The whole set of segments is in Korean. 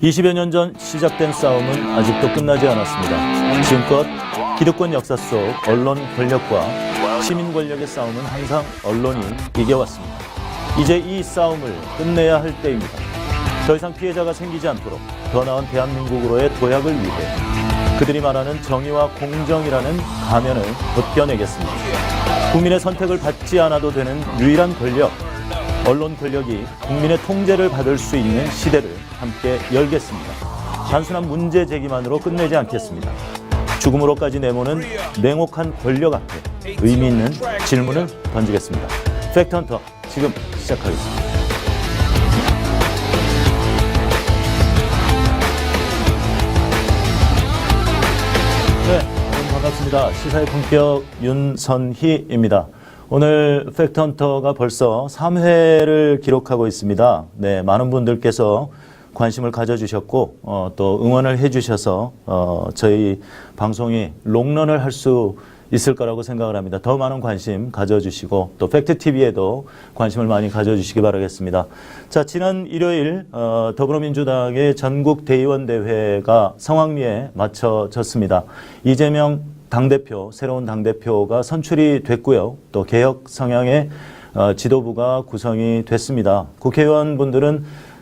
20여 년 전 시작된 싸움은 아직도 끝나지 않았습니다. 지금껏 기득권 역사 속 언론 권력과 시민 권력의 싸움은 항상 언론이 이겨왔습니다. 이제 이 싸움을 끝내야 할 때입니다. 더 이상 피해자가 생기지 않도록 더 나은 대한민국으로의 도약을 위해 그들이 말하는 정의와 공정이라는 가면을 벗겨내겠습니다. 국민의 선택을 받지 않아도 되는 유일한 권력, 언론 권력이 국민의 통제를 받을 수 있는 시대를 함께 열겠습니다. 단순한 문제 제기만으로 끝내지 않겠습니다. 죽음으로까지 내모는 냉혹한 권력 앞에 의미 있는 질문을 던지겠습니다. 팩트헌터 지금 시작하겠습니다. 네, 여러분 반갑습니다. 시사의 품격 윤선희입니다. 오늘 팩트헌터가 벌써 3회를 기록하고 있습니다. 네, 많은 분들께서 관심을 가져주셨고 또 응원을 해주셔서 저희 방송이 롱런을 할 수 있을 거라고 생각을 합니다. 더 많은 관심 가져주시고 또 팩트TV에도 관심을 많이 가져주시기 바라겠습니다. 자, 지난 일요일 더불어민주당의 전국 대의원 대회가 성황리에 마쳐졌습니다. 이재명 당대표, 새로운 당대표가 선출이 됐고요. 또 개혁 성향의 지도부가 구성이 됐습니다. 국회의원분들은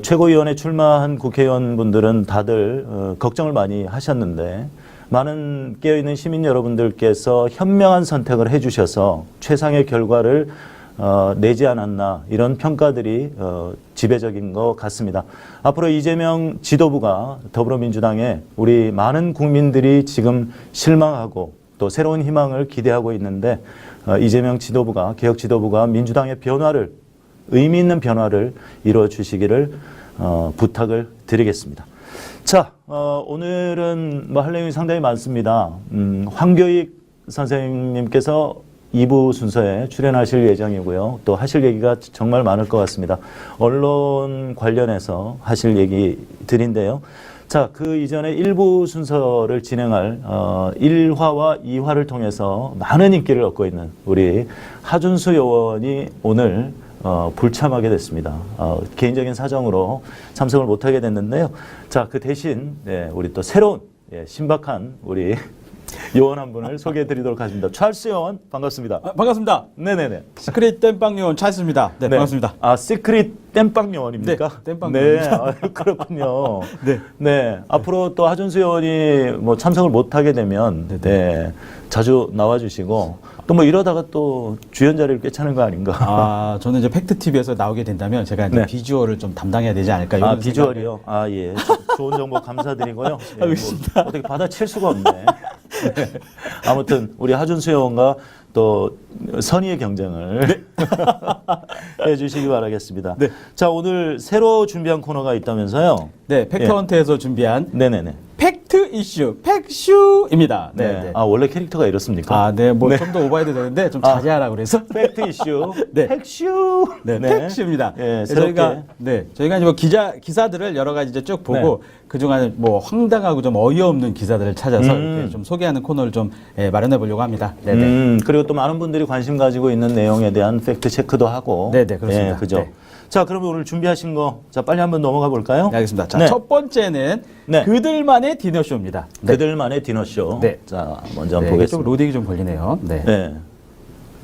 최고위원에 출마한 국회의원분들은 다들 걱정을 많이 하셨는데 많은 깨어있는 시민 여러분들께서 현명한 선택을 해주셔서 최상의 결과를 내지 않았나 이런 평가들이 지배적인 것 같습니다. 앞으로 이재명 지도부가 더불어민주당에 우리 많은 국민들이 지금 실망하고 또 새로운 희망을 기대하고 있는데 이재명 지도부가 개혁 지도부가 민주당의 변화를 의미 있는 변화를 이루어 주시기를 부탁을 드리겠습니다. 자, 오늘은 뭐 할 내용이 상당히 많습니다. 황교익 선생님께서 2부 순서에 출연하실 예정이고요. 또 하실 얘기가 정말 많을 것 같습니다. 언론 관련해서 하실 얘기들인데요. 자, 그 이전에 1부 순서를 진행할 1화와 2화를 통해서 많은 인기를 얻고 있는 우리 하준수 의원이 오늘 불참하게 됐습니다. 개인적인 사정으로 참석을 못하게 됐는데요. 자, 그 대신 네, 우리 또 새로운 신박한 우리 요원 한 분을 소개해 드리도록 하겠습니다. 찰스 요원 반갑습니다. 반갑습니다. 네네네. 시크릿 땜빵 요원 찰스입니다. 네, 반갑습니다. 아, 시크릿 땜빵 요원입니까? 네, 땜빵 네, 요원입니다. 그렇군요. 네. 네, 앞으로 또 하준수 요원이 뭐 참석을 못하게 되면 네, 자주 나와주시고 또 뭐 이러다가 또 주연 자리를 꿰차는 거 아닌가? 아, 저는 이제 팩트 TV에서 나오게 된다면 제가 이제 네. 비주얼을 좀 담당해야 되지 않을까 이런 아, 비주얼이요? 아, 예. 좋은 정보 감사드리고요. 예, 알겠습니다. 어떻게 받아칠 수가 없네. 네. 아무튼 우리 하준수 의원과 또 선의의 경쟁을 해주시기 바라겠습니다. 네. 자, 오늘 새로 준비한 코너가 있다면서요? 네, 팩트헌트에서 준비한 네네네. 팩트 이슈, 팩슈입니다. 네. 네, 네. 아, 원래 캐릭터가 이렇습니까? 아, 네, 뭐 좀 더 오버해도 되는데 좀 자제하라고 그래서. 팩트 이슈, 네. 팩슈. 네, 팩슈입니다. 예, 저희가 저희가 이제 뭐 기사들을 여러 가지 이제 쭉 보고 그중 안에 뭐 황당하고 좀 어이없는 기사들을 찾아서 이렇게 좀 소개하는 코너를 좀 마련해 보려고 합니다. 네, 네. 그리고 또 많은 분들이 관심 가지고 있는 내용에 대한 팩트 체크도 하고. 네, 네, 그렇습니다. 예, 그죠. 네. 자, 그러면 오늘 준비하신 거, 자, 빨리 한번 넘어가 볼까요? 네, 알겠습니다. 자, 네. 첫 번째는 네. 그들만의 디너쇼입니다. 네. 그들만의 디너쇼. 네. 자, 먼저 한번 네, 좀 보겠습니다. 로딩이 좀 걸리네요. 네. 네.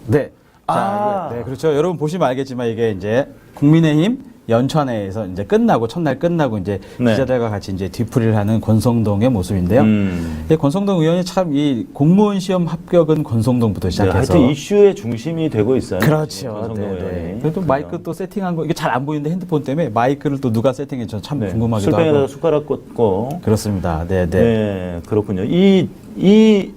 네. 자, 아. 네, 그렇죠. 여러분 보시면 알겠지만 이게 이제 국민의힘 연천회에서 이제 끝나고 첫날 끝나고 이제 네. 기자들과 같이 이제 뒤풀이를 하는 권성동의 모습인데요. 이 권성동 의원이 참 이 공무원 시험 합격은 권성동부터 네, 시작해서 하여튼 이슈의 중심이 되고 있어요. 그렇죠. 권성동 네, 네. 의원이. 그래도 마이크 또 세팅한 거 이게 잘 안 보이는데 핸드폰 때문에 마이크를 또 누가 세팅했죠? 참 네. 궁금하기도 술병에다가 하고. 숟가락 꽂고. 그렇습니다. 네, 네. 네, 그렇군요. 이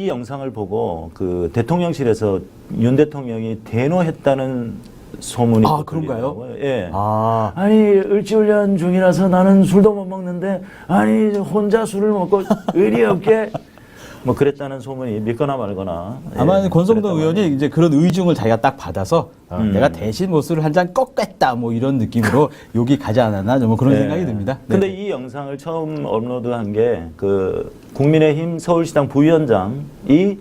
영상을 보고 그 대통령실에서 윤 대통령이 대노했다는 소문이 아, 또 그런가요? 들리더라고요. 예. 아, 아니 을지훈련 중이라서 나는 술도 못 먹는데 아니 혼자 술을 먹고 의리 없게 뭐 그랬다는 소문이 믿거나 말거나. 아마 예, 권성동 그랬다고 의원이 이제 그런 의중을 자기가 딱 받아서 내가 대신 뭐 술을 한 잔 꺾겠다 뭐 이런 느낌으로 욕이 가지 않았나 뭐 그런 네. 생각이 듭니다. 근데 네. 이 영상을 처음 업로드한 게 그 국민의힘 서울시당 부위원장이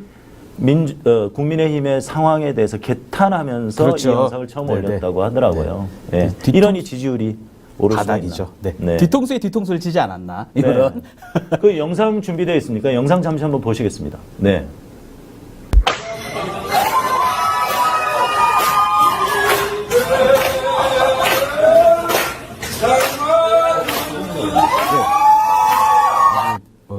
국민의힘의 상황에 대해서 개탄하면서 그렇죠. 이 영상을 처음 네네. 올렸다고 하더라고요. 네. 예. 이러니 지지율이 오를 수도 바닥이죠. 있나. 네. 네. 뒤통수에 뒤통수를 치지 않았나 이런. 네. 그 영상 준비되어 있습니까? 영상 잠시 한번 보시겠습니다. 네.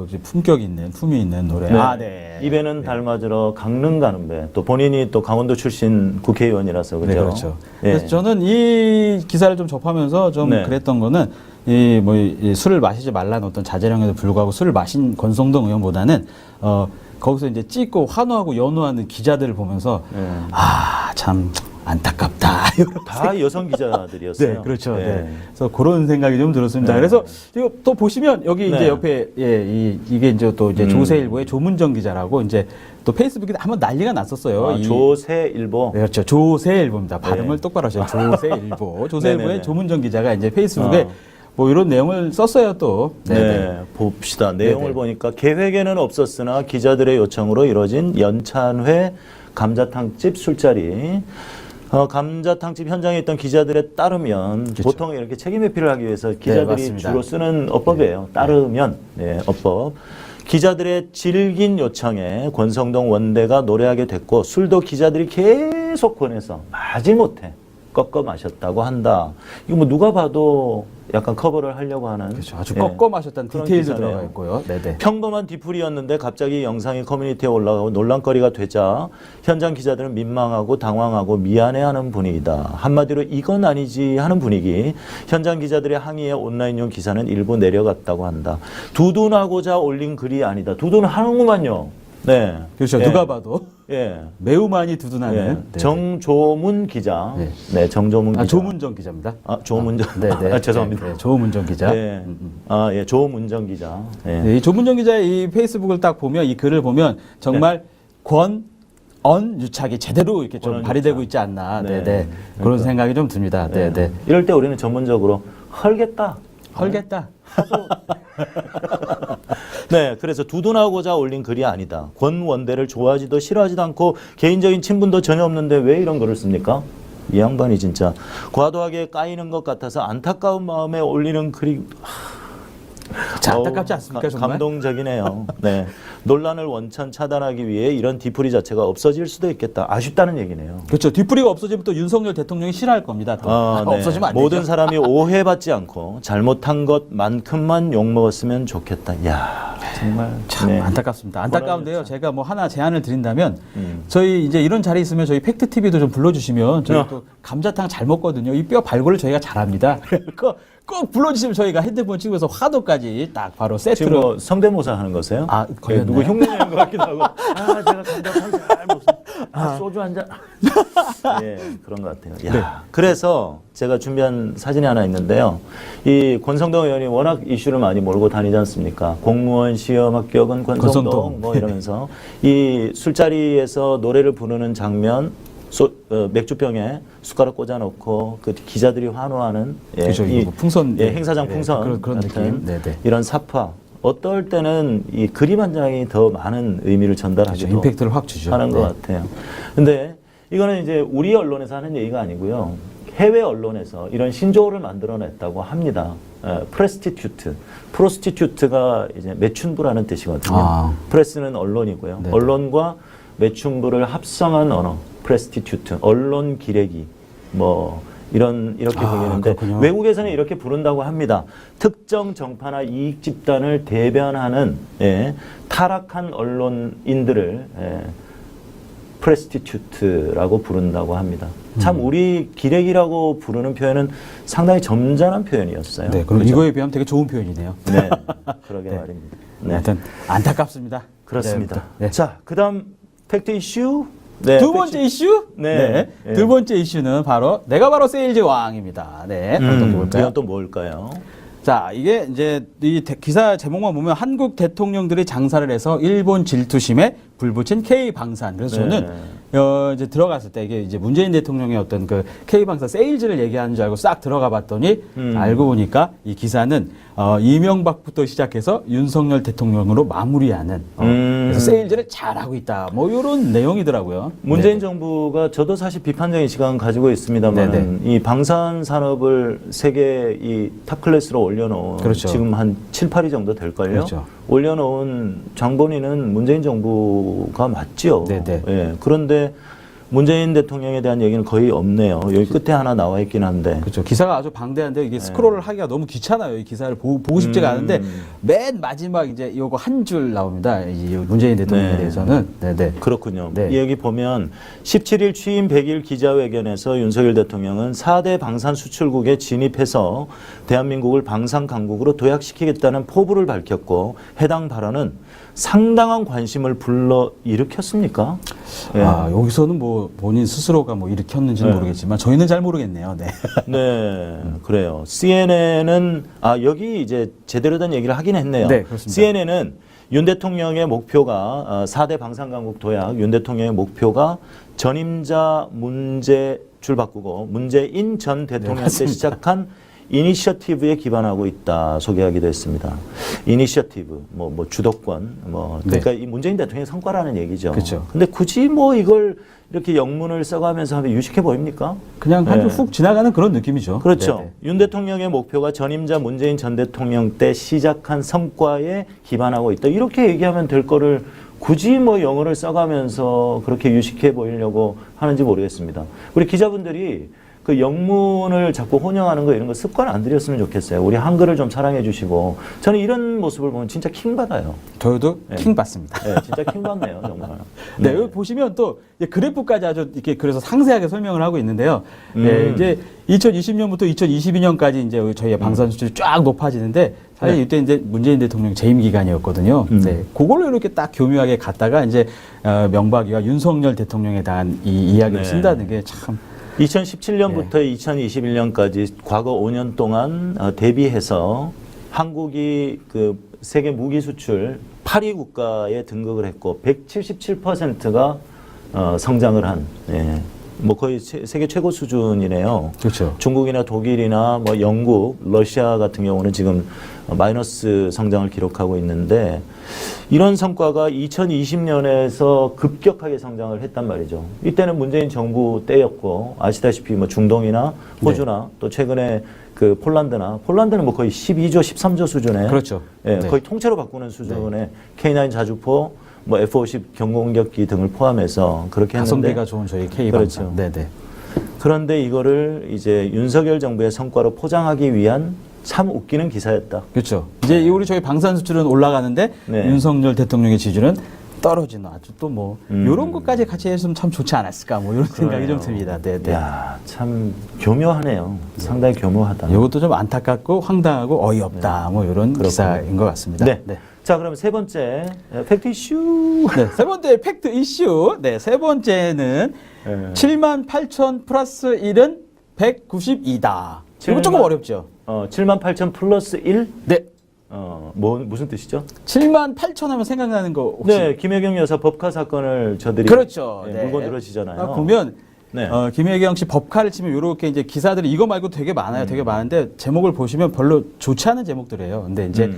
이제 품격 있는 품위 있는 노래. 네. 아, 네. 입에는 달맞으러 강릉 가는 배. 또 본인이 또 강원도 출신 국회의원이라서 그렇죠. 네, 그렇죠. 예. 그래서 저는 이 기사를 좀 접하면서 좀 네. 그랬던 거는 이 술을 마시지 말라는 어떤 자제령에도 불구하고 술을 마신 권성동 의원보다는 거기서 이제 찍고 환호하고 연호하는 기자들을 보면서 네. 아, 참 안타깝다. 다 여성 기자들이었어요. 네, 그렇죠. 네. 네. 그래서 그런 생각이 좀 들었습니다. 네. 그래서 이거 또 보시면 여기 이제 네. 옆에 이게 이제 또 이제 조세일보의 조문정 기자라고 이제 또 페이스북에 한번 난리가 났었어요. 아, 조세일보. 네, 그렇죠. 조세일보입니다. 발음을 똑바로 하셔요. 조세일보. 조세일보의 네네네. 조문정 기자가 이제 페이스북에 뭐 이런 내용을 썼어요 또. 네, 봅시다. 내용을 네네. 보니까 계획에는 없었으나 기자들의 요청으로 이뤄진 연찬회 감자탕집 술자리. 감자탕집 현장에 있던 기자들에 따르면 보통 이렇게 책임 회피를 하기 위해서 기자들이 맞습니다. 주로 쓰는 어법이에요. 따르면 네, 어법. 기자들의 질긴 요청에 권성동 원대가 노래하게 됐고 술도 기자들이 계속 권해서 마지못해 꺾어 마셨다고 한다. 이거 뭐 누가 봐도 약간 커버를 하려고 하는 그렇죠. 아주 예, 꺾어 마셨다는 그런 디테일도 기사네요. 들어가 있고요. 네네. 평범한 뒤풀이였는데 갑자기 영상이 커뮤니티에 올라가고 논란거리가 되자 현장 기자들은 민망하고 당황하고 미안해하는 분위기다. 한마디로 이건 아니지 하는 분위기. 현장 기자들의 항의에 온라인용 기사는 일부 내려갔다고 한다. 두둔하고자 올린 글이 아니다. 두둔하는구만요. 네. 그렇죠. 예. 누가 봐도 예. 매우 많이 두둔하는 예. 네. 정조문 기자. 네. 네, 정조문 기자. 조문정 기자입니다. 조문정. 네네. 아, 죄송합니다. 네, 조문정 기자. 네. 예, 조문정 기자. 예. 네, 이 조문정 기자의 이 페이스북을 딱 보면 이 글을 보면 정말 권언 유착이 제대로 이렇게 좀 권언 발휘되고 유착. 있지 않나. 네. 네네. 그런 생각이 좀 듭니다. 네. 네네. 이럴 때 우리는 전문적으로 헐겠다. 헐겠다. 네, 그래서 두둔하고자 올린 글이 아니다. 권 원대를 좋아하지도 싫어하지도 않고 개인적인 친분도 전혀 없는데 왜 이런 글을 씁니까? 이 양반이 진짜 과도하게 까이는 것 같아서 안타까운 마음에 올리는 글이 자, 안타깝지 않습니까, 정말? 감동적이네요. 네, 논란을 원천 차단하기 위해 이런 뒤풀이 자체가 없어질 수도 있겠다. 아쉽다는 얘기네요. 그렇죠. 뒤풀이가 없어지면 또 윤석열 대통령이 싫어할 겁니다. 더. 네. 없어지면 안 되죠. 모든 사람이 오해받지 않고 잘못한 것만큼만 욕먹었으면 좋겠다. 야 정말 참 네. 안타깝습니다. 안타까운데요. 제가 뭐 하나 제안을 드린다면 음. 저희 이제 이런 자리 있으면 저희 팩트 TV도 좀 불러주시면 저희 어. 또 감자탕 잘 먹거든요. 이 뼈 발골을 저희가 잘합니다. 꼭 불러주시면 저희가 핸드폰 찍어서 화도까지 딱 바로 지금 세트로. 뭐 성대모사 하는 거세요? 아, 네, 걸렸나요? 누구 흉내내는 것 같기도 하고. 제가 감자탕 잘 먹습니다. 소주 한 잔. 예, 그런 것 같아요. 야, 네. 그래서 제가 준비한 사진이 하나 있는데요. 이 권성동 의원이 워낙 이슈를 많이 몰고 다니지 않습니까? 공무원 시험 합격은 권성동 뭐 이러면서 이 술자리에서 노래를 부르는 장면. 맥주병에 숟가락 꽂아놓고 그 기자들이 환호하는 그렇죠. 이 뭐 풍선, 예, 행사장 네, 풍선 그런 같은 느낌. 네네. 이런 사파 어떨 때는 이 그림 한 장이 더 많은 의미를 전달하기도 그렇죠. 임팩트를 확 주죠. 하는 것 네. 같아요. 근데 이거는 이제 우리 언론에서 하는 얘기가 아니고요. 해외 언론에서 이런 신조어를 만들어냈다고 합니다. 프로스티튜트가 이제 매춘부라는 뜻이거든요. 아. 프레스는 언론이고요. 네. 언론과 매춘부를 합성한 언어, 프레스티튜트, 언론 기레기, 뭐 이렇게 보이는데 그렇군요. 외국에서는 이렇게 부른다고 합니다. 특정 정파나 이익 집단을 대변하는 타락한 언론인들을 프레스티튜트라고 부른다고 합니다. 참 우리 기레기라고 부르는 표현은 상당히 점잖은 표현이었어요. 네, 그럼 그렇죠? 이거에 비하면 되게 좋은 표현이네요. 네, 그러게 말입니다. 네. 하여튼 안타깝습니다. 그렇습니다. 네. 자, 그다음 팩트 이슈. 네, 두 번째 이슈? 네. 네. 두 번째 이슈는 내가 바로 세일즈 왕입니다. 네. 어떻게 볼까요? 이건 또 뭘까요? 자, 이게 이제 이 기사 제목만 보면 한국 대통령들이 장사를 해서 일본 질투심에 불 붙인 K 방산. 그래서 저는 이제 들어갔을 때 이게 이제 문재인 대통령의 어떤 그 K 방산 세일즈를 얘기하는 줄 알고 싹 들어가 봤더니 알고 보니까 이 기사는 이명박부터 시작해서 윤석열 대통령으로 마무리하는 그래서 세일즈를 잘하고 있다. 뭐 이런 내용이더라고요. 문재인 정부가 저도 사실 비판적인 시각은 가지고 있습니다만 이 방산 산업을 세계 이 탑 클래스로 올려놓은 그렇죠. 지금 한 7, 8위 정도 될걸요. 그렇죠. 올려놓은 장본인은 문재인 정부가 맞죠. 네네. 예. 그런데 문재인 대통령에 대한 얘기는 거의 없네요. 여기 끝에 하나 나와 있긴 한데. 그렇죠. 기사가 아주 방대한데 이게 스크롤을 하기가 너무 귀찮아요. 이 기사를 보고 싶지가 않은데 맨 마지막 이제 요거 한 줄 나옵니다. 이 문재인 대통령에 대해서는. 네네. 그렇군요. 네. 여기 보면 17일 취임 100일 기자회견에서 윤석열 대통령은 4대 방산 수출국에 진입해서 대한민국을 방산 강국으로 도약시키겠다는 포부를 밝혔고 해당 발언은 상당한 관심을 불러 일으켰습니까? 예. 아, 여기서는 뭐 본인 스스로가 뭐 일으켰는지는 모르겠지만 저희는 잘 모르겠네요. 네. 네, 그래요. CNN은 여기 이제 제대로 된 얘기를 하긴 했네요. 네, 그렇습니다. CNN은 윤 대통령의 목표가 4대 방산강국 도약, 윤 대통령의 목표가 전임자 문재줄 바꾸고 문재인 전 대통령 때 맞습니다. 시작한 이니셔티브에 기반하고 있다 소개하기도 했습니다. 이니셔티브, 뭐 주도권, 그러니까 이 문재인 대통령의 성과라는 얘기죠. 그렇죠. 근데 굳이 뭐 이걸 이렇게 영문을 써가면서 하면 유식해 보입니까? 그냥 한 줄 훅 지나가는 그런 느낌이죠. 그렇죠. 네네. 윤 대통령의 목표가 전임자 문재인 전 대통령 때 시작한 성과에 기반하고 있다. 이렇게 얘기하면 될 거를 굳이 뭐 영어를 써가면서 그렇게 유식해 보이려고 하는지 모르겠습니다. 우리 기자분들이 그 영문을 자꾸 혼용하는 거 이런 거 습관 안 들였으면 좋겠어요. 우리 한글을 좀 사랑해 주시고 저는 이런 모습을 보면 진짜 킹 받아요. 저도 네. 킹 받습니다. 네, 진짜 킹 받네요, 정말. 네, 여기 보시면 또 이제 그래프까지 아주 이렇게 그래서 상세하게 설명을 하고 있는데요. 네, 이제 2020년부터 2022년까지 이제 저희의 방산 수출이 쫙 높아지는데 사실 이때 이제 문재인 대통령 재임 기간이었거든요. 네, 그걸로 이렇게 딱 교묘하게 갔다가 이제 명박이와 윤석열 대통령에 대한 이 이야기를 쓴다는 게 참. 2017년부터 2021년까지 과거 5년 동안 대비해서 한국이 그 세계 무기 수출 8위 국가에 등극을 했고 177%가 성장을 한 뭐 거의 세계 최고 수준이네요. 그렇죠. 중국이나 독일이나 뭐 영국, 러시아 같은 경우는 지금 마이너스 성장을 기록하고 있는데 이런 성과가 2020년에서 급격하게 성장을 했단 말이죠. 이때는 문재인 정부 때였고 아시다시피 뭐 중동이나 호주나 또 최근에 그 폴란드는 뭐 거의 12조, 13조 수준의 그렇죠. 예, 네. 거의 통째로 바꾸는 수준의 K9 자주포, 뭐 F-50 경공격기 등을 포함해서 그렇게 했는데 가성비가 좋은 저희 K 그렇죠. 방산. 네네. 그런데 이거를 이제 윤석열 정부의 성과로 포장하기 위한 참 웃기는 기사였다. 그렇죠. 이제 우리 저희 방산 수출은 올라가는데 네. 윤석열 대통령의 지지는 떨어지는 아주 또 뭐 이런 것까지 같이 했으면 참 좋지 않았을까 뭐 이런 생각이 좀 듭니다. 네, 네. 야, 참 교묘하네요. 상당히 교묘하다. 이것도 좀 안타깝고 황당하고 어이없다 뭐 이런 기사인 것 같습니다. 네. 자, 그럼 세 번째 팩트 이슈. 네, 세 번째 팩트 이슈. 네, 세 번째는 78,000 플러스 1은 192다. 이거 조금 어렵죠. 78,000 플러스 1? 네. 무슨 뜻이죠? 78,000 하면 생각나는 거 혹시? 네, 김혜경 여사 법카 사건을 저들이 그렇죠. 네. 물고 늘어지잖아요. 딱 보면 네. 김혜경 씨 법카를 치면 이렇게 이제 기사들이 이거 말고 되게 많아요. 되게 많은데 제목을 보시면 별로 좋지 않은 제목들이에요. 근데 이제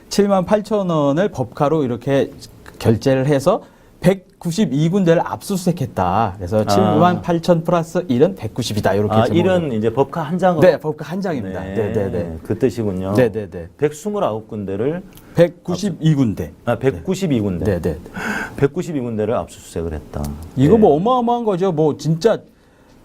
78,000원을 법카로 이렇게 결제를 해서 192군데를 압수수색했다. 그래서 78,000 플러스 1은 190이다. 이렇게 제목을. 1은 이제 법카 한 장. 네, 법카 한 장입니다. 네, 네, 네. 그 뜻이군요. 네, 네, 네. 129군데를 192군데. 192군데. 네, 네. 192군데를 압수수색을 했다. 이거 뭐 어마어마한 거죠. 뭐 진짜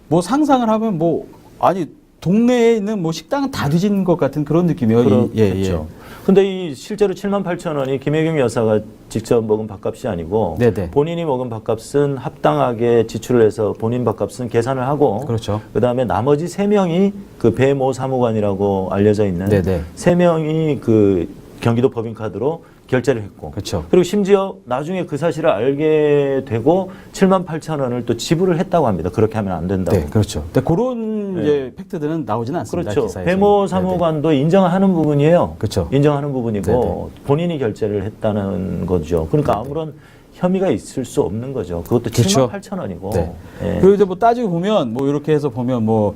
뭐 상상을 하면 뭐 아니 동네에 있는 뭐 식당은 다 뒤진 것 같은 그런 느낌이에요. 그렇죠. 근데 이 실제로 78,000원이 김혜경 여사가 직접 먹은 밥값이 아니고 네네. 본인이 먹은 밥값은 합당하게 지출을 해서 본인 밥값은 계산을 하고 그렇죠. 그다음에 나머지 3명이 그 배모 사무관이라고 알려져 있는 네네. 3명이 그 경기도 법인카드로 결제를 했고 그렇죠. 그리고 심지어 나중에 그 사실을 알게 되고 78,000원을 또 지불을 했다고 합니다. 그렇게 하면 안 된다고. 네, 그렇죠. 근데 그런 이제 팩트들은 나오지는 않습니다. 그렇죠. 기사에서는. 배모 사무관도 인정하는 부분이에요. 그렇죠. 인정하는 부분이고 네네. 본인이 결제를 했다는 거죠. 그러니까 아무런 혐의가 있을 수 없는 거죠. 그것도 그렇죠. 7만 8천 원이고. 네. 예. 그리고 이제 뭐 따지고 보면 뭐 이렇게 해서 보면 뭐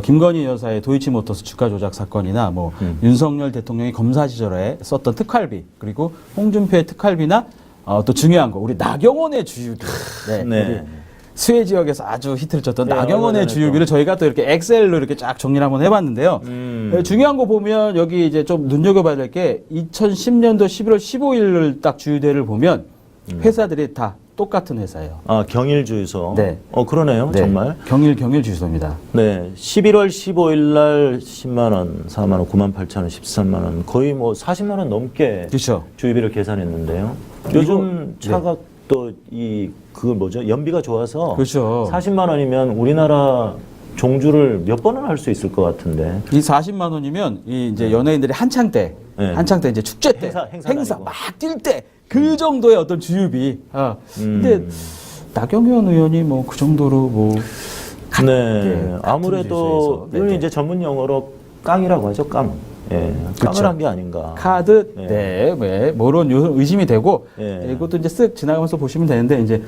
김건희 여사의 도이치모터스 주가 조작 사건이나 뭐 윤석열 대통령이 검사 시절에 썼던 특활비 그리고 홍준표의 특활비나 또 중요한 거 우리 나경원의 주유비. 네. 네. 우리 수해 지역에서 아주 히트를 쳤던 네, 나경원의 얼마 전에 주유비를 저희가 또 이렇게 엑셀로 이렇게 쫙 정리를 한번 해봤는데요. 네, 중요한 거 보면 여기 이제 좀 눈여겨봐야 될 게 2010년도 11월 15일을 딱 주유대를 보면 회사들이 다 똑같은 회사예요. 아, 경일 주유소. 네. 그러네요. 네, 정말. 경일 주유소입니다. 네. 11월 15일 날 10만 원, 4만 원, 9만 8천 원, 13만 원. 거의 뭐 40만 원 넘게 그렇죠. 주유비를 계산했는데요. 요즘 차가 또 그걸 뭐죠? 연비가 좋아서 그렇죠. 40만 원이면 우리나라 종주를 몇 번은 할 수 있을 것 같은데. 이 40만 원이면 이 이제 연예인들이 한창 때 이제 축제 때 행사 행사 다니고. 막 뛸 때 그 정도의 어떤 주유비. 근데 나경원 의원이 뭐 그 정도로 뭐 네. 같은 아무래도 주유소에서. 네네. 이건 이제 전문 용어로 깡이라고 하죠. 깡. 예. 그렇죠. 깡을 한 게 아닌가. 카드, 네. 뭐 이런 의심이 되고 네. 이것도 이제 쓱 지나가면서 보시면 되는데 이제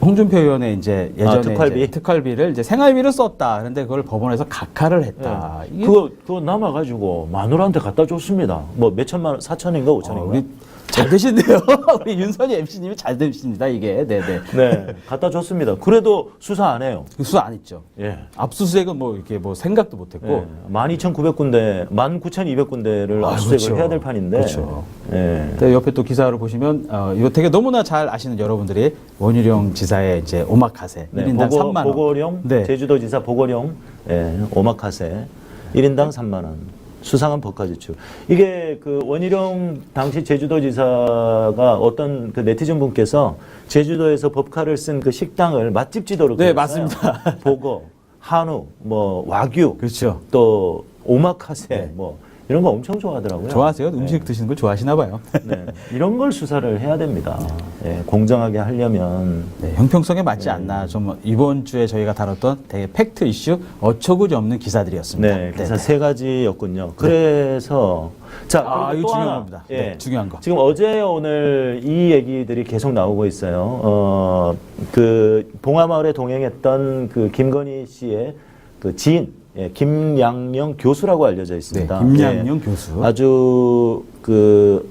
홍준표 의원의 이제 예전에 특활비? 이제 특활비를 이제 생활비로 썼다. 그런데 그걸 법원에서 각하를 했다. 이게 그거 남아가지고 마누라한테 갖다 줬습니다. 뭐 몇 천만 원, 4천인가 5천인가. 우리 잘 되시네요. 우리 윤선희 MC님이 잘 되십니다. 이게 네네. 네, 갖다 줬습니다. 그래도 수사 안 해요. 수사 안 했죠. 예. 압수수색은 뭐 이렇게 뭐 생각도 못했고. 예. 12,900군데, 19,200군데를 압수수색을 그렇죠. 해야 될 판인데. 그렇죠. 예. 근데 옆에 또 기사를 보시면 이거 되게 너무나 잘 아시는 여러분들이 원희룡 지사의 이제 오마카세 네, 1인당 3만 원. 보고령, 네. 제주도지사 보고령, 예, 오마카세 1인당 3만 원. 수상한 법과 지출. 이게 그 원희룡 당시 제주도지사가 어떤 그 네티즌 분께서 제주도에서 법카를 쓴 그 식당을 맛집 지도로 네, 그렸어요. 맞습니다. 보고, 한우, 뭐 와규, 그렇죠. 또 오마카세, 네. 뭐 이런 거 엄청 좋아하더라고요. 좋아하세요? 음식 드시는 걸 좋아하시나 봐요. 네. 이런 걸 수사를 해야 됩니다. 예, 공정하게 하려면. 네, 형평성에 맞지 않나 좀 이번 주에 저희가 다뤘던 되게 팩트 이슈 어처구니 없는 기사들이었습니다. 네, 기사 세 가지였군요. 그래서 자, 그리고 이거 또 중요한 하나. 겁니다. 예. 네, 중요한 거. 지금 어제 오늘 이 얘기들이 계속 나오고 있어요. 그 봉화마을에 동행했던 그 김건희 씨의 그 지인, 예, 김양영 교수라고 알려져 있습니다. 네, 김양영 교수. 아주 그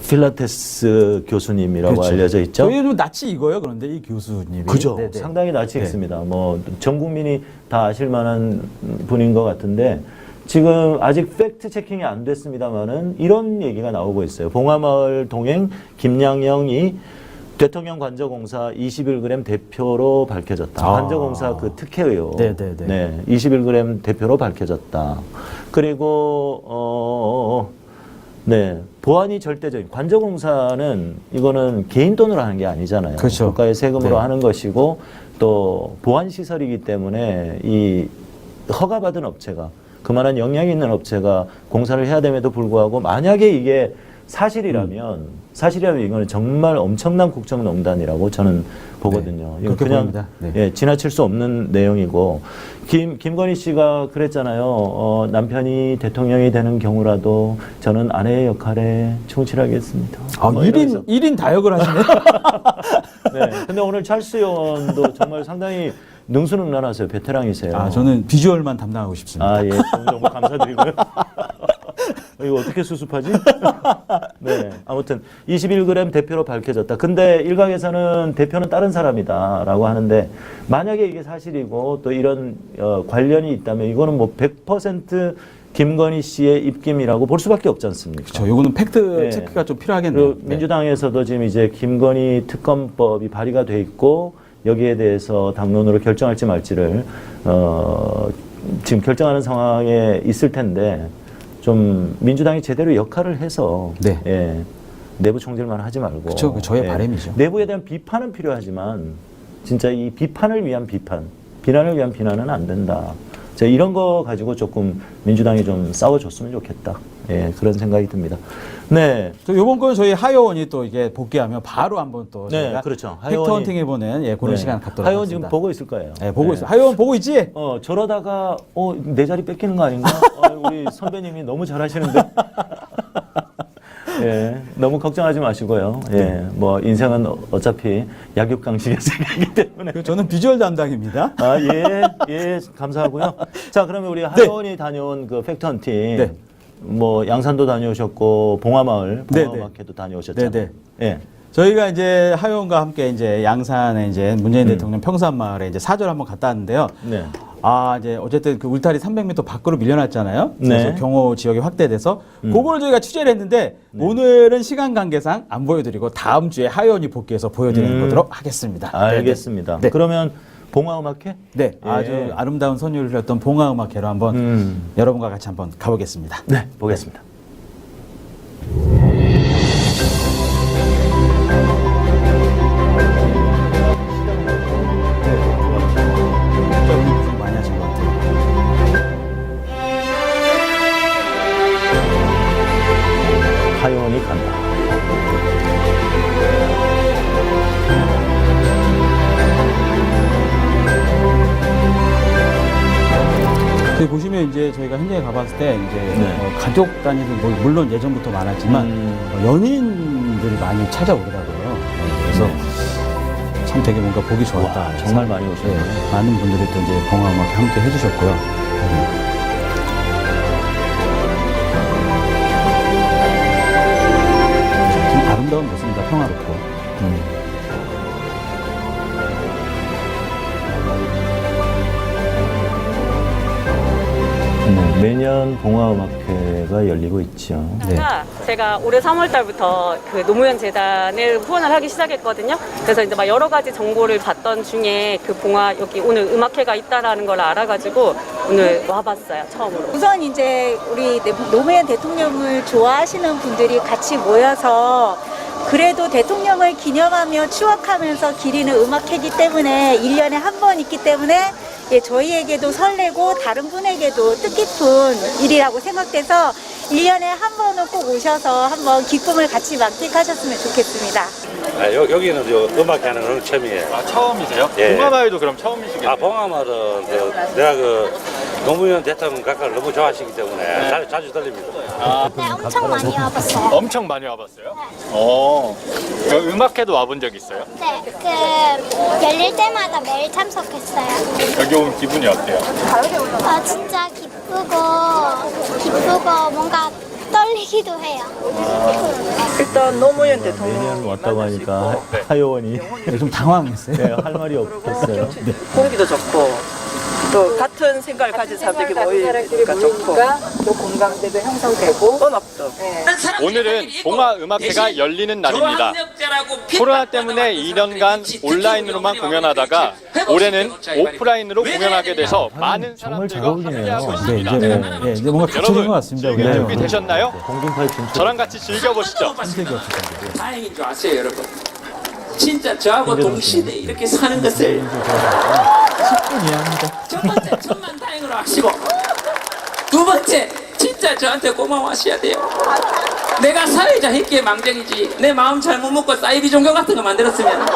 필라테스 교수님이라고 그렇죠. 알려져 있죠. 저희는 낯이 이거요. 그런데 이 교수님이 그죠. 네네. 상당히 낯이 익습니다. 뭐 전 국민이 다 아실 만한 분인 것 같은데 지금 아직 팩트 체킹이 안 됐습니다만은 이런 얘기가 나오고 있어요. 봉화마을 동행 김양영이 대통령 관저공사 21g 대표로 밝혀졌다. 관저공사 그 특혜의혹. 네네네. 네, 21g 대표로 밝혀졌다. 그리고 네, 보안이 절대적인 관저공사는 이거는 개인 돈으로 하는 게 아니잖아요. 그렇죠. 국가의 세금으로 네. 하는 것이고 또 보안 시설이기 때문에 이 허가받은 업체가 그만한 역량이 있는 업체가 공사를 해야 됨에도 불구하고 만약에 이게 사실이라면 이거는 정말 엄청난 국정농단이라고 저는 보거든요. 네, 이거 그렇게 그냥 보입니다. 네. 예, 지나칠 수 없는 내용이고 김건희 씨가 그랬잖아요. 남편이 대통령이 되는 경우라도 저는 아내의 역할에 충실하겠습니다. 뭐 이러면서. 1인 다역을 하시네요. 네. 근데 오늘 찰스 의원도 정말 상당히 능수능란하세요. 베테랑이세요. 저는 비주얼만 담당하고 싶습니다. 아, 예. 너무 감사드리고요. 이거 어떻게 수습하지? 네. 아무튼 21g 대표로 밝혀졌다. 근데 일각에서는 대표는 다른 사람이다라고 하는데 만약에 이게 사실이고 또 이런 관련이 있다면 이거는 뭐 100% 김건희 씨의 입김이라고 볼 수밖에 없지 않습니까? 그렇죠. 요거는 팩트 네. 체크가 좀 필요하겠네요. 그리고 민주당에서도 지금 이제 김건희 특검법이 발의가 돼 있고 여기에 대해서 당론으로 결정할지 말지를 지금 결정하는 상황에 있을 텐데 좀 민주당이 제대로 역할을 해서 네. 예, 내부 총질만 하지 말고 그쵸, 그 저의 예, 바람이죠. 내부에 대한 비판은 필요하지만 진짜 이 비판을 위한 비판, 비난을 위한 비난은 안 된다. 제가 이런 거 가지고 조금 민주당이 좀 싸워줬으면 좋겠다. 예, 그런 생각이 듭니다. 네. 이번 건 저희 하여원이 또 이게 복귀하면 바로 한번 또 네, 저희가 그렇죠. 팩트 헌팅 해보는 그런 네. 시간 갖도록 하여원 하겠습니다. 지금 보고 있을 거예요. 네, 보고 네. 있어요. 하여원 보고 있지? 저러다가 내 자리 뺏기는 거 아닌가? 우리 선배님이 너무 잘하시는데. 예, 너무 걱정하지 마시고요. 예, 뭐 인생은 어차피 약육강식의 세계이기 때문에. 그리고 저는 비주얼 담당입니다. 아, 예, 예, 감사하고요. 자, 그러면 우리 하연이 다녀온 그 팩트헌팅, 네. 뭐 양산도 다녀오셨고 봉화마을, 네, 봉화마켓도 다녀오셨잖아요. 네, 예. 저희가 이제 하요원과 함께 이제 양산에 이제 문재인 대통령 평산마을에 이제 사절 한번 갔다 왔는데요. 네. 아, 이제 어쨌든 그 울타리 300m 밖으로 밀려났잖아요. 네. 그래서 경호 지역이 확대돼서 그거를 저희가 취재를 했는데 오늘은 시간 관계상 안 보여드리고 다음 주에 하요원이 복귀해서 보여드리는 거도록 하겠습니다. 알겠습니다. 네. 그러면 봉화음악회? 네, 예. 아주 아름다운 선율을 흘렸던 봉화음악회로 한번 여러분과 같이 한번 가보겠습니다. 네, 보겠습니다. 좀 많이 하신 것 같아요. 하연이 간다. 저희 보시면 이제 저희가 현장에 가봤을 때 이제 네. 가족 단위도 뭐 물론 예전부터 많았지만 연인들이 많이 찾아오더라고요. 그래서 참 되게 뭔가 보기 좋았다. 와, 그래서 정말 많이 오셨네요. 네, 많은 분들이 또 이제 봉화음악 함께 해주셨고요. 참 아름다운 모습입니다. 평화롭고. 네, 매년 봉화음악회가 열리고 있죠. 네. 제가 올해 3월 달부터 그 노무현 재단을 후원을 하기 시작했거든요. 그래서 이제 막 여러 가지 정보를 봤던 중에 그 봉화 여기 오늘 음악회가 있다라는 걸 알아가지고 오늘 와봤어요. 처음으로. 우선 이제 우리 노무현 대통령을 좋아하시는 분들이 같이 모여서 그래도 대통령을 기념하며 추억하면서 기리는 음악회이기 때문에 1년에 한 번 있기 때문에 예, 저희에게도 설레고 다른 분에게도 뜻깊은 일이라고 생각돼서 1년에 한 번은 꼭 오셔서 한번 기쁨을 같이 만끽하셨으면 좋겠습니다. 아, 여기는 저 음악 하는 건 처음이에요. 아, 처음이세요? 예. 봉화마을도 그럼 처음이시겠네요. 아, 봉화마을은 내가 그 노무현 대통령 각각을 너무 좋아하시기 때문에 자주 들립니다. 네, 엄청 많이 와봤어요. 엄청 많이 와봤어요? 그 음악회도 와본 적 있어요? 네, 그 열릴 때마다 매일 참석했어요. 여기 온 기분이 어때요? 진짜 기쁘고 뭔가 떨리기도 해요. 일단 노무현 매년 대통령 왔다고 하니까 하요원이 네, 좀 당황했어요. 네, 할 말이 없겠어요. 공기도 좋고 또 같은 생각을 가진 사람들이 모이니까 좋고 또 공감대도 형성되고 음악도 오늘은 봉화음악회가 열리는 날입니다. 코로나 때문에 2년간 온라인으로만 공연하다가 올해는 오프라인으로 공연하게 돼서 많은 정말 잘 사람들과 어울리네요. 함께하고 네, 있습니다. 이제 뭔가 갖춰진 것 같습니다. 우리 즐길 하요원. 준비 되셨나요? 공중파에 진출. 저랑 같이 즐겨보시죠. 다행인 줄 아세요, 여러분? 진짜 저하고 동시대에 이렇게 사는 것을 10분 이해합니다. 첫 번째 천만 다행으로 하시고 두 번째 진짜 저한테 고마워하셔야 돼요. 내가 사회자 했기에 망정이지 내 마음 잘못 먹고 사이비 종교 같은 거 만들었으면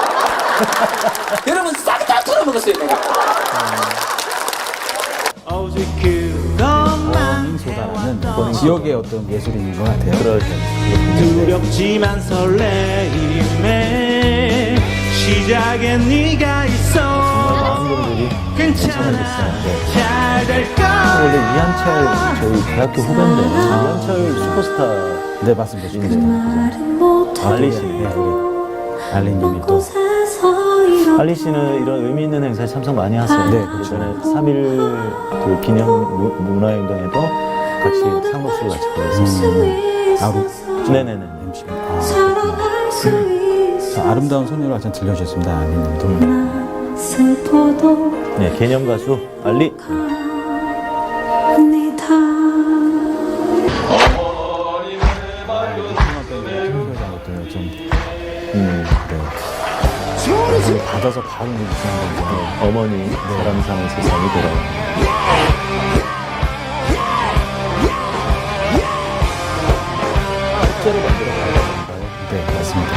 여러분 싹 다 털어먹었어요 내가. 어닝소다라는 지역의 어떤 예술인인 것 같아요. 그렇죠. 두렵지만 설레임에 시작에 네가 있어 많은 분들이 괜찮아 잘될 거야 원래 이한철 저희 대학교 후배인데 이한철 슈퍼스타 네, 맞습니다. 알리 씨. 알리님이 또 알리 씨는 이런 의미 있는 행사에 참석 많이 하세요. 네, 그렇죠. 예전에 3.1 그 기념 문화행동에도 같이 상록수를 같이 보냈었어요. 아, 우리 네네네. MC. 아름다운 소녀를 한참 들려주셨습니다. 알리님도. 네, 개념 가수 알리. 받아서 바로 내주시는 건데. 어머니 사람 사는 세상이 돌아요. 실제로 만들어 가야 되는가요? 네, 맞습니다.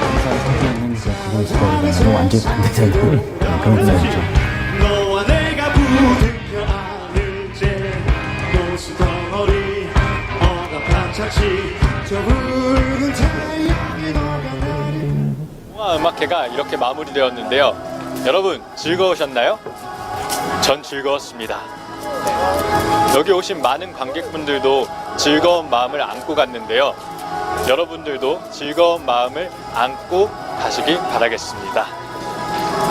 항상 선생님은 진짜 그분 스타일이랑 완전히 반대되는 그런 분이죠. 너와 내가 부둥켜 안을 재 저 붉은 태양이 녹아내리는 봉화 음악회가 이렇게 마무리되었는데요. 여러분 즐거우셨나요? 전 즐거웠습니다. 여기 오신 많은 관객분들도 즐거운 마음을 안고 갔는데요. 여러분들도 즐거운 마음을 안고 가시길 바라겠습니다.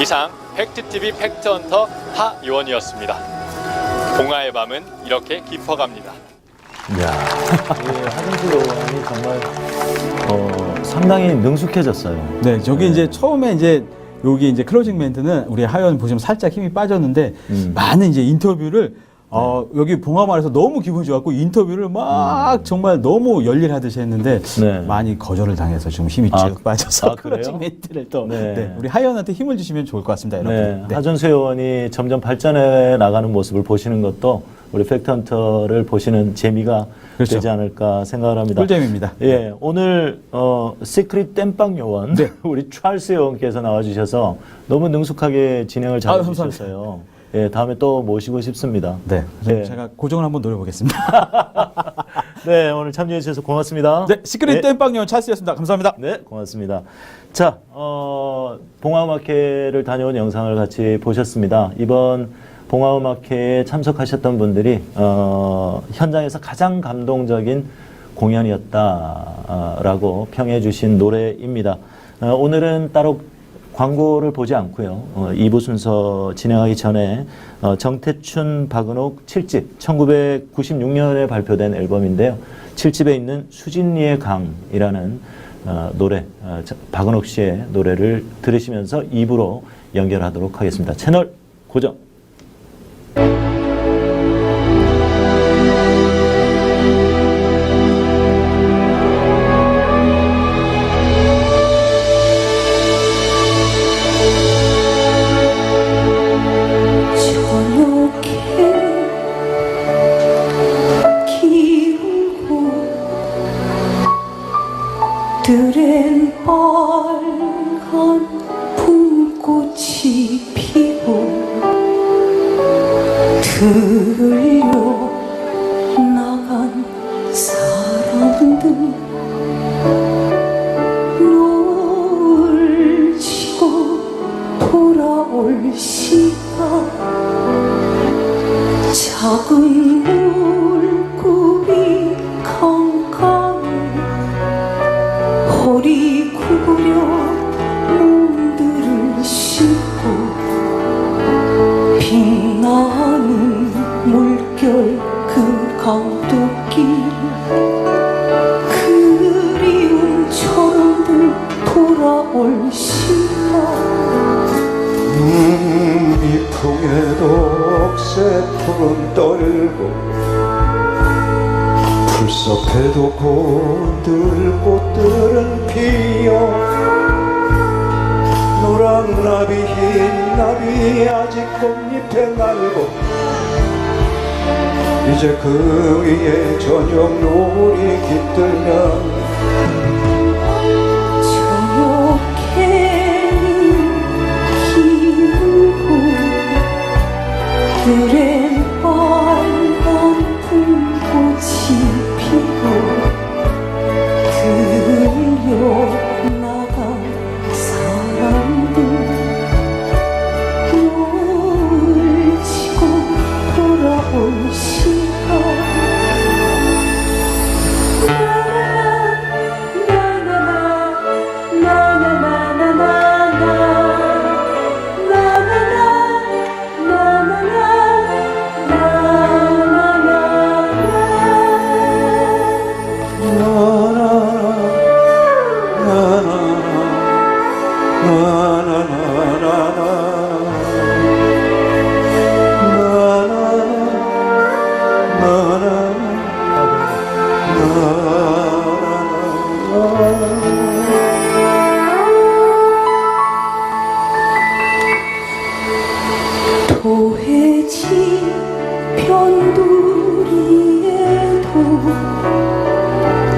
이상 팩트TV 팩트헌터 하요원이었습니다. 봉화의 밤은 이렇게 깊어갑니다. 이야, 이 하정수 의원이 정말 상당히 능숙해졌어요. 네, 저기 이제 처음에 이제 여기 이제 클로징 멘트는 우리 하연 보시면 살짝 힘이 빠졌는데 많은 이제 인터뷰를 여기 봉화마을에서 너무 기분이 좋았고 인터뷰를 막 정말 너무 열일하듯이 했는데 네. 많이 거절을 당해서 지금 힘이 쭉 빠져서 클로징 멘트를 또 네. 우리 하연한테 힘을 주시면 좋을 것 같습니다, 여러분. 네, 네. 하정수 의원이 점점 발전해 나가는 모습을 보시는 것도 우리 팩트헌터를 보시는 재미가 그렇죠. 되지 않을까 생각을 합니다. 꿀잼입니다. 예, 오늘 시크릿 땜빵 요원 우리 찰스 의원께서 나와주셔서 너무 능숙하게 진행을 잘 해주셨어요. 예, 다음에 또 모시고 싶습니다. 네, 네. 제가 고정을 한번 노려보겠습니다. 네, 오늘 참여해 주셔서 고맙습니다. 네, 시크릿 땜빵 요원 찰스였습니다. 감사합니다. 네, 고맙습니다. 자, 봉화음악회를 다녀온 영상을 같이 보셨습니다. 이번 봉화음악회에 참석하셨던 분들이 현장에서 가장 감동적인 공연이었다라고 평해 주신 노래입니다. 오늘은 따로 광고를 보지 않고요. 2부 순서 진행하기 전에 정태춘, 박은옥 7집 1996년에 발표된 앨범인데요. 7집에 있는 수진리의 강이라는 노래, 박은옥 씨의 노래를 들으시면서 2부로 연결하도록 하겠습니다. 채널 고정. 들엔 빨간 봄꽃이 피고 들려 나간 사람들 노을 지고 돌아올 시간 작은 물고기 캄캄해 허리 구부려 몸들을 싣고 빛나는 물결 그 강도길 그리움처럼들 돌아올 시간 미풍에도 억새 푸른 떨고 풀숲에도 곤들 꽃들은 피어 노란 나비 흰 나비 아직 꽃잎에 날고 이제 그 위에 저녁 노을이 깃들면 저녁에는 기울고 들엔 빨간 봄꽃이 피고 들려 나간 사람들 노을 지고 돌아올 시간 도해지 변두리에도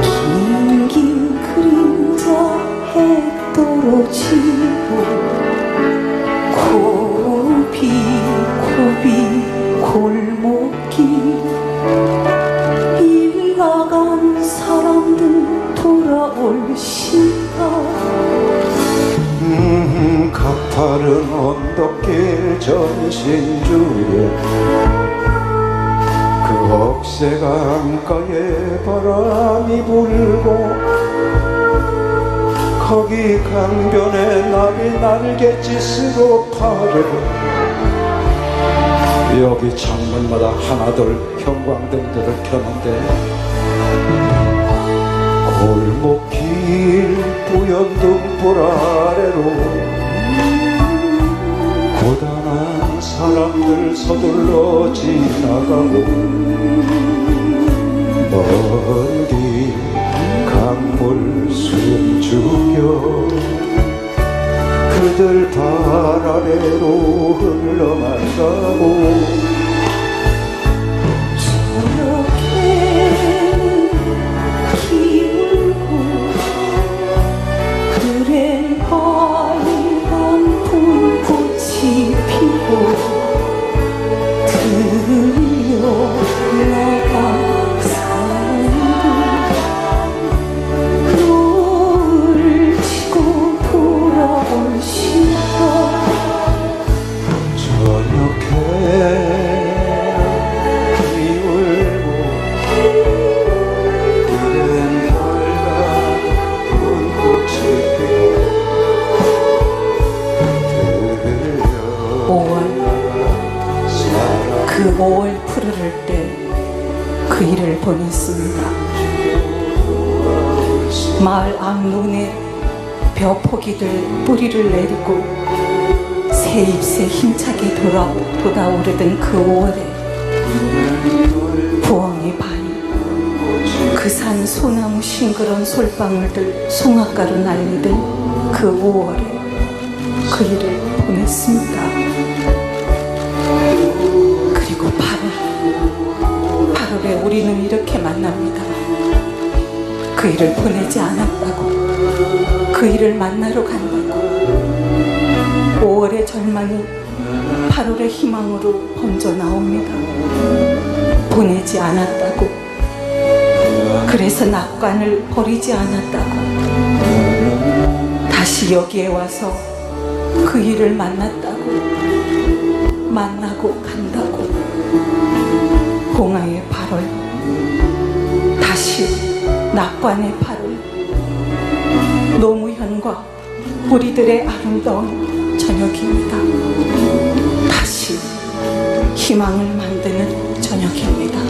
긴긴 그림자 해 떨어지고 고비 골목길 일 나간 사람 푸른 언덕길 전신주에 그 억새강가에 바람이 불고 거기 강변에 나비 날갯짓으로 파르고 여기 창문마다 하나둘 형광등들을 켜는데 골목길 뿌연 등불 아래로 고단한 사람들 서둘러 지나가고 먼 길 강물 숨죽여 그들 발 아래로 흘러간다고 저렇게 기울고 그래 빨간 불꽃이 피고 들려나간 사람들 노을 지고 돌아올 시간 저녁에 기울고 그댄 빨간 불꽃이 피고 5월 그 5월 푸르를 때 그 일을 보냈습니다. 마을 앞눈에 벼포기들 뿌리를 내리고 새 잎새 힘차게 돋아오르던 그 5월에 부엉이 바위 그 산 소나무 싱그러운 솔방울들 송악가로 날리던 그 5월에 그 일을 보냈습니다. 그리고 8월에 우리는 이렇게 만납니다. 그 일을 보내지 않았다고, 그 일을 만나러 간다고. 5월의 절망이 8월의 희망으로 번져 나옵니다. 보내지 않았다고, 그래서 낙관을 버리지 않았다고, 다시 여기에 와서 그 일을 만났다고, 만나고 간다고. 봉화의 8월, 다시 낙관의 8월, 노무현과 우리들의 아름다운 저녁입니다. 다시 희망을 만드는 저녁입니다.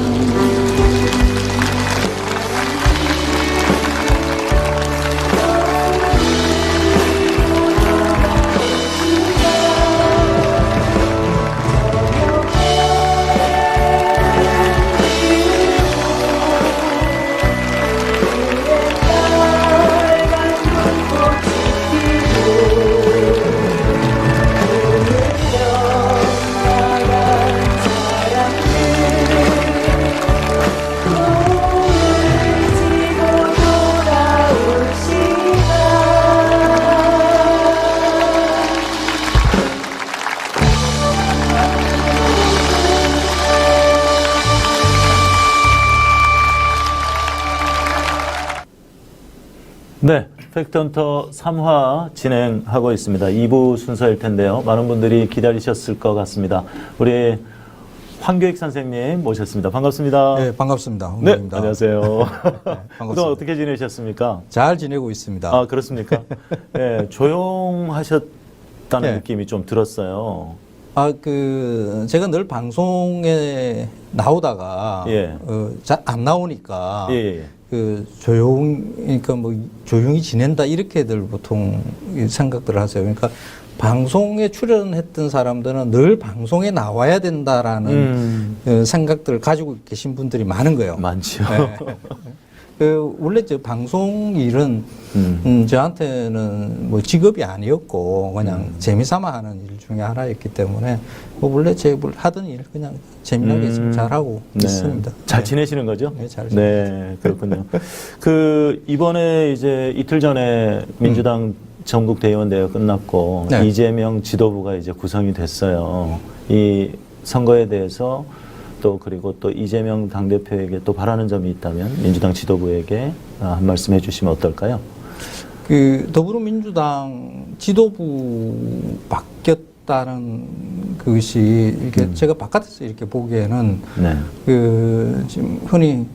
네, 팩트헌터 3화 진행하고 있습니다. 2부 순서일 텐데요. 많은 분들이 기다리셨을 것 같습니다. 우리 황교익 선생님 모셨습니다. 반갑습니다. 네, 반갑습니다. 네, 황교익입니다. 안녕하세요. 네, 반갑습니다. 그동안 어떻게 지내셨습니까? 잘 지내고 있습니다. 아, 그렇습니까? 네, 조용하셨다는 네. 느낌이 좀 들었어요. 제가 늘 방송에 나오다가, 예. 잘 안 나오니까, 예. 그러니까 조용히 지낸다, 이렇게들 보통 생각들을 하세요. 그러니까 방송에 출연했던 사람들은 늘 방송에 나와야 된다라는 생각들을 가지고 계신 분들이 많은 거예요. 많죠. 네. 원래 방송 일은 저한테는 뭐 직업이 아니었고 그냥 재미삼아 하는 일 중에 하나였기 때문에 원래 제 하던 일 그냥 재미나게 지금 잘하고 있습니다. 잘 지내시는 거죠? 네, 잘 지내고 네, 그렇군요. 이번에 이제 이틀 전에 민주당 전국 대의원대회가 끝났고 네. 이재명 지도부가 이제 구성이 됐어요. 이 선거에 대해서 그리고 또 이재명 당대표에게 또 바라는 점이 있다면 민주당 지도부에게 한 말씀 해주시면 어떨까요? 그 더불어민주당 지도부 바뀌었다는 것이 이렇게 제가 바깥에서 이렇게 보기에는 네. 그 지금 흔히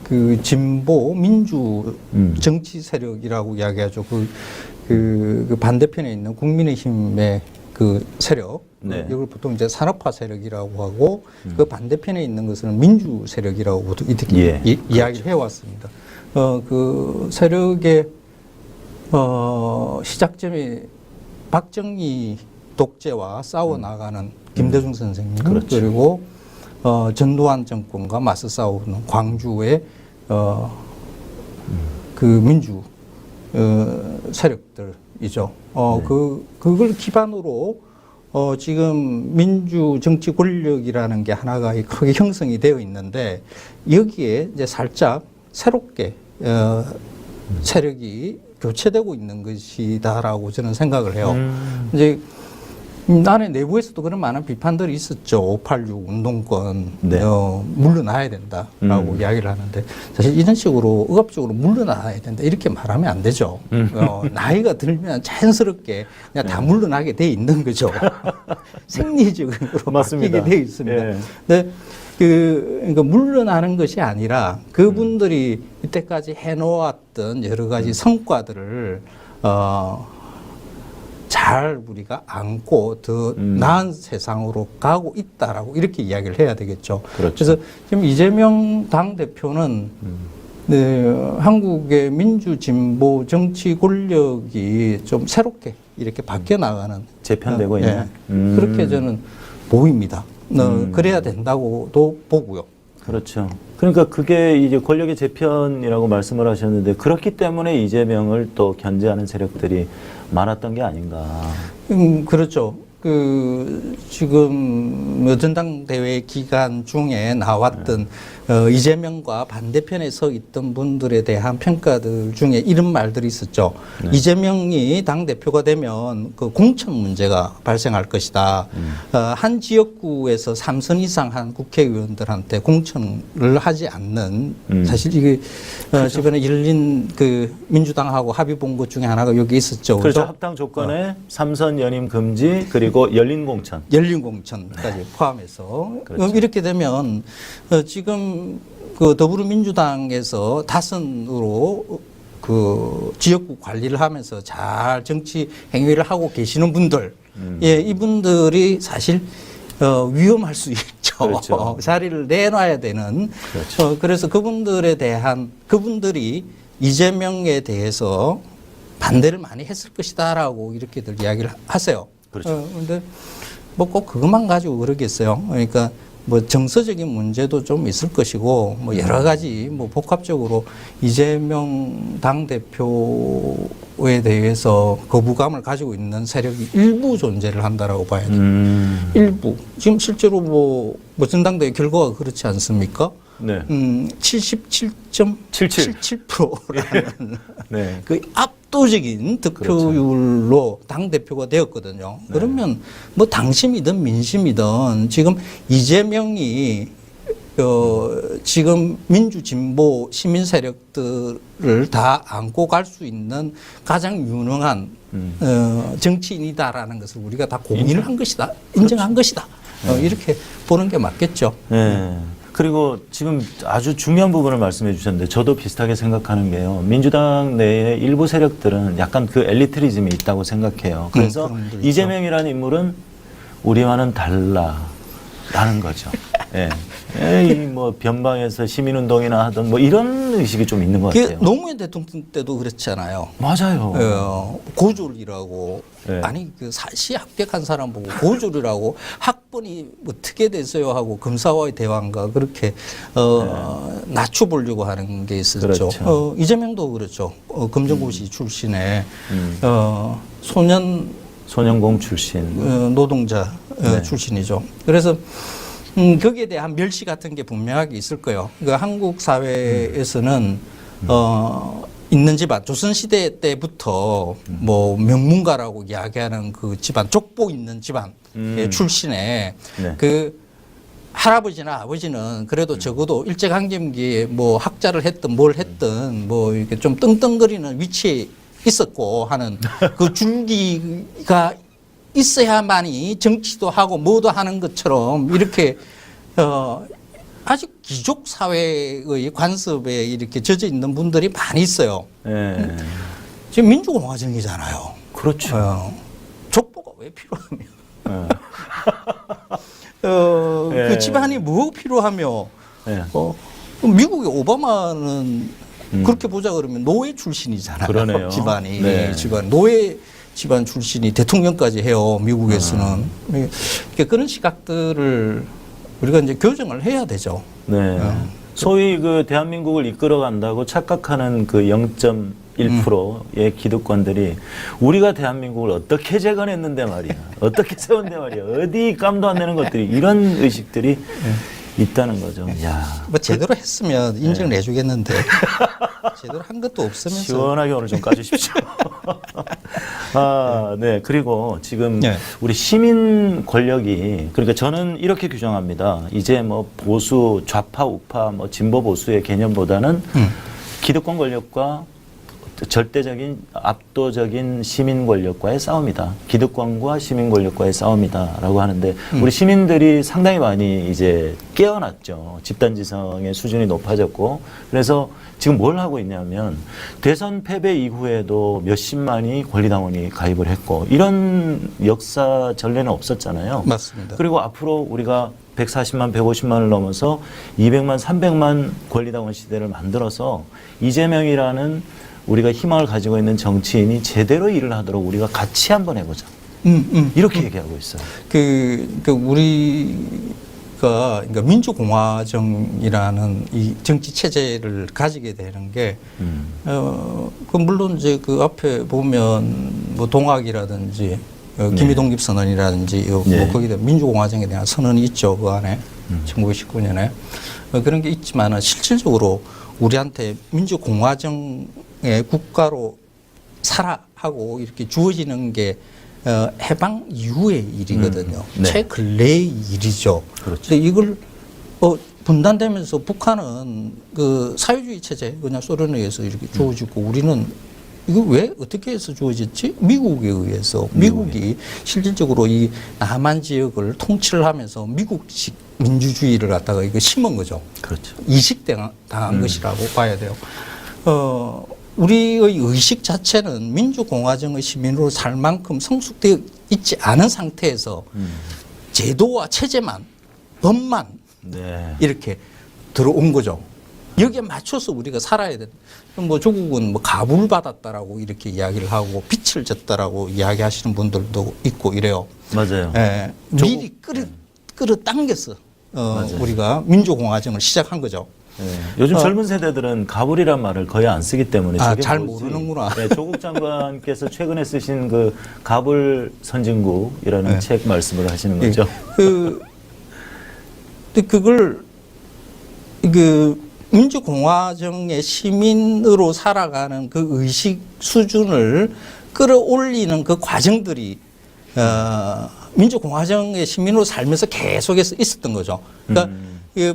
그 진보 민주 정치 세력이라고 이야기하죠. 그 반대편에 있는 국민의힘의 그 세력, 네. 이걸 보통 이제 산업화 세력이라고 하고 그 반대편에 있는 것은 민주 세력이라고 보통 이렇게 이야기를 해왔습니다. 그 세력의 시작점이 박정희 독재와 싸워 나가는 김대중 선생님, 그렇죠. 그리고 전두환 정권과 맞서 싸우는 광주의 그 민주 세력들이죠. 그걸 기반으로 지금 민주 정치 권력이라는 게 하나가 크게 형성이 되어 있는데 여기에 이제 살짝 새롭게 세력이 교체되고 있는 것이다라고 저는 생각을 해요. 이제 안에 내부에서도 그런 많은 비판들이 있었죠. 586 운동권 네. 물러나야 된다라고 이야기를 하는데 사실 이런 식으로 의학적으로 물러나야 된다 이렇게 말하면 안 되죠. 나이가 들면 자연스럽게 그냥 다 물러나게 돼 있는 거죠. 생리적으로 맞습니다. 바뀌게 돼 있습니다. 예. 근데 그러니까 물러나는 것이 아니라 그분들이 이때까지 해놓았던 여러 가지 성과들을 잘 우리가 안고 더 나은 세상으로 가고 있다라고 이렇게 이야기를 해야 되겠죠. 그렇죠. 그래서 지금 이재명 당대표는 한국의 민주진보 정치 권력이 좀 새롭게 이렇게 바뀌어 나가는 재편되고 있는 그렇게 저는 보입니다. 그래야 된다고도 보고요. 그렇죠. 그러니까 그게 이제 권력의 재편이라고 말씀을 하셨는데 그렇기 때문에 이재명을 또 견제하는 세력들이 많았던 게 아닌가. 그렇죠. 그 지금 전당대회 기간 중에 나왔던 이재명과 반대편에 서 있던 분들에 대한 평가들 중에 이런 말들이 있었죠. 네. 이재명이 당대표가 되면 그 공천 문제가 발생할 것이다. 한 지역구에서 3선 이상 한 국회의원들한테 공천을 하지 않는 사실 이게 그렇죠. 주변에 열린 그 민주당하고 합의 본 것 중에 하나가 여기 있었죠. 그렇죠. 합당 조건에 3선 연임 금지 그리고 열린 공천. 열린 공천까지 포함해서 그렇죠. 이렇게 되면 지금 그 더불어민주당에서 다선으로 그 지역구 관리를 하면서 잘 정치 행위를 하고 계시는 분들, 예, 이분들이 사실 위험할 수 있죠. 그렇죠. 자리를 내놔야 되는. 그렇죠. 그래서 그분들이 이재명에 대해서 반대를 많이 했을 것이다라고 이렇게들 이야기를 하세요. 그렇죠. 그런데 뭐 꼭 그것만 가지고 그러겠어요. 그러니까 뭐 정서적인 문제도 좀 있을 것이고 뭐 여러 가지 뭐 복합적으로 이재명 당대표에 대해서 거부감을 가지고 있는 세력이 일부 존재를 한다라고 봐야 돼요. 일부. 지금 실제로 뭐 전당대회 결과가 그렇지 않습니까? 네. 77.77%라는 네. 그 압도적인 득표율로 당대표가 되었거든요. 네. 그러면 뭐 당심이든 민심이든 지금 이재명이 지금 민주진보 시민 세력들을 다 안고 갈 수 있는 가장 유능한 정치인이다라는 것을 우리가 다 공인을 한 것이다. 인정한 것이다. 이렇게 보는 게 맞겠죠. 네. 그리고 지금 아주 중요한 부분을 말씀해 주셨는데 저도 비슷하게 생각하는 게요. 민주당 내의 일부 세력들은 약간 그 엘리트리즘이 있다고 생각해요. 그래서 이재명이라는 인물은 우리와는 달라라는 거죠. 예. 이 뭐 변방에서 시민운동이나 하던 뭐 이런 의식이 좀 있는 것 같아요. 노무현 대통령 때도 그렇잖아요. 맞아요. 고졸이라고 네. 아니 그 사시 합격한 사람 보고 고졸이라고 학번이 어떻게 됐어요 하고 검사와의 대화인가 그렇게 낮춰보려고 하는 게 있었죠. 그렇죠. 이재명도 그렇죠. 검정고시 출신의 소년공 출신 노동자 네. 출신이죠. 그래서 거기에 대한 멸시 같은 게 분명하게 있을 거예요. 그러니까 한국 사회에서는 있는 집안, 조선시대 때부터 뭐 명문가라고 이야기하는 그 집안, 족보 있는 집안의 출신의 네. 그 할아버지나 아버지는 그래도 적어도 일제강점기에 뭐 학자를 했든 뭘 했든 뭐 이렇게 좀 떵떵거리는 위치에 있었고 하는 그 줄기가 있어야만이 정치도 하고 뭐도 하는 것처럼 이렇게 아직 귀족 사회의 관습에 이렇게 젖어 있는 분들이 많이 있어요. 예. 지금 민주공화정이잖아요. 그렇죠. 족보가 왜 필요하며? 예. 그 집안이 뭐 필요하며? 예. 미국의 오바마는 그렇게 보자 그러면 노예 출신이잖아요. 그러네요. 집안이 네. 노예 집안 출신이 대통령까지 해요. 미국에서는 그런 시각들을 우리가 이제 교정을 해야 되죠. 네. 소위 그 대한민국을 이끌어간다고 착각하는 그 0.1%의 기득권들이 우리가 대한민국을 어떻게 재건했는데 말이야. 어떻게 세웠는데 말이야. 어디 깜도 안 되는 것들이 이런 의식들이 있다는 거죠. 야. 뭐 제대로 했으면 인정을 해주겠는데 제대로 한 것도 없으면서 시원하게 오늘 좀 까주십시오. 아, 네. 그리고 지금 우리 시민 권력이 그러니까 저는 이렇게 규정합니다. 이제 뭐 보수, 좌파, 우파, 뭐 진보 보수의 개념보다는 기득권 권력과 절대적인 압도적인 시민 권력과의 싸움이다. 기득권과 시민 권력과의 싸움이다라고 하는데 우리 시민들이 상당히 많이 이제 깨어났죠. 집단지성의 수준이 높아졌고 그래서 지금 뭘 하고 있냐면 대선 패배 이후에도 몇십만이 권리당원이 가입을 했고 이런 역사 전례는 없었잖아요. 맞습니다. 그리고 앞으로 우리가 140만, 150만을 넘어서 200만, 300만 권리당원 시대를 만들어서 이재명이라는 우리가 희망을 가지고 있는 정치인이 제대로 일을 하도록 우리가 같이 한번 해보자. 이렇게 얘기하고 있어요. 우리가 그러니까 민주공화정이라는 이 정치 체제를 가지게 되는 게, 그 물론 이제 그 앞에 보면 뭐 동학이라든지 기미독립선언이라든지 뭐 거기다 민주공화정에 대한 선언이 있죠. 그 안에 1919년에 그런 게 있지만은 실질적으로 우리한테 민주공화정의 국가로 살아 하고 이렇게 주어지는 게 해방 이후의 일이거든요. 최근래의 일이죠. 그런데 이걸 분단되면서 북한은 그 사회주의 체제, 그냥 소련에 의해서 이렇게 주어지고 우리는 이거 왜 어떻게 해서 주어졌지? 미국에 의해서. 미국이 실질적으로 이 남한 지역을 통치를 하면서 미국식 민주주의를 갖다가 이거 심은 거죠. 그렇죠. 이식당한 것이라고 봐야 돼요. 우리의 의식 자체는 민주공화정의 시민으로 살 만큼 성숙되어 있지 않은 상태에서 제도와 체제만, 법만 이렇게 들어온 거죠. 여기에 맞춰서 우리가 살아야 돼. 뭐 조국은 뭐 가부를 받았다라고 이렇게 이야기를 하고 빛을 졌다라고 이야기하시는 분들도 있고 이래요. 맞아요. 예, 미리 끌어당겨서 우리가 민주공화정을 시작한 거죠. 네. 요즘 젊은 세대들은 가불이란 말을 거의 안 쓰기 때문에 잘 모르는구나. 네, 조국 장관께서 최근에 쓰신 그 가불 선진국이라는 책 말씀을 하시는 거죠. 그걸 민주공화정의 시민으로 살아가는 그 의식 수준을 끌어올리는 그 과정들이 민주공화정의 시민으로 살면서 계속해서 있었던 거죠. 그러니까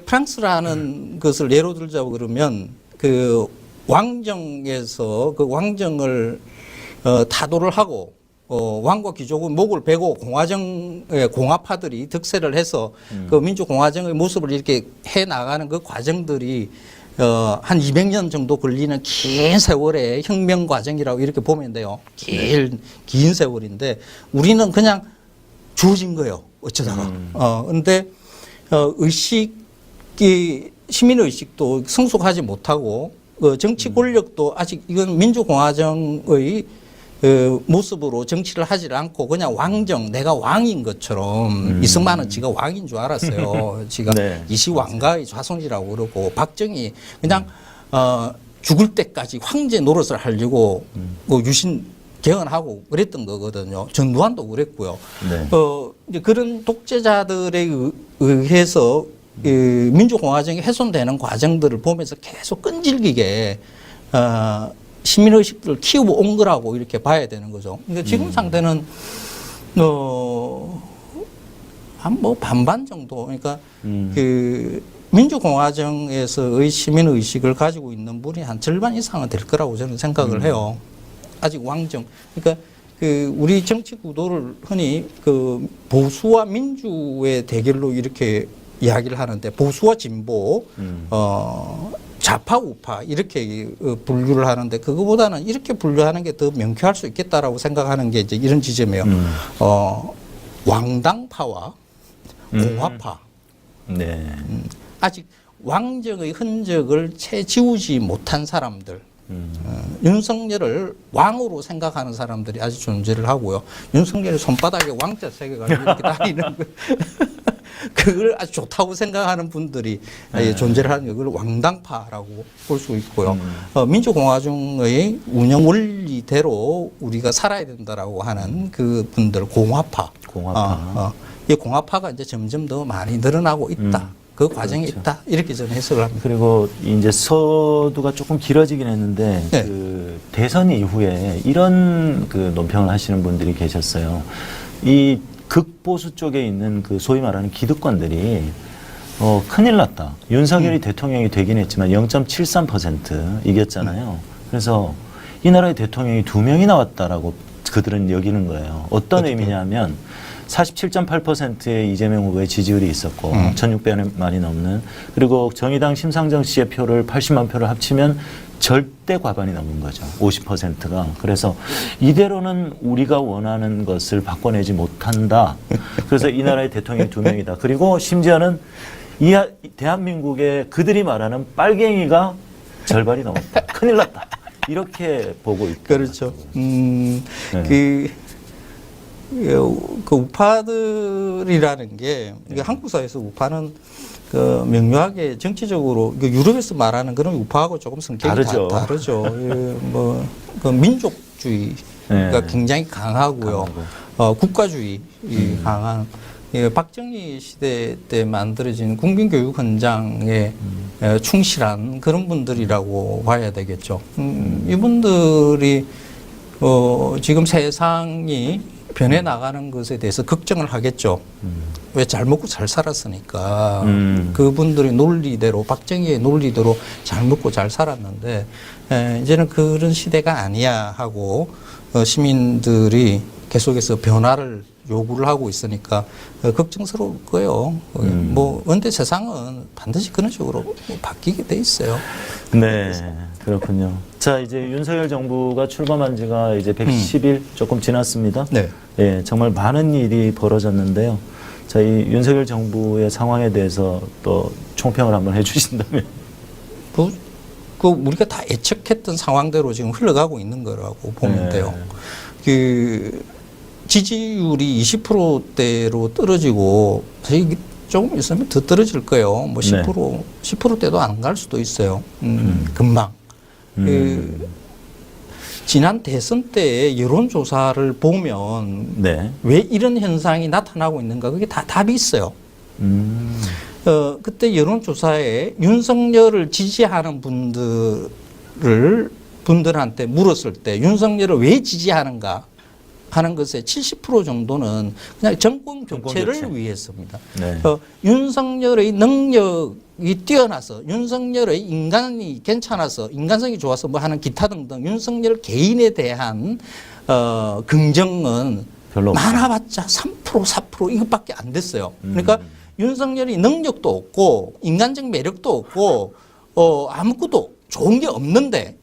프랑스라는 것을 예로 들자고 그러면 그 왕정에서 그 왕정을 타도를 하고 왕과 귀족은 목을 베고 공화정의 공화파들이 득세를 해서 그 민주공화정의 모습을 이렇게 해 나가는 그 과정들이 한 200년 정도 걸리는 긴 세월의 혁명 과정이라고 이렇게 보면 돼요. 긴 세월인데 우리는 그냥 주어진 거예요. 어쩌다가. 근데 시민의식도 성숙하지 못하고 정치 권력도 아직 이건 민주공화정의 모습으로 정치를 하지 않고 그냥 왕정, 내가 왕인 것처럼 이승만은 지가 왕인 줄 알았어요. 지가 이시왕가의 자손이라고 그러고 박정희 그냥 죽을 때까지 황제 노릇을 하려고 유신 개헌하고 그랬던 거거든요. 전두환도 그랬고요. 이제 그런 독재자들에 의해서 민주공화정이 훼손되는 과정들을 보면서 계속 끈질기게 시민의식들을 키우고 온 거라고 이렇게 봐야 되는 거죠. 그러니까 지금 상태는 한 뭐 반반 정도. 그러니까 그 민주공화정에서의 시민의식을 가지고 있는 분이 한 절반 이상은 될 거라고 저는 생각을 해요. 아직 왕정. 그러니까 그 우리 정치 구도를 흔히 그 보수와 민주의 대결로 이렇게 이야기를 하는데 보수와 진보, 좌파 우파 이렇게 분류를 하는데 그거보다는 이렇게 분류하는 게 더 명쾌할 수 있겠다라고 생각하는 게 이제 이런 지점이에요. 왕당파와 공화파. 네. 아직 왕정의 흔적을 채 지우지 못한 사람들. 윤석열을 왕으로 생각하는 사람들이 아직 존재를 하고요. 윤석열의 손바닥에 왕자 새겨가지고 이렇게 다니는 거. 그걸 아주 좋다고 생각하는 분들이 존재를 하는 그걸 왕당파라고 볼 수 있고요. 민주공화정의 운영 원리대로 우리가 살아야 된다라고 하는 그 분들 공화파. 이 공화파가 이제 점점 더 많이 늘어나고 있다. 그 과정이 그렇죠. 있다. 이렇게 저는 해석을 합니다. 그리고 이제 서두가 조금 길어지긴 했는데 네. 그 대선 이후에 이런 그 논평을 하시는 분들이 계셨어요. 이 극보수 쪽에 있는 그 소위 말하는 기득권들이 큰일 났다. 윤석열이 대통령이 되긴 했지만 0.73% 이겼잖아요. 그래서 이 나라의 대통령이 2명이 나왔다라고 그들은 여기는 거예요. 어떤 의미냐면 47.8%의 이재명 후보의 지지율이 있었고 1600만이 넘는 그리고 정의당 심상정 씨의 표를 80만 표를 합치면 절대 과반이 넘은 거죠. 50%가. 그래서 이대로는 우리가 원하는 것을 바꿔내지 못한다. 그래서 이 나라의 대통령이 2명이다. 그리고 심지어는 이 대한민국의 그들이 말하는 빨갱이가 절반이 넘었다. 큰일 났다. 이렇게 보고 있다. 그렇죠. 그 우파들이라는 게 한국 사회에서 우파는 그 명료하게 정치적으로 유럽에서 말하는 그런 우파하고 조금 성격이 다르죠. 그 민족주의가 굉장히 강하고요. 국가주의 강한. 박정희 시대 때 만들어진 국민교육 헌장에 충실한 그런 분들이라고 봐야 되겠죠. 이분들이 지금 세상이 변해 나가는 것에 대해서 걱정을 하겠죠. 왜 잘 먹고 잘 살았으니까. 그분들의 논리대로, 박정희의 논리대로 잘 먹고 잘 살았는데, 이제는 그런 시대가 아니야 하고, 시민들이 계속해서 변화를 요구를 하고 있으니까 걱정스러울 거예요. 근데 세상은 반드시 그런 식으로 바뀌게 돼 있어요. 네, 그렇군요. 자, 이제 윤석열 정부가 출범한 지가 이제 110일 조금 지났습니다. 네. 예, 정말 많은 일이 벌어졌는데요. 자, 이 윤석열 정부의 상황에 대해서 또 총평을 한번 해주신다면. 우리가 다 예측했던 상황대로 지금 흘러가고 있는 거라고 보면 돼요. 지지율이 20%대로 떨어지고 조금 있으면 더 떨어질 거예요. 10%대도 안 갈 수도 있어요. 금방. 지난 대선 때의 여론조사를 보면 왜 이런 현상이 나타나고 있는가 그게 다 답이 있어요. 그때 여론조사에 윤석열을 지지하는 분들한테 물었을 때 윤석열을 왜 지지하는가 하는 것에 70% 정도는 그냥 정권 교체를 위해서입니다. 윤석열의 능력이 뛰어나서 윤석열의 인간이 괜찮아서 인간성이 좋아서 뭐 하는 기타 등등 윤석열 개인에 대한 긍정은 별로 많아봤자 3% 4% 이것밖에 안 됐어요. 그러니까 윤석열이 능력도 없고 인간적 매력도 없고 아무것도 좋은 게 없는데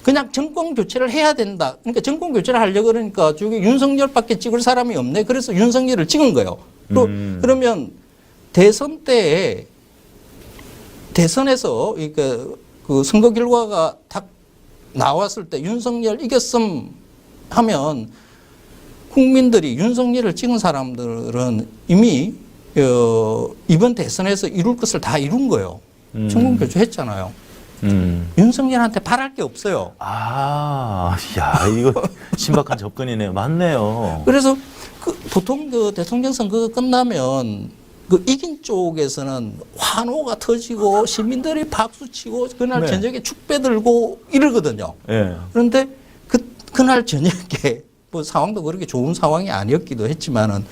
그냥 정권 교체를 해야 된다. 그러니까 정권 교체를 하려고 그러니까 저기 윤석열밖에 찍을 사람이 없네. 그래서 윤석열을 찍은 거예요. 그러면 대선 때에 대선에서 그 선거 결과가 딱 나왔을 때 윤석열 이겼음 하면 국민들이 윤석열을 찍은 사람들은 이미 이번 대선에서 이룰 것을 다 이룬 거예요. 정권 교체했잖아요. 윤석열한테 바랄 게 없어요. 이거 신박한 접근이네요. 맞네요. 그래서 보통 대통령 선거가 끝나면 이긴 쪽에서는 환호가 터지고 시민들이 박수치고 그날 저녁에 축배 들고 이러거든요. 그런데 그날 저녁에 상황도 그렇게 좋은 상황이 아니었기도 했지만은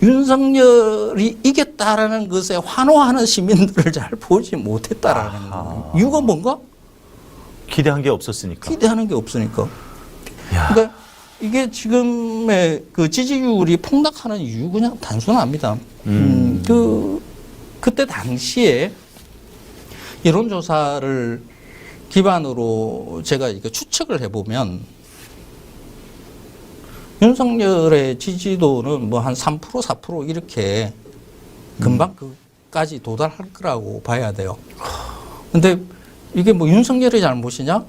윤석열이 이겼다라는 것에 환호하는 시민들을 잘 보지 못했다라는 이유가 뭔가? 기대한 게 없었으니까. 기대하는 게 없으니까. 그러니까 이게 지금의 그 지지율이 폭락하는 이유 그냥 단순합니다. 그때 당시에 여론조사를 기반으로 제가 이거 추측을 해보면 윤석열의 지지도는 뭐 한 3%, 4% 이렇게 금방 그까지 도달할 거라고 봐야 돼요. 근데 이게 뭐 윤석열의 잘못이냐?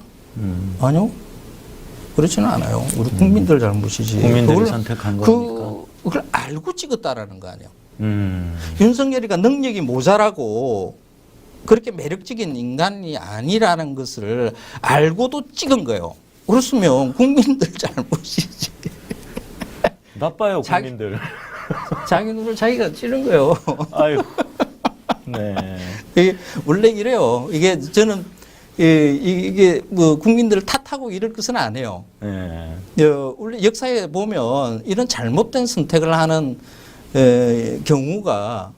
아니요. 그렇지는 않아요. 우리 국민들 잘못이지. 국민들이 선택한 거니까. 그걸 알고 찍었다라는 거 아니에요. 윤석열이가 능력이 모자라고 그렇게 매력적인 인간이 아니라는 것을 알고도 찍은 거예요. 그렇으면 국민들 잘못이지. 나빠요, 국민들. 자기 눈을 자기가 찌른 거예요. 아유. 네. 이게 원래 이래요. 이게 저는 이게 뭐 국민들을 탓하고 이럴 것은 안 해요. 네. 원래 역사에 보면 이런 잘못된 선택을 하는 경우가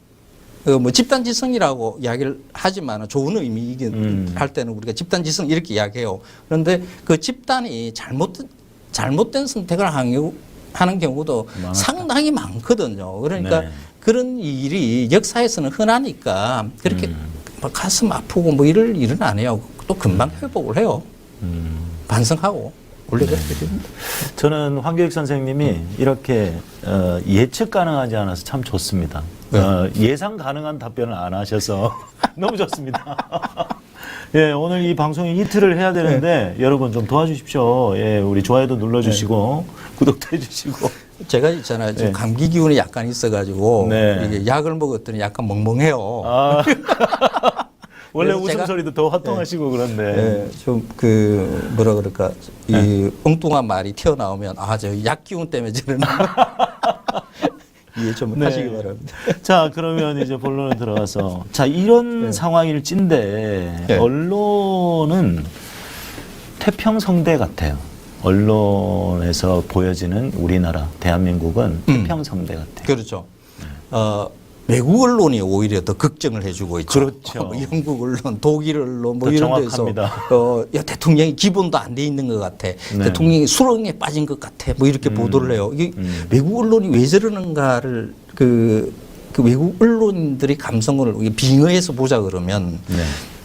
뭐 집단지성이라고 이야기를 하지만 좋은 의미이긴 할 때는 우리가 집단지성 이렇게 이야기해요. 그런데 그 집단이 잘못된 선택을 하는 경우도 많았다. 상당히 많거든요. 그러니까 네. 그런 일이 역사에서는 흔하니까 그렇게 막 가슴 아프고 뭐 이럴 일은 안 해요. 또 금방 회복을 해요. 반성하고. 원래 그렇게 됩니다. 저는 황교익 선생님이 이렇게 예측 가능하지 않아서 참 좋습니다. 예상 가능한 답변을 안 하셔서 너무 좋습니다. 예, 오늘 이 방송이 이틀을 해야 되는데 여러분 좀 도와주십시오. 예, 우리 좋아요도 눌러주시고 구독도 해주시고. 제가 있잖아요. 지금 감기 기운이 약간 있어가지고 이게 약을 먹었더니 약간 멍멍해요. 원래 웃음소리도 더 화통하시고 그런데. 좀 그 뭐라 그럴까 이 엉뚱한 말이 튀어나오면 저 약 기운 때문에 저러는 이해 좀 하시기 바랍니다. 자, 그러면 이제 본론에 들어가서 자, 이런 상황일진데 언론은 태평성대 같아요. 언론에서 보여지는 우리나라 대한민국은 태평성대 같아요. 그렇죠. 외국 언론이 오히려 더 걱정을 해주고 있죠. 그렇죠. 영국 언론, 독일 언론 뭐 이런 데서 야, 대통령이 기본도 안 돼 있는 것 같아. 대통령이 수렁에 빠진 것 같아. 뭐 이렇게 보도를 해요. 이게 외국 언론이 왜 저러는가를 그 외국 언론들의 감성을 빙의해서 보자 그러면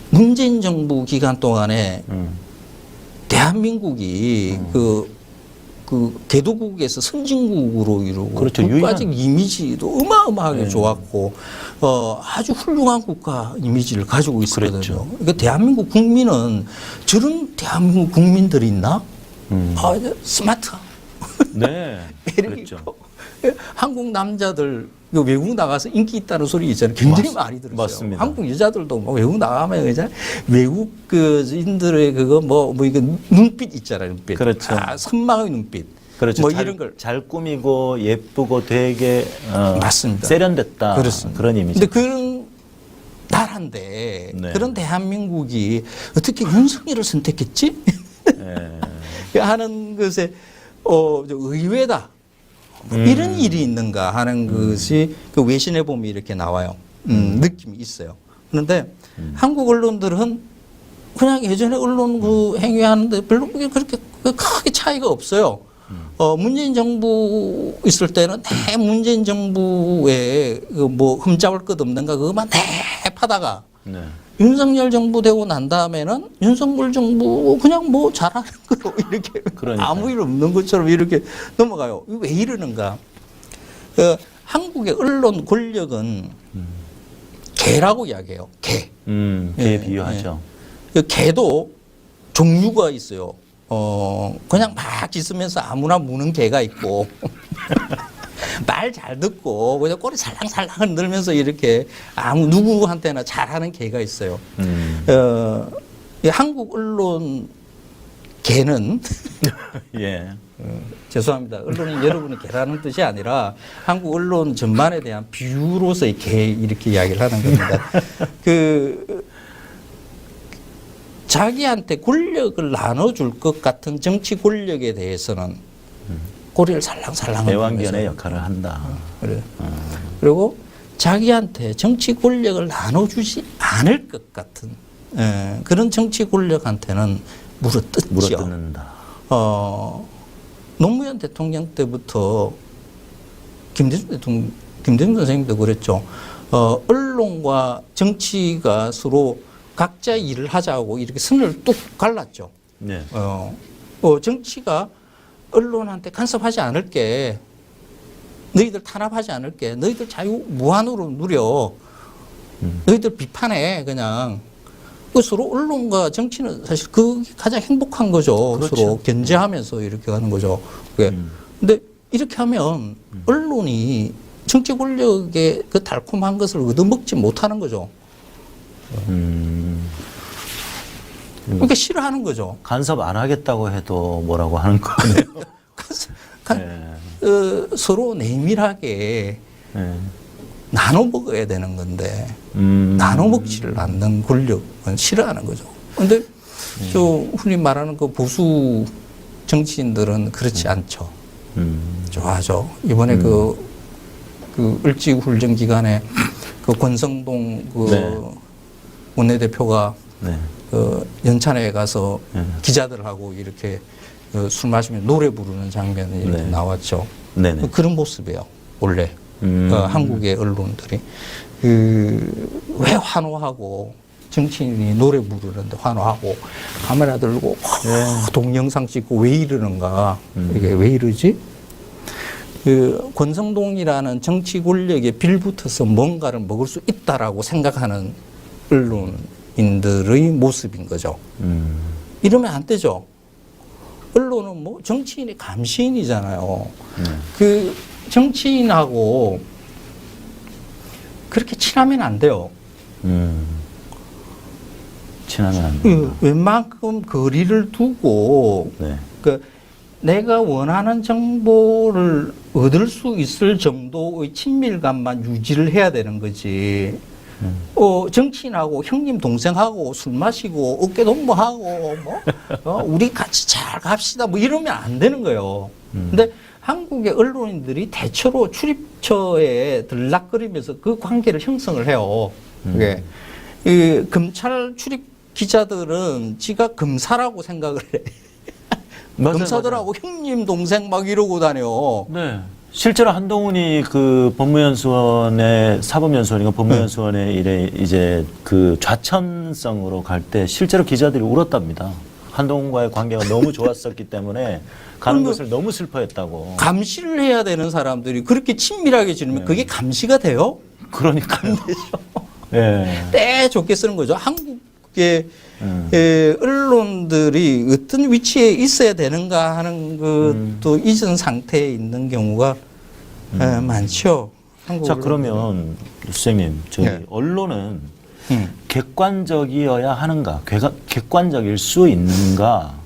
문재인 정부 기간 동안에 대한민국이 그 개도국에서 선진국으로 이루고 그렇죠. 국가적 이미지도 어마어마하게 좋았고 아주 훌륭한 국가 이미지를 가지고 있었거든요. 그렇죠. 그러니까 대한민국 국민은 저런 대한민국 국민들이 있나? 스마트하고 네. 그렇죠. 한국 남자들 외국 나가서 인기 있다는 소리 있잖아요. 굉장히 많이 들었어요. 맞습니다. 한국 여자들도 뭐 외국 나가면 이제 외국 그인들의 그거 뭐 이거 눈빛 있잖아요. 눈빛. 그렇죠. 선망의 눈빛. 그렇죠. 뭐 잘, 이런 걸 잘 꾸미고 예쁘고 되게 맞습니다. 세련됐다. 그렇습니다. 그런 이미지. 근데 그런 나라인데 그런 대한민국이 어떻게 윤석열을 선택했지? 하는 것에 의외다. 이런 일이 있는가 하는 것이 그 외신에 보면 이렇게 나와요. 느낌이 있어요. 그런데 한국 언론들은 그냥 예전에 언론 그 행위하는데 별로 그렇게 크게 차이가 없어요. 문재인 정부 있을 때는 문재인 정부에 뭐 흠잡을 것 없는가 그것만 파다가 윤석열 정부 되고 난 다음에는 윤석열 정부 그냥 뭐 잘하는 거로 이렇게 아무 일 없는 것처럼 이렇게 넘어가요. 왜 이러는가? 한국의 언론 권력은 개라고 이야기해요. 개. 개에 비유하죠. 개도 종류가 있어요. 그냥 막 짖으면서 아무나 무는 개가 있고 말 잘 듣고 그냥 꼬리 살랑살랑 흔들면서 이렇게 아무 누구한테나 잘하는 개가 있어요. 한국 언론 개는 죄송합니다. 언론이 여러분이 개라는 뜻이 아니라 한국 언론 전반에 대한 비유로서의 개 이렇게 이야기를 하는 겁니다. 자기한테 권력을 나눠줄 것 같은 정치 권력에 대해서는 꼬리를 살랑살랑 애완견의 역할을 한다. 그래. 그리고 자기한테 정치 권력을 나눠주지 않을 것 같은 그런 정치 권력한테는 물어뜯죠. 물어뜯는다. 노무현 대통령 때부터 김대중 선생님도 그랬죠. 언론과 정치가 서로 각자 일을 하자고 이렇게 선을 뚝 갈랐죠. 네. 정치가 언론한테 간섭하지 않을게, 너희들 탄압하지 않을게, 너희들 자유 무한으로 누려, 너희들 비판해 그냥. 서로 언론과 정치는 사실 그게 가장 행복한 거죠. 그렇죠. 서로 견제하면서 이렇게 하는 거죠. 근데 이렇게 하면 언론이 정치 권력의 그 달콤한 것을 얻어먹지 못하는 거죠. 그러니까 싫어하는 거죠. 간섭 안 하겠다고 해도 뭐라고 하는 거네요. 서로 내밀하게 나눠 먹어야 되는 건데 나눠 먹지를 않는 권력은 싫어하는 거죠. 근데 저 흔히 말하는 그 보수 정치인들은 그렇지 않죠. 좋아하죠. 이번에 그 을지 훈련 기간에 그 권성동 그 원내대표가 그 연찬회에 가서 기자들하고 이렇게 술 마시면 노래 부르는 장면이 이렇게 나왔죠. 그런 모습이에요. 원래 한국의 언론들이 왜 환호하고 정치인이 노래 부르는데 환호하고 카메라 들고 동영상 찍고 왜 이러는가? 이게 왜 이러지? 그 권성동이라는 정치 권력에 빌붙어서 뭔가를 먹을 수 있다라고 생각하는 언론인들의 모습인 거죠. 이러면 안 되죠. 언론은 뭐 정치인의 감시인이잖아요. 그 정치인하고 그렇게 친하면 안 돼요. 친하면 안 돼요. 웬만큼 거리를 두고 그 내가 원하는 정보를 얻을 수 있을 정도의 친밀감만 유지를 해야 되는 거지. 정치인하고 형님 동생하고 술 마시고 어깨 동무하고 우리 같이 잘 갑시다 뭐 이러면 안 되는 거예요. 근데 한국의 언론인들이 대체로 출입처에 들락거리면서 그 관계를 형성을 해요. 그게 이 검찰 출입 기자들은 지가 검사라고 생각을 해. 검사들하고 형님 동생 막 이러고 다녀. 네. 실제로 한동훈이 그 법무연수원의 사법연수원인가 법무연수원에 이제 그 좌천성으로 갈 때 실제로 기자들이 울었답니다. 한동훈과의 관계가 너무 좋았었기 때문에 가는 것을 너무 슬퍼했다고. 감시를 해야 되는 사람들이 그렇게 친밀하게 지내면 그게 감시가 돼요? 그러니까 안 되죠. 때 좋게 쓰는 거죠. 한국의 언론들이 어떤 위치에 있어야 되는가 하는 것도 이전 상태에 있는 경우가 많죠. 자, 그러면 선생님, 저희 언론은 객관적이어야 하는가, 객관적일 수 있는가,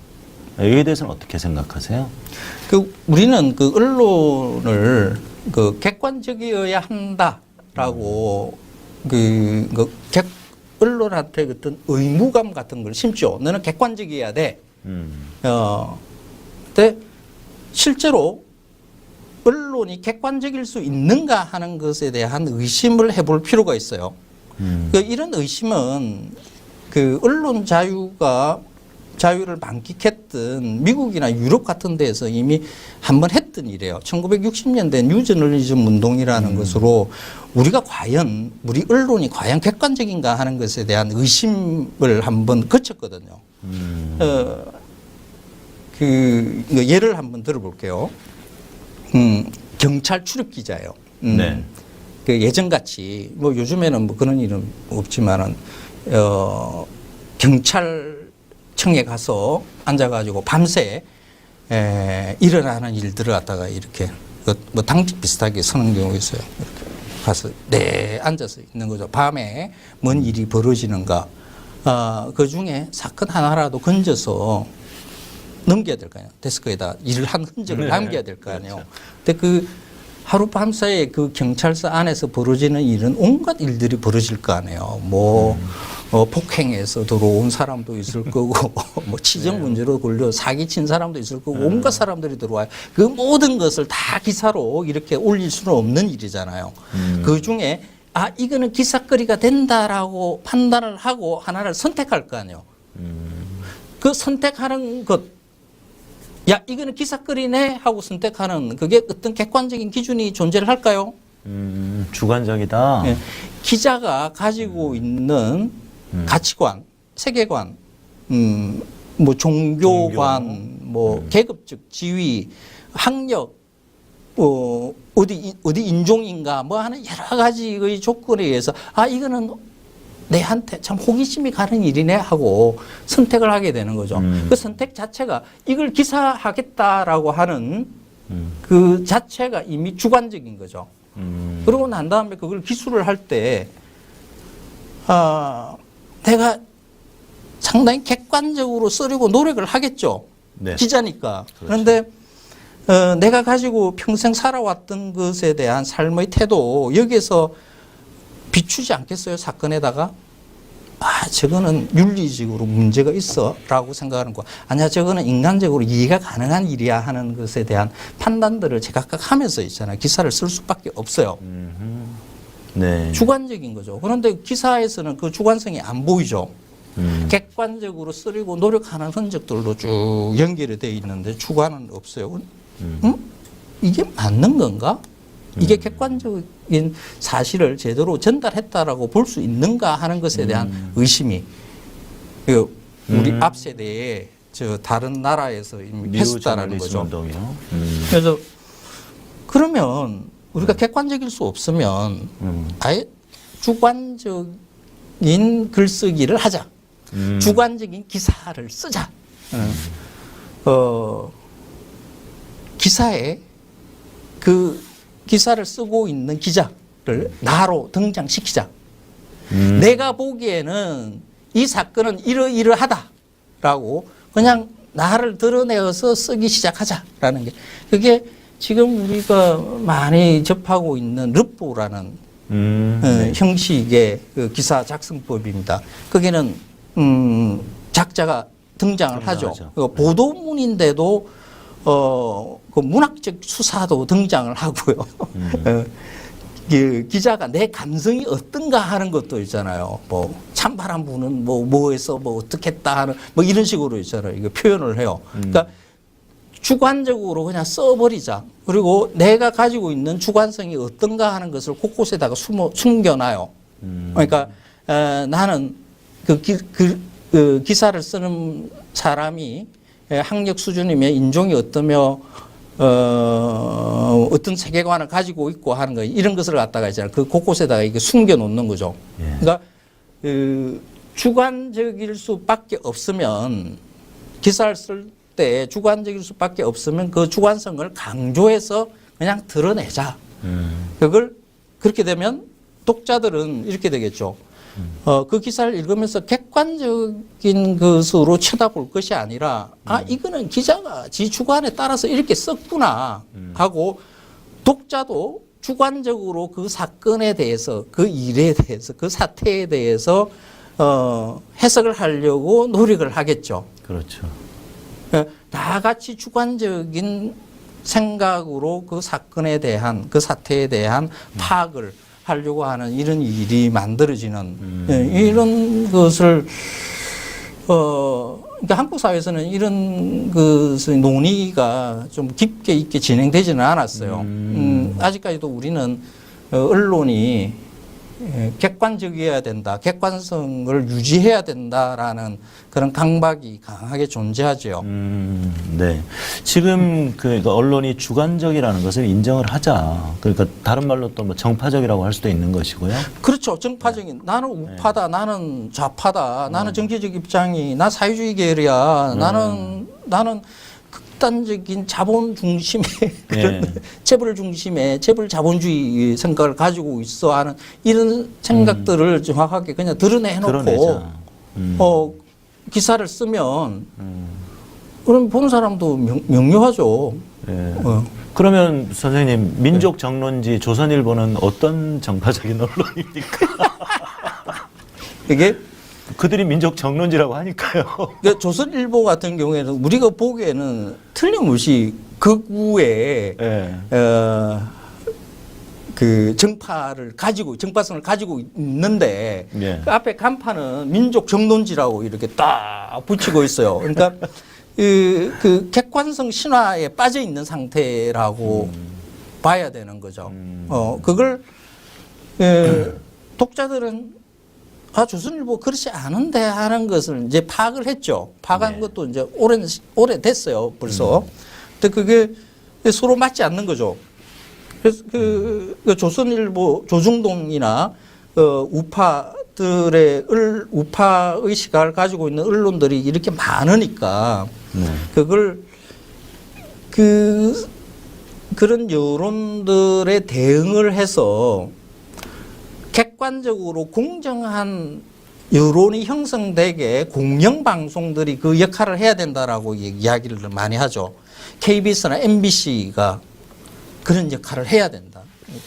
여기에 대해서는 어떻게 생각하세요? 우리는 그 언론을 그 객관적이어야 한다라고 언론한테 어떤 의무감 같은 걸 심죠. 너는 객관적이어야 돼. 근데 실제로 언론이 객관적일 수 있는가 하는 것에 대한 의심을 해볼 필요가 있어요. 이런 의심은 그 언론 자유를 만끽했던 미국이나 유럽 같은 데에서 이미 한번 했던 일이에요. 1960년대 뉴저널리즘 운동이라는 것으로 우리 언론이 과연 객관적인가 하는 것에 대한 의심을 한번 거쳤거든요. 예를 한번 들어볼게요. 경찰 출입 기자예요. 예전같이 뭐 요즘에는 뭐 그런 일은 없지만은 경찰청에 가서 앉아가지고 밤새 일어나는 일들을 갖다가 이렇게 뭐 당직 비슷하게 서는 경우가 있어요. 이렇게 가서 앉아서 있는 거죠. 밤에 뭔 일이 벌어지는가. 그 중에 사건 하나라도 건져서 넘겨야 될 거 아니에요. 데스크에다 일을 한 흔적을 남겨야 될 거 아니에요. 근데 그 하룻밤사이에 그 경찰서 안에서 벌어지는 일은 온갖 일들이 벌어질 거 아니에요. 폭행해서 들어온 사람도 있을 거고, 치정 문제로 걸려 사기친 사람도 있을 거고, 온갖 사람들이 들어와요. 그 모든 것을 다 기사로 이렇게 올릴 수는 없는 일이잖아요. 그 중에, 이거는 기사거리가 된다라고 판단을 하고 하나를 선택할 거 아니에요. 그 선택하는 것, 야, 이거는 기사거리네 하고 선택하는 그게 어떤 객관적인 기준이 존재를 할까요? 주관적이다. 예. 기자가 가지고 있는 가치관, 세계관, 뭐 종교관, 뭐 계급적 지위, 학력, 어디 인종인가 뭐 하는 여러 가지의 조건에 의해서 아, 이거는 내한테 참 호기심이 가는 일이네 하고 선택을 하게 되는 거죠. 그 선택 자체가 이걸 기사하겠다라고 하는 그 자체가 이미 주관적인 거죠. 그러고 난 다음에 그걸 기술을 할 때, 내가 상당히 객관적으로 쓰려고 노력을 하겠죠. 네. 기자니까. 그렇죠. 그런데 내가 가지고 평생 살아왔던 것에 대한 삶의 태도, 여기에서 비추지 않겠어요? 사건에다가? 아, 저거는 윤리적으로 문제가 있어 라고 생각하는 거. 아니야, 저거는 인간적으로 이해가 가능한 일이야 하는 것에 대한 판단들을 제각각 하면서 있잖아요. 기사를 쓸 수밖에 없어요. 네. 주관적인 거죠. 그런데 기사에서는 그 주관성이 안 보이죠. 객관적으로 쓰려고 노력하는 흔적들로 쭉 연결이 되어 있는데 주관은 없어요. 이게 맞는 건가? 이게 객관적인 사실을 제대로 전달했다라고 볼 수 있는가 하는 것에 대한 의심이 우리 앞 세대에 저 다른 나라에서 이미 했었다라는 거죠. 그래서 그러면 우리가 객관적일 수 없으면 아예 주관적인 글쓰기를 하자. 주관적인 기사를 쓰자. 기사에 그 기사를 쓰고 있는 기자를 나로 등장시키자. 내가 보기에는 이 사건은 이러이러하다라고 그냥 나를 드러내어서 쓰기 시작하자라는 게 그게 지금 우리가 많이 접하고 있는 르포라는 형식의 그 기사 작성법입니다. 거기는 작자가 등장을 하죠. 보도문인데도 그 문학적 수사도 등장을 하고요. 기자가 내 감성이 어떤가 하는 것도 있잖아요. 뭐 찬바람 부는 뭐해서 뭐 어떻게 했다 하는 뭐 이런 식으로 있잖아요. 이거 표현을 해요. 그러니까 주관적으로 그냥 써버리자. 그리고 내가 가지고 있는 주관성이 어떤가 하는 것을 곳곳에다가 숨겨놔요. 그러니까 나는 그 기사를 쓰는 사람이 학력 수준이며 인종이 어떠며 어떤 세계관을 가지고 있고 하는 거 이런 것을 갖다가 있잖아요. 그 곳곳에다가 이게 숨겨 놓는 거죠. 그러니까 주관적일 수밖에 없으면 기사를 쓸 때 주관적일 수밖에 없으면 그 주관성을 강조해서 그냥 드러내자. 그걸 그렇게 되면 독자들은 이렇게 되겠죠. 그 기사를 읽으면서 객관적인 것으로 쳐다볼 것이 아니라 아, 이거는 기자가 지 주관에 따라서 이렇게 썼구나 하고 독자도 주관적으로 그 사건에 대해서 그 일에 대해서 그 사태에 대해서 해석을 하려고 노력을 하겠죠. 그렇죠. 다같이 주관적인 생각으로 그 사건에 대한 그 사태에 대한 파악을 하려고 하는 이런 일이 만들어지는 이런 것을 그러니까 한국 사회에서는 이런 것의 논의가 좀 깊게 있게 진행되지는 않았어요. 아직까지도 우리는 언론이 객관적이어야 된다, 객관성을 유지해야 된다라는 그런 강박이 강하게 존재하죠. 네. 지금 그러니까 언론이 주관적이라는 것을 인정을 하자. 그러니까 다른 말로 또 뭐 정파적이라고 할 수도 있는 것이고요. 그렇죠. 정파적인. 나는 우파다, 나는 좌파다, 나는 정치적 입장이, 나 사회주의 계열이야, 나는 극단적인 자본 중심의 그런 재벌 중심의 재벌 자본주의 생각을 가지고 있어 하는 이런 생각들을 정확하게 그냥 드러내놓고 기사를 쓰면 그럼 보는 사람도 명료하죠. 그러면 선생님 민족 정론지 조선일보는 어떤 정파적인 언론입니까? 이게 그들이 민족 정론지라고 하니까요. 그러니까 조선일보 같은 경우에는 우리가 보기에는 틀림없이 극우의 그 정파성을 가지고 있는데 그 앞에 간판은 민족 정론지라고 이렇게 딱 붙이고 있어요. 그러니까 그 객관성 신화에 빠져 있는 상태라고 봐야 되는 거죠. 그걸 독자들은 조선일보 그렇지 않은데 하는 것을 이제 파악을 했죠. 파악한 것도 이제 오래 됐어요, 벌써. 근데 그게 서로 맞지 않는 거죠. 그래서 그 조선일보 조중동이나 우파의 시각을 가지고 있는 언론들이 이렇게 많으니까 그걸 그런 여론들에 대응을 해서 객관적으로 공정한 여론이 형성되게 공영방송들이 그 역할을 해야 된다라고 이야기를 많이 하죠. KBS나 MBC가 그런 역할을 해야 된다.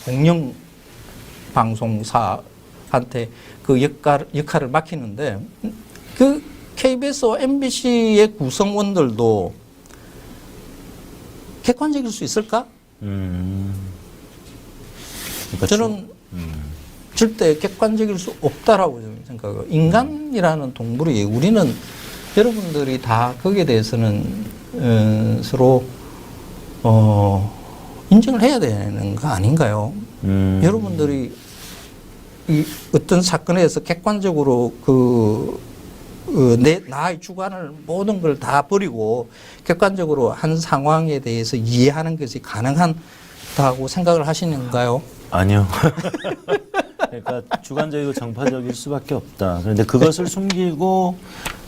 공영방송사한테 그 역할을 맡기는데 그 KBS와 MBC의 구성원들도 객관적일 수 있을까? 저는 절대 객관적일 수 없다라고 저는 생각해요. 인간이라는 동물이 우리는 여러분들이 다 거기에 대해서는 서로 인정을 해야 되는 거 아닌가요? 여러분들이 이 어떤 사건에서 객관적으로 나의 주관을 모든 걸 다 버리고 객관적으로 한 상황에 대해서 이해하는 것이 가능하다고 생각을 하시는가요? 아니요. 그러니까 주관적이고 정파적일 수밖에 없다. 그런데 그것을 숨기고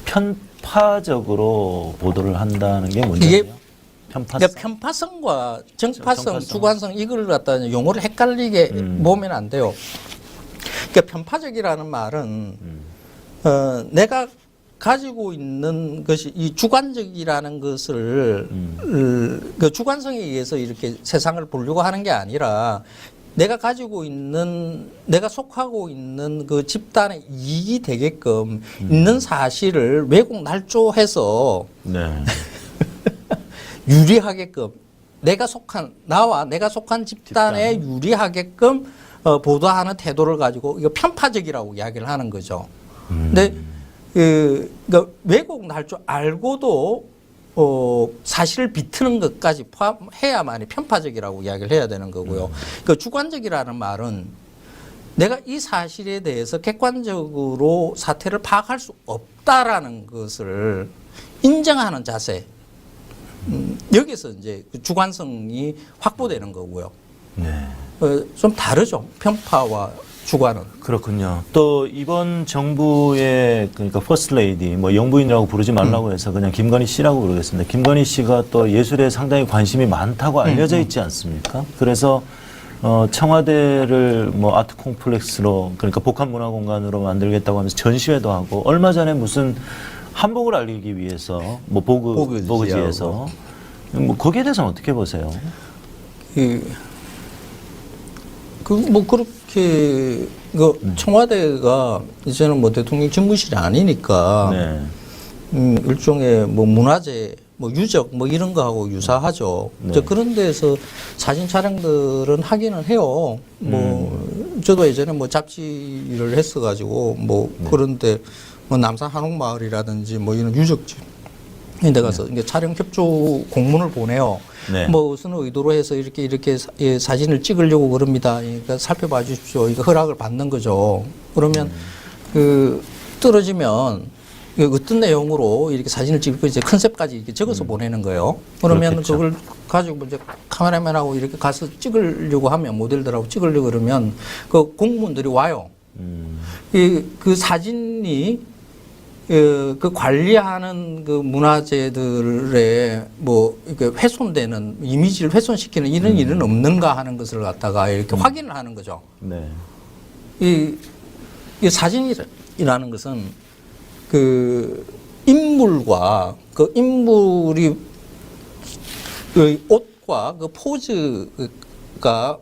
편파적으로 보도를 한다는 게 문제예요. 편파성과 정파성, 주관성 이걸 갖다 용어를 헷갈리게 보면 안 돼요. 그러니까 편파적이라는 말은 내가 가지고 있는 것이 이 주관적이라는 것을 그 주관성에 의해서 이렇게 세상을 보려고 하는 게 아니라 내가 가지고 있는 내가 속하고 있는 그 집단의 이익이 되게끔 있는 사실을 왜곡 날조해서 유리하게끔 내가 속한 집단에 유리하게끔 보도하는 태도를 가지고 이거 편파적이라고 이야기를 하는 거죠. 근데 그러니까 왜곡 날 줄 알고도 사실을 비트는 것까지 포함해야만이 편파적이라고 이야기를 해야 되는 거고요. 그 주관적이라는 말은 내가 이 사실에 대해서 객관적으로 사태를 파악할 수 없다라는 것을 인정하는 자세. 여기서 이제 그 주관성이 확보되는 거고요. 좀 다르죠. 편파와 주관은. 그렇군요. 또 이번 정부의 그러니까 퍼스트 레이디 뭐 영부인이라고 부르지 말라고 해서 그냥 김건희 씨라고 부르겠습니다. 김건희 씨가 또 예술에 상당히 관심이 많다고 알려져 있지 않습니까? 그래서 청와대를 뭐 아트 콤플렉스로 그러니까 복합 문화 공간으로 만들겠다고 하면서 전시회도 하고 얼마 전에 무슨 한복을 알리기 위해서 뭐 보그지에서 뭐 거기에 대해서는 어떻게 보세요? 뭐 그렇게 청와대가 이제는 뭐 대통령 집무실이 아니니까 일종의 뭐 문화재 뭐 유적 뭐 이런 거하고 유사하죠. 그런 데서 사진 촬영들은 하기는 해요. 뭐 저도 예전에 뭐 잡지를 했어가지고 뭐 그런데 뭐 남산 한옥마을이라든지 뭐 이런 유적지 데 가서 이게 촬영 협조 공문을 보내요. 뭐 무슨 의도로 해서 이렇게 사진을 찍으려고 그럽니다. 그러니까 살펴봐 주십시오. 이거 허락을 받는 거죠. 그러면 떨어지면 어떤 내용으로 이렇게 사진을 찍을 거 이제 컨셉까지 이렇게 적어서 보내는 거예요. 그러면 그렇겠죠. 그걸 가지고 이제 카메라맨하고 이렇게 가서 찍으려고 하면 모델들하고 찍으려고 그러면 그 공무원들이 와요. 그 사진이 그 관리하는 그 문화재들의 뭐 이렇게 훼손되는 이미지를 훼손시키는 이런 일은 없는가 하는 것을 갖다가 이렇게 확인을 하는 거죠. 이 사진이라는 것은 그 인물과 그 인물이 그 옷과 그 포즈가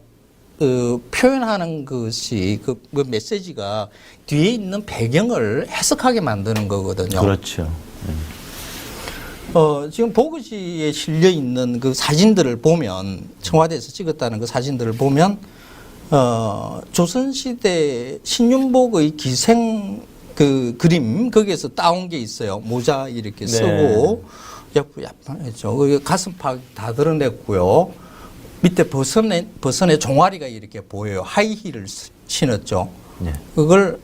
표현하는 것이 그 메시지가 뒤에 있는 배경을 해석하게 만드는 거거든요. 그렇죠. 지금 보그지에 실려 있는 그 사진들을 보면 청와대에서 찍었다는 그 사진들을 보면 조선시대 신윤복의 기생 그 그림 거기에서 따온 게 있어요. 모자 이렇게 쓰고 야판했죠. 가슴팍 다 드러냈고요. 밑에 버선의 종아리가 이렇게 보여요. 하이힐을 신었죠. 네. 그걸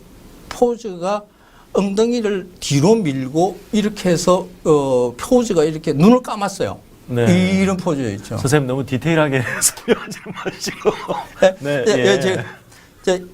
포즈가 엉덩이를 뒤로 밀고 이렇게 해서 포즈가 이렇게 눈을 감았어요. 네. 이런 포즈였죠. 선생님 너무 디테일하게 설명하지 마시고. 네.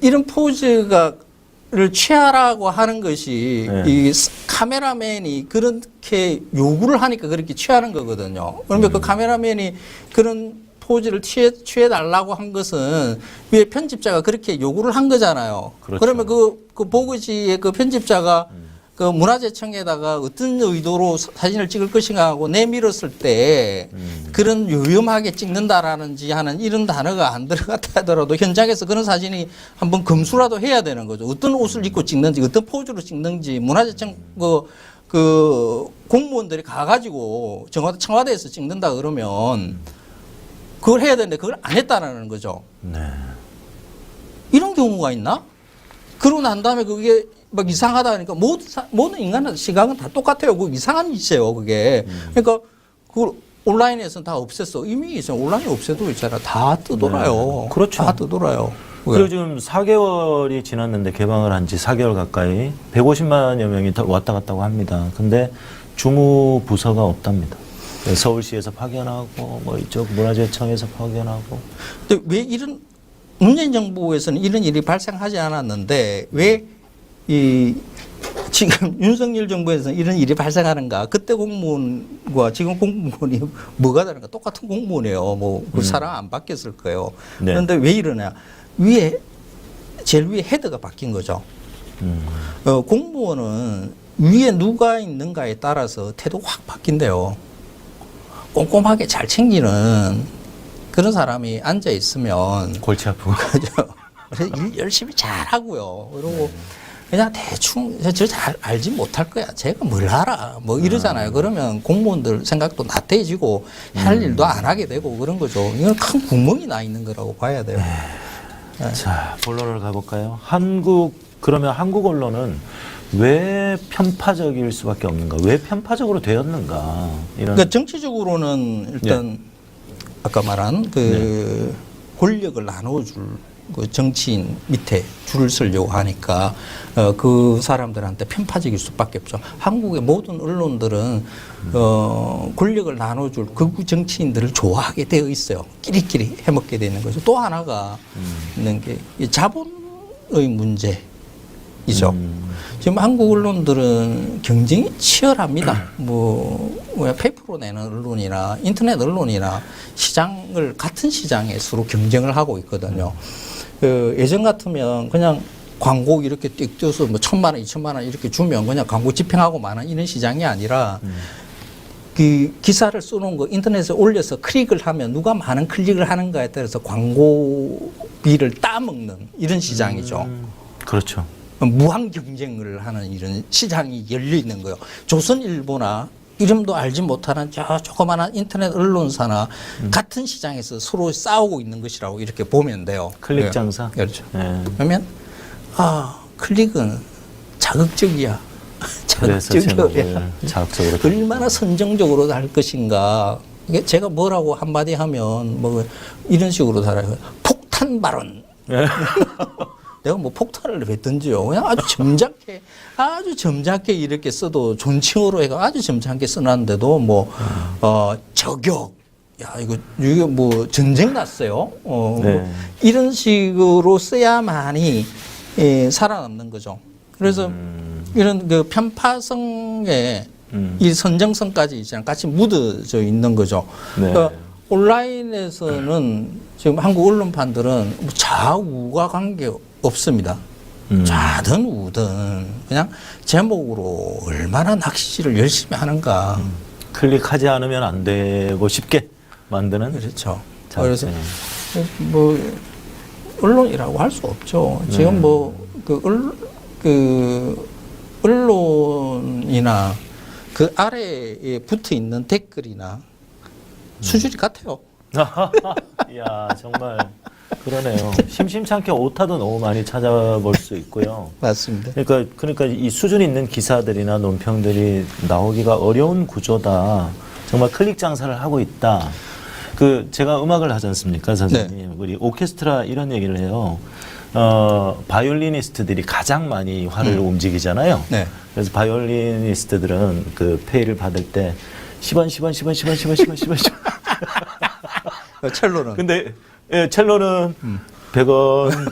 이런 포즈를 취하라고 하는 것이 네. 이 카메라맨이 그렇게 요구를 하니까 그렇게 취하는 거거든요. 그러면 그 카메라맨이 그런 포즈를 취해달라고 한 것은 위에 편집자가 그렇게 요구를 한 거잖아요. 그렇죠. 그러면 그 보고지의 그 편집자가 그 문화재청에다가 어떤 의도로 사진을 찍을 것인가 하고 내밀었을 때 그런 요염하게 찍는다라는지 하는 이런 단어가 안 들어갔다 하더라도 현장에서 그런 사진이 한번 검수라도 해야 되는 거죠. 어떤 옷을 입고 찍는지, 어떤 포즈로 찍는지 문화재청 그 공무원들이 가가지고 청와대에서 찍는다 그러면 그걸 해야 되는데 그걸 안 했다라는 거죠. 네. 이런 경우가 있나? 그러고 난 다음에 그게 막 이상하다 하니까 모든 인간의 시각은 다 똑같아요. 그 이상한 짓이에요, 그게. 그러니까 그걸 온라인에서는 다 없앴어. 이미 있어요. 온라인에 없애도 있잖아. 다 뜨돌아요. 네. 그렇죠. 다 뜨돌아요. 그리고 지금 4개월이 지났는데 개방을 한 지 4개월 가까이 150만여 명이 왔다 갔다고 합니다. 근데 주무 부서가 없답니다. 서울시에서 파견하고 뭐 이쪽 문화재청에서 파견하고. 근데 왜 이런 문재인 정부에서는 이런 일이 발생하지 않았는데 왜 이 지금 윤석열 정부에서는 이런 일이 발생하는가? 그때 공무원과 지금 공무원이 뭐가 다른가? 똑같은 공무원이에요. 뭐 그 사람 안 바뀌었을 거예요. 네. 그런데 왜 이러냐? 제일 위에 헤드가 바뀐 거죠. 공무원은 위에 누가 있는가에 따라서 태도가 확 바뀐대요. 꼼꼼하게 잘 챙기는 그런 사람이 앉아 있으면 골치 아프고. 그래서 일 열심히 잘 하고요. 그리고 그냥 대충 저 잘 알지 못할 거야. 제가 뭘 알아. 뭐 이러잖아요. 그러면 공무원들 생각도 나태해지고 할 일도 안 하게 되고 그런 거죠. 이건 큰 구멍이 나 있는 거라고 봐야 돼요. 네. 자, 본론을 가볼까요? 그러면 한국 언론은 왜 편파적일 수밖에 없는가? 왜 편파적으로 되었는가? 이런. 그러니까 정치적으로는 일단 아까 말한 그 권력을 나눠줄 그 정치인 밑에 줄을 서려고 하니까 그 사람들한테 편파적일 수밖에 없죠. 한국의 모든 언론들은 권력을 나눠줄 극우 정치인들을 좋아하게 되어 있어요. 끼리끼리 해먹게 되는 거죠. 또 하나가 있는 게 이 자본의 문제이죠. 지금 한국 언론들은 경쟁이 치열합니다. 뭐 페이퍼로 내는 언론이나 인터넷 언론이나 시장을 같은 시장에 서로 경쟁을 하고 있거든요. 예전 같으면 그냥 광고 이렇게 띡 띄어서 뭐 1,000만 원, 2,000만 원 이렇게 주면 그냥 광고 집행하고 마는 이런 시장이 아니라 그 기사를 써놓은 거 인터넷에 올려서 클릭을 하면 누가 많은 클릭을 하는가에 따라서 광고비를 따먹는 이런 시장이죠. 그렇죠. 무한 경쟁을 하는 이런 시장이 열려 있는 거예요. 조선일보나 이름도 알지 못하는 저 조그마한 인터넷 언론사나 같은 시장에서 서로 싸우고 있는 것이라고 이렇게 보면 돼요. 클릭 장사. 그렇죠. 네. 그러면 클릭은 자극적이야. 그래서 자극적이야. 제목을 자극적으로. 얼마나 선정적으로 할 것인가. 이게 제가 뭐라고 한마디 하면 뭐 이런 식으로 달아요. 폭탄 발언. 내가 뭐 폭탄을 왜 던지요? 그냥 아주 점잖게 이렇게 써도 존칭어로 해가 아주 점잖게 써놨는데도 뭐, 저격. 야, 이거 뭐 전쟁 났어요. 뭐 이런 식으로 써야만이 살아남는 거죠. 그래서 이런 그 편파성에 이 선정성까지 있잖아요. 같이 묻어져 있는 거죠. 그러니까 온라인에서는 지금 한국 언론판들은 좌우가 관계 없습니다. 좌든 우든 그냥 제목으로 얼마나 낚시질을 열심히 하는가. 클릭하지 않으면 안 되고 쉽게 만드는. 그렇죠. 그래서 뭐 언론이라고 할 수 없죠. 지금 뭐 그 언론이나 그 아래에 붙어 있는 댓글이나 수준이 같아요. 이야, 정말 그러네요. 심심찮게 오타도 너무 많이 찾아볼 수 있고요. 맞습니다. 그러니까 이 수준 있는 기사들이나 논평들이 나오기가 어려운 구조다. 정말 클릭 장사를 하고 있다. 그 제가 음악을 하지 않습니까, 선생님? 우리 오케스트라 이런 얘기를 해요. 바이올리니스트들이 가장 많이 활을 움직이잖아요. 네. 그래서 바이올리니스트들은 그 페이를 받을 때 10원. 첼로는. 근데 예, 첼로는 100원.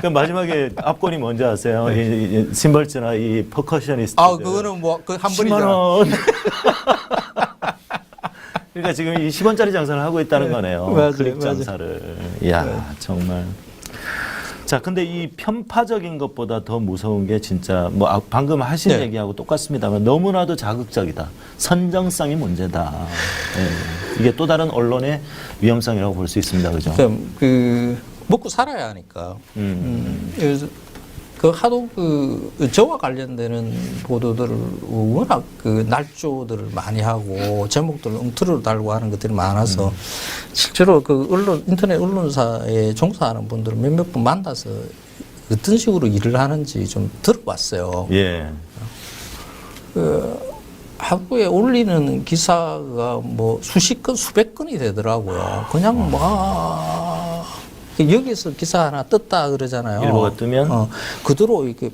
그 마지막에 앞권이 뭔지 아세요? 이 심벌즈나 이 퍼커셔니스트. 아, 그거는 뭐 그 한 10만 번이잖아. 원. 그러니까 지금 이 10원짜리 장사를 하고 있다는 거네요. 맞아요, 클릭 맞아요. 장사를. 이야, 정말. 자, 근데 이 편파적인 것보다 더 무서운 게 진짜 뭐 방금 하신 네. 얘기하고 똑같습니다만 너무나도 자극적이다. 선정성이 문제다. 예. 이게 또 다른 언론의 위험성이라고 볼 수 있습니다. 그죠? 그 먹고 살아야 하니까. 그래서 그 하도 그 저와 관련되는 보도들을 워낙 그 날조들을 많이 하고 제목들을 엉터리로 달고 하는 것들이 많아서 실제로 그 인터넷 언론사에 종사하는 분들을 몇몇 분 만나서 어떤 식으로 일을 하는지 좀 들어봤어요. 예. 그 하루에 올리는 기사가 뭐 수십 건, 수백 건이 되더라고요. 그냥 뭐 여기서 기사 하나 떴다 그러잖아요. 일보가 뜨면 그대로 이렇게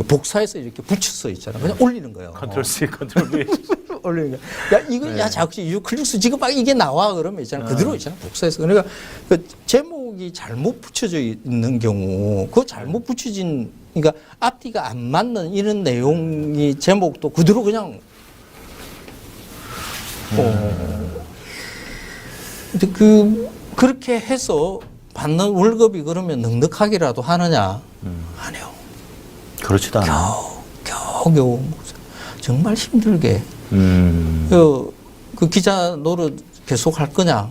복사해서 이렇게 붙여서 있잖아요. 그냥 올리는 거예요. 컨트롤 C, 컨트롤 V. 올리는 거. 야 이거 야 자꾸 클릭수 지금 막 이게 나와 그러면 있잖아. 그대로 있잖아. 복사해서. 그러니까 그 제목이 잘못 붙여져 있는 경우, 그 잘못 붙여진 그러니까 앞뒤가 안 맞는 이런 내용이 제목도 그대로 그냥. 근데 그렇게 해서 받는 월급이 그러면 넉넉하기라도 하느냐? 안 해요. 그렇지도 않아. 겨우 정말 힘들게. 그 기자 노릇 계속 할 거냐?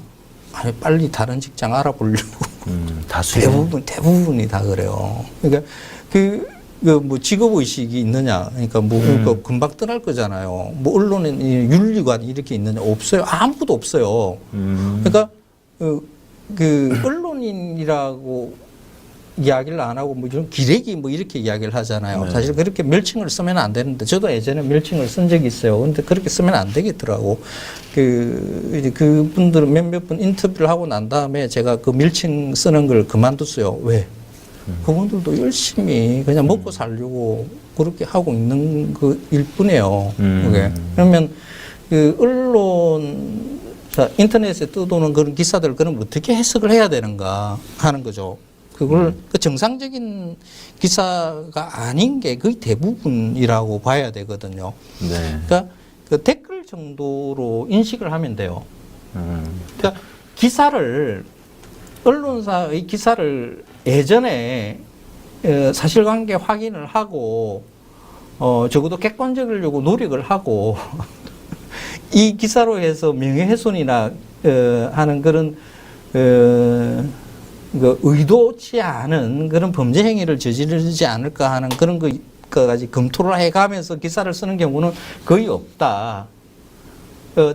아니 빨리 다른 직장 알아보려고. 대부분이 다 그래요. 그러니까 뭐 직업 의식이 있느냐? 그러니까 뭐 금방 떠날 거잖아요. 뭐 언론에 윤리관이 이렇게 있느냐? 없어요. 아무것도 없어요. 그러니까 그 언론인이라고 이야기를 안 하고 뭐 이런 기레기 뭐 이렇게 이야기를 하잖아요. 네. 사실 그렇게 멸칭을 쓰면 안 되는데 저도 예전에 멸칭을 쓴 적이 있어요. 근데 그렇게 쓰면 안 되겠더라고. 이제 그분들은 몇몇 분 인터뷰를 하고 난 다음에 제가 그 멸칭 쓰는 걸 그만뒀어요. 왜? 그분들도 열심히 그냥 먹고 살려고 그렇게 하고 있는 그 일뿐이에요. 그게. 그러면 그 언론 인터넷에 떠도는 그런 기사들 그럼 어떻게 해석을 해야 되는가 하는 거죠. 그걸 그 정상적인 기사가 아닌 게 거의 대부분이라고 봐야 되거든요. 네. 그러니까 그 댓글 정도로 인식을 하면 돼요. 그러니까 언론사의 기사를 예전에 사실관계 확인을 하고 적어도 객관적이려고 노력을 하고 이 기사로 해서 명예훼손이나 하는 그런 의도치 않은 그런 범죄 행위를 저지르지 않을까 하는 그런 것까지 검토를 해가면서 기사를 쓰는 경우는 거의 없다.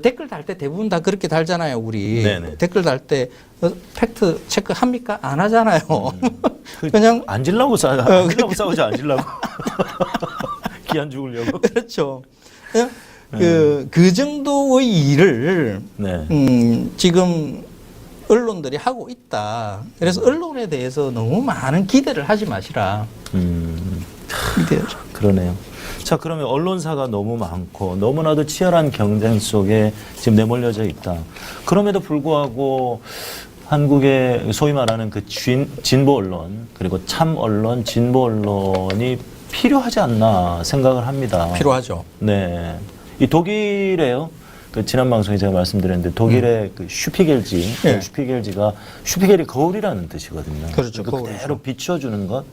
댓글 달 때 대부분 다 그렇게 달잖아요, 우리. 네네. 댓글 달 때 팩트 체크 합니까? 안 하잖아요. 그냥 앉으려고 싸우지 앉으려고. 기안 죽으려고. 그렇죠. 그 정도의 일을 지금 언론들이 하고 있다. 그래서 언론에 대해서 너무 많은 기대를 하지 마시라. 그러네요. 자, 그러면 언론사가 너무 많고 너무나도 치열한 경쟁 속에 지금 내몰려져 있다. 그럼에도 불구하고 한국의 소위 말하는 그 진보 언론, 그리고 참 언론, 진보 언론이 필요하지 않나 생각을 합니다. 필요하죠. 네. 이 독일에요. 그 지난 방송에 제가 말씀드렸는데 독일의 그 슈피겔지, 네. 슈피겔이 거울이라는 뜻이거든요. 그렇죠. 그러니까 그대로 비춰주는 것.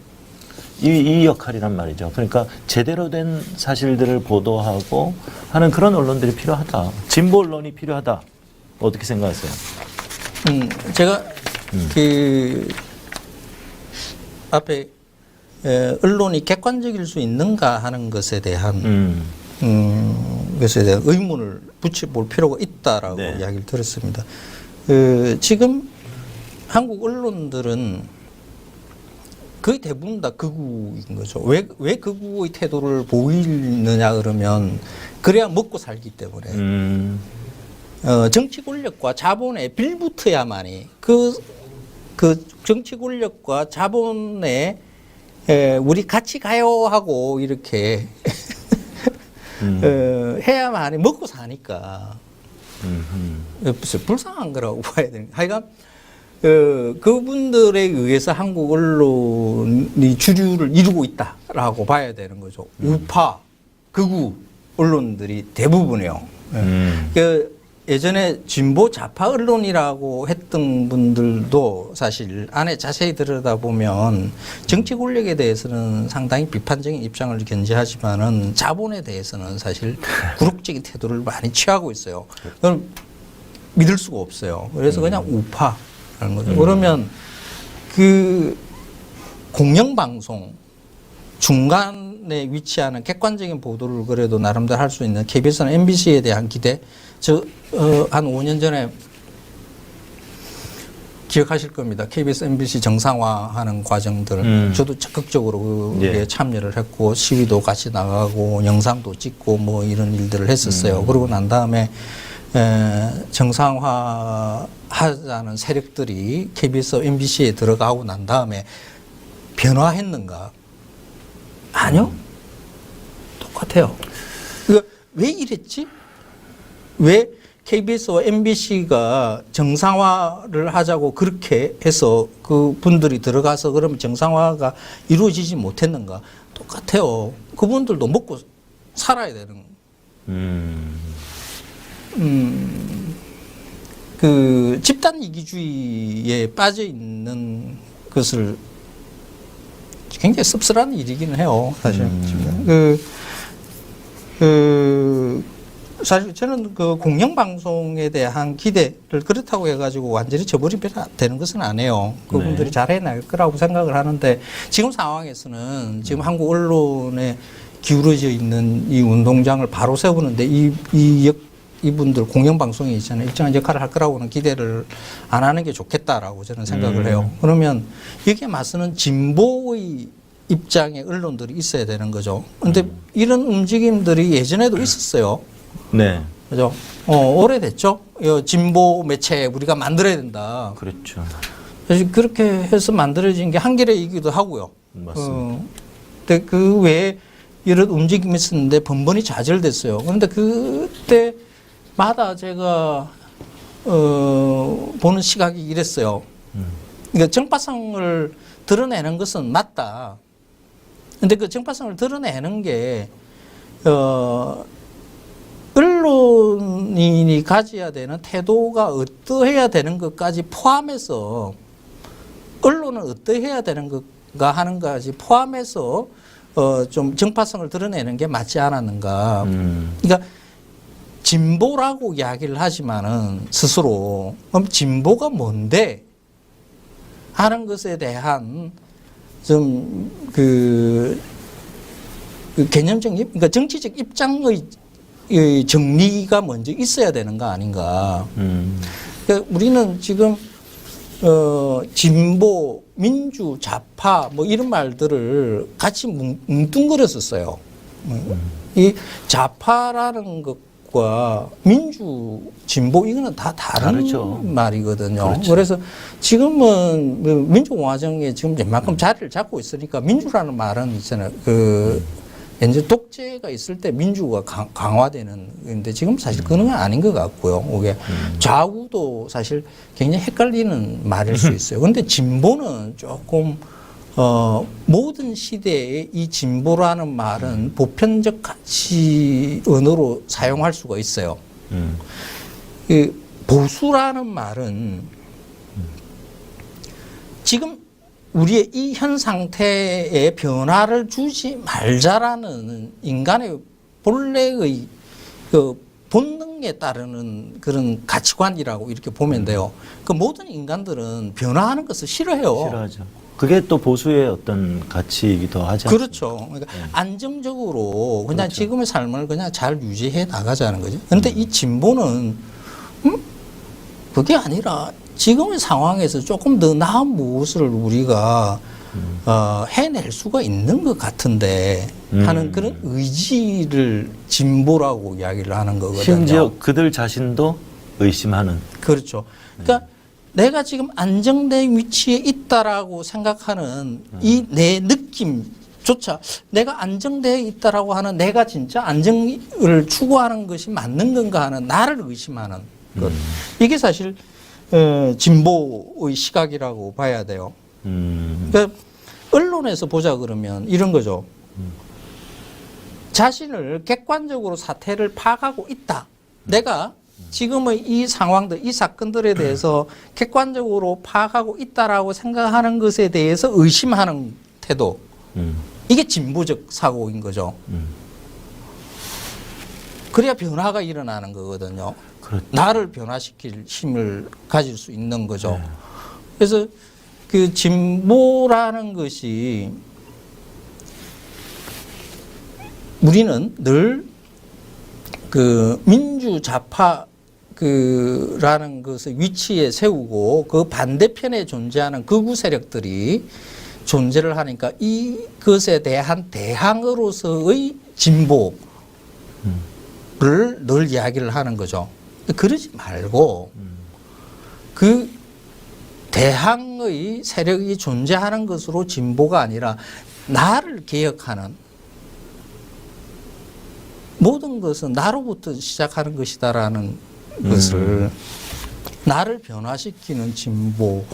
이 역할이란 말이죠. 그러니까 제대로 된 사실들을 보도하고 하는 그런 언론들이 필요하다. 진보 언론이 필요하다. 어떻게 생각하세요? 제가 그 앞에 언론이 객관적일 수 있는가 하는 것에 대한 것에 대한 의문을 붙여볼 필요가 있다라고 이야기를 들었습니다. 지금 한국 언론들은 거의 대부분 다 극우인 거죠. 왜 극우의 태도를 보이느냐 그러면 그래야 먹고 살기 때문에 정치 권력과 자본에 빌붙어야만이 그 정치 권력과 자본에 우리 같이 가요 하고 이렇게 해야만이 먹고 사니까 불쌍한 거라고 봐야 되는. 하여간 그분들에 의해서 한국 언론이 주류를 이루고 있다라고 봐야 되는 거죠. 우파, 극우 언론들이 대부분이요. 예전에 진보 좌파 언론이라고 했던 분들도 사실 안에 자세히 들여다보면 정치 권력에 대해서는 상당히 비판적인 입장을 견지하지만은 자본에 대해서는 사실 굴욕적인 태도를 많이 취하고 있어요. 그건 믿을 수가 없어요. 그래서 그냥 우파라는 거죠. 그러면 그 공영방송 중간에 위치하는 객관적인 보도를 그래도 나름대로 할 수 있는 KBS나 MBC에 대한 기대, 한 5년 전에 기억하실 겁니다. KBS, MBC 정상화하는 과정들. 저도 적극적으로 그게 참여를 했고 시위도 같이 나가고 영상도 찍고 뭐 이런 일들을 했었어요. 그러고 난 다음에 정상화하자는 세력들이 KBS, MBC에 들어가고 난 다음에 변화했는가? 아니요. 똑같아요. 그러니까 왜 이랬지? 왜 KBS와 MBC가 정상화를 하자고 그렇게 해서 그 분들이 들어가서 그러면 정상화가 이루어지지 못했는가? 똑같아요. 그분들도 먹고 살아야 되는. 그 집단 이기주의에 빠져 있는 것을 굉장히 씁쓸한 일이기는 해요, 사실. 사실 저는 그 공영방송에 대한 기대를 그렇다고 해가지고 완전히 저버리되는 것은 안 해요. 그분들이 잘해낼 거라고 생각을 하는데 지금 상황에서는 지금 한국 언론에 기울어져 있는 이 운동장을 바로 세우는데 이분들 공영방송에 있잖아요. 일정한 역할을 할 거라고는 기대를 안 하는 게 좋겠다라고 저는 생각을 해요. 그러면 여기에 맞서는 진보의 입장의 언론들이 있어야 되는 거죠. 근데 이런 움직임들이 예전에도 있었어요. 네. 그죠? 오래됐죠? 진보 매체 우리가 만들어야 된다. 그렇죠. 사실 그렇게 해서 만들어진 게 한겨레이기도 하고요. 맞습니다. 근데 그 외에 이런 움직임이 있었는데 번번이 좌절됐어요. 그런데 그때마다 제가 보는 시각이 이랬어요. 그러니까 정파성을 드러내는 것은 맞다. 근데 그 정파성을 드러내는 게 언론인이 가져야 되는 태도가 어떠해야 되는 것까지 포함해서 언론은 어떠해야 되는 것가 하는 것까지 포함해서 좀 정파성을 드러내는 게 맞지 않았는가. 그러니까 진보라고 이야기를 하지만은 스스로 그럼 진보가 뭔데 하는 것에 대한 좀 그 개념적, 그러니까 정치적 입장의 정리가 먼저 있어야 되는 거 아닌가. 그러니까 우리는 지금 진보, 민주, 좌파 뭐 이런 말들을 같이 뭉뚱그렸었어요. 이 좌파라는 것과 민주, 진보 이거는 다 다른 다르죠. 말이거든요. 그렇죠. 그래서 지금은 민주공화정에 지금 웬만큼 자리를 잡고 있으니까 민주라는 말은 있잖아요. 이제 독재가 있을 때 민주가 강화되는 건데 지금 사실 그런 건 아닌 것 같고요. 이게 좌우도 사실 굉장히 헷갈리는 말일 수 있어요. 그런데 진보는 조금 모든 시대에 이 진보라는 말은 보편적 가치 언어로 사용할 수가 있어요. 이 보수라는 말은 지금 우리의 이 현 상태에 변화를 주지 말자라는 인간의 본래의 그 본능에 따르는 그런 가치관이라고 이렇게 보면 돼요. 그 모든 인간들은 변화하는 것을 싫어해요. 싫어하죠. 그게 또 보수의 어떤 가치이기도 하죠. 그렇죠. 그러니까 안정적으로 그냥 그렇죠. 지금의 삶을 그냥 잘 유지해 나가자는 거죠. 그런데 이 진보는 그게 아니라 지금의 상황에서 조금 더 나은 무엇을 우리가 해낼 수가 있는 것 같은데 하는 그런 의지를 진보라고 이야기를 하는 거거든요. 심지어 그들 자신도 의심하는. 그렇죠. 그러니까 내가 지금 안정된 위치에 있다라고 생각하는 이 내 느낌조차 내가 안정되어 있다라고 하는 내가 진짜 안정을 추구하는 것이 맞는 건가 하는 나를 의심하는 것. 이게 사실 진보의 시각이라고 봐야 돼요. 그러니까 언론에서 보자 그러면 이런 거죠. 자신을 객관적으로 사태를 파악하고 있다. 내가 지금의 이 상황들, 이 사건들에 대해서 객관적으로 파악하고 있다라고 생각하는 것에 대해서 의심하는 태도. 이게 진보적 사고인 거죠. 그래야 변화가 일어나는 거거든요. 그렇죠. 나를 변화시킬 힘을 가질 수 있는 거죠. 그래서 그 진보라는 것이 우리는 늘 그 민주좌파 라는 것을 위치에 세우고 그 반대편에 존재하는 극우 세력들이 존재를 하니까 이것에 대한 대항으로서의 진보를 늘 이야기를 하는 거죠. 그러지 말고 그 대항의 세력이 존재하는 것으로 진보가 아니라 나를 개혁하는 모든 것은 나로부터 시작하는 것이다라는 것을 나를 변화시키는 진보,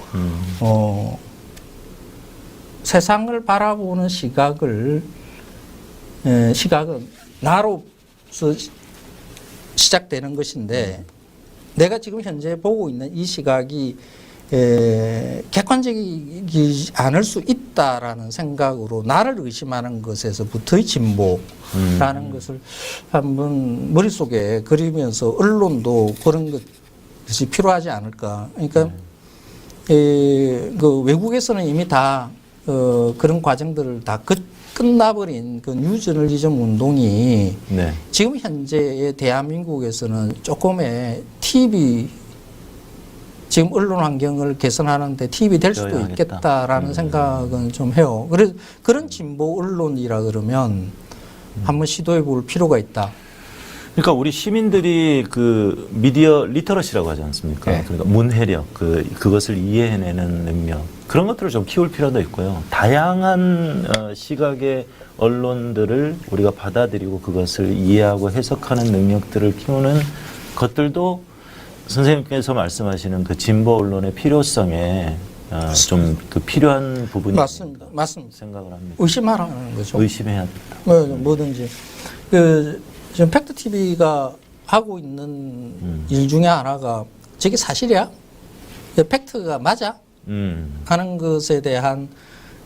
세상을 바라보는 시각은 나로서 시작되는 것인데 내가 지금 현재 보고 있는 이 시각이 객관적이지 않을 수 있다라는 생각으로 나를 의심하는 것에서부터의 진보라는 것을 한번 머릿속에 그리면서 언론도 그런 것이 필요하지 않을까. 그러니까 그 외국에서는 이미 다 그런 과정들을 다 끝나버린 그 뉴저널리즘 운동이 지금 현재의 대한민국에서는 조금의 TV 지금 언론 환경을 개선하는데 팁이 될 수도 있겠다라는 생각은 좀 해요. 그래서 그런 진보 언론이라 그러면 한번 시도해 볼 필요가 있다. 그러니까 우리 시민들이 그 미디어 리터러시라고 하지 않습니까? 그러니까 문해력, 그것을 이해해내는 능력, 그런 것들을 좀 키울 필요도 있고요. 다양한 시각의 언론들을 우리가 받아들이고 그것을 이해하고 해석하는 능력들을 키우는 것들도 선생님께서 말씀하시는 그 진보 언론의 필요성에 좀 그 필요한 부분이 맞습니다. 생각을 합니다. 의심하라는 거죠. 의심해야 된다. 뭐든지 지금 팩트 TV가 하고 있는 일 중에 하나가 저게 사실이야? 팩트가 맞아? 하는 것에 대한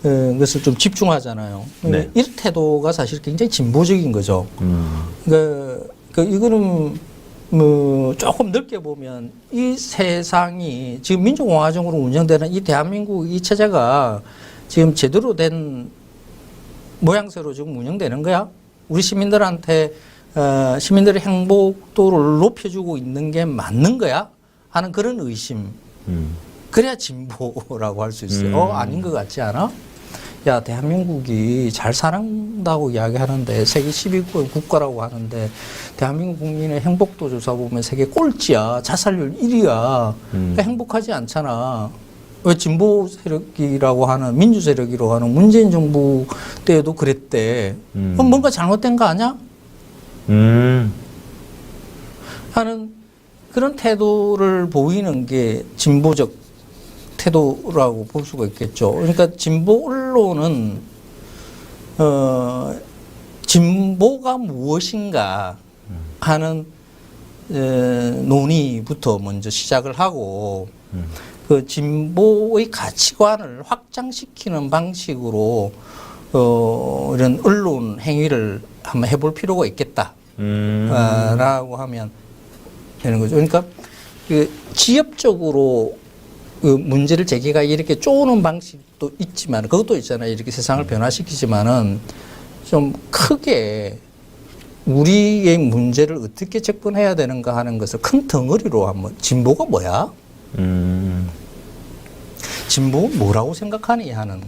것을 좀 집중하잖아요. 네. 이 태도가 사실 굉장히 진보적인 거죠. 이거는 조금 넓게 보면 이 세상이 지금 민주공화정으로 운영되는 이 대한민국 이 체제가 지금 제대로 된 모양새로 지금 운영되는 거야? 우리 시민들한테 시민들의 행복도를 높여주고 있는 게 맞는 거야? 하는 그런 의심. 그래야 진보라고 할 수 있어요. 아닌 것 같지 않아? 야, 대한민국이 잘 산다고 이야기하는데 세계 10위권 국가라고 하는데 대한민국 국민의 행복도 조사 보면 세계 꼴찌야. 자살률 1위야. 행복하지 않잖아. 왜 진보 세력이라고 하는 민주 세력이라고 하는 문재인 정부 때에도 그랬대. 그럼 뭔가 잘못된 거 아니야? 하는 그런 태도를 보이는 게 진보적 태도라고 볼 수가 있겠죠. 그러니까 진보 언론은 진보가 무엇인가 하는 논의부터 먼저 시작을 하고 그 진보의 가치관을 확장시키는 방식으로 이런 언론 행위를 한번 해볼 필요가 있겠다. 라고 하면 되는 거죠. 그러니까 그 지역적으로 그 문제를 제기가 이렇게 쪼는 방식도 있지만 그것도 있잖아요. 이렇게 세상을 변화시키지만은 좀 크게 우리의 문제를 어떻게 접근해야 되는가 하는 것을 큰 덩어리로 한번 진보가 뭐야? 진보는 뭐라고 생각하니 하는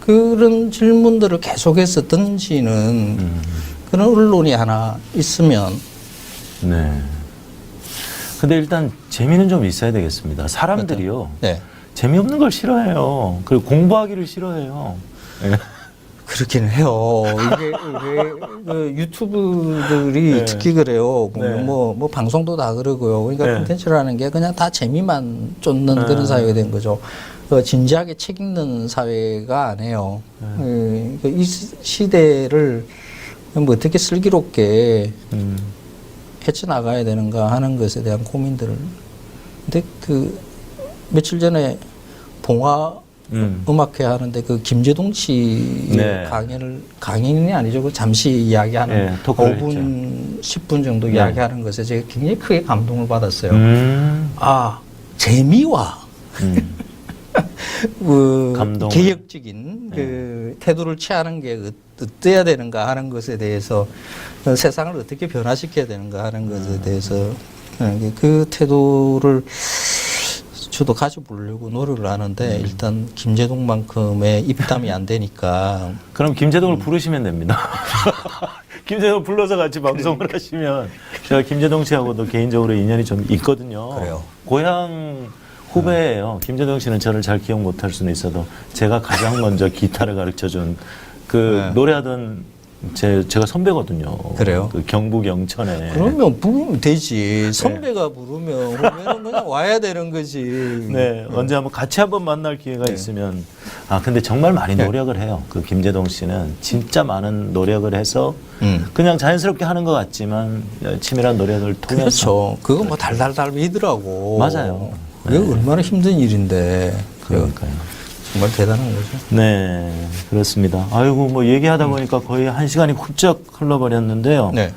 그런 질문들을 계속해서 던지는 그런 언론이 하나 있으면. 네. 근데 일단 재미는 좀 있어야 되겠습니다. 사람들이요. 네. 재미없는 걸 싫어해요. 그리고 공부하기를 싫어해요. 네. 그렇긴 해요. 이게 그 유튜브들이 네. 특히 그래요. 네. 뭐 방송도 다 그러고요. 그러니까 네. 콘텐츠라는 게 그냥 다 재미만 쫓는 네. 그런 사회가 된 거죠. 진지하게 책 읽는 사회가 아니에요. 이 시대를 뭐 어떻게 슬기롭게 헤쳐나가야 되는가 하는 것에 대한 고민들을. 근데 그 며칠 전에 봉화 음악회 하는데 그 김재동 씨 네. 강연이 아니죠. 그 잠시 이야기하는 네, 토크를 5분, 10분 정도 네. 이야기하는 것에 제가 굉장히 크게 감동을 받았어요. 음. 아, 재미와 그 감동을. 개혁적인 그 태도를 취하는 게 어때야 되는가 하는 것에 대해서 세상을 어떻게 변화시켜야 되는가 하는 것에 대해서 그 태도를 저도 가져보려고 노력을 하는데 일단 김재동만큼의 입담이 안 되니까. 그럼 김재동을 부르시면 됩니다. 김재동 불러서 같이 방송을 하시면 제가 김재동 씨하고도 개인적으로 인연이 좀 있거든요. 그래요. 고향 후배예요. 김재동 씨는 저를 잘 기억 못할 수는 있어도 제가 가장 먼저 기타를 가르쳐준 그 노래하던 제가 선배거든요. 그래요? 그 경북 영천에. 그러면 부르면 되지. 선배가 부르면 후배는 그냥 와야 되는 거지. 네, 언제 한번 같이 한번 만날 기회가 있으면. 아, 근데 정말 많이 노력을 해요. 그 김재동 씨는 진짜 많은 노력을 해서 그냥 자연스럽게 하는 것 같지만 치밀한 노력을 통해서. 그렇죠. 그거 뭐 달달달 미더라고. 맞아요. 그게 얼마나 힘든 일인데. 그러니까요. 정말 대단한 거죠. 네, 그렇습니다. 아이고, 뭐 얘기하다 보니까 거의 1시간이 훌쩍 흘러버렸는데요. 네.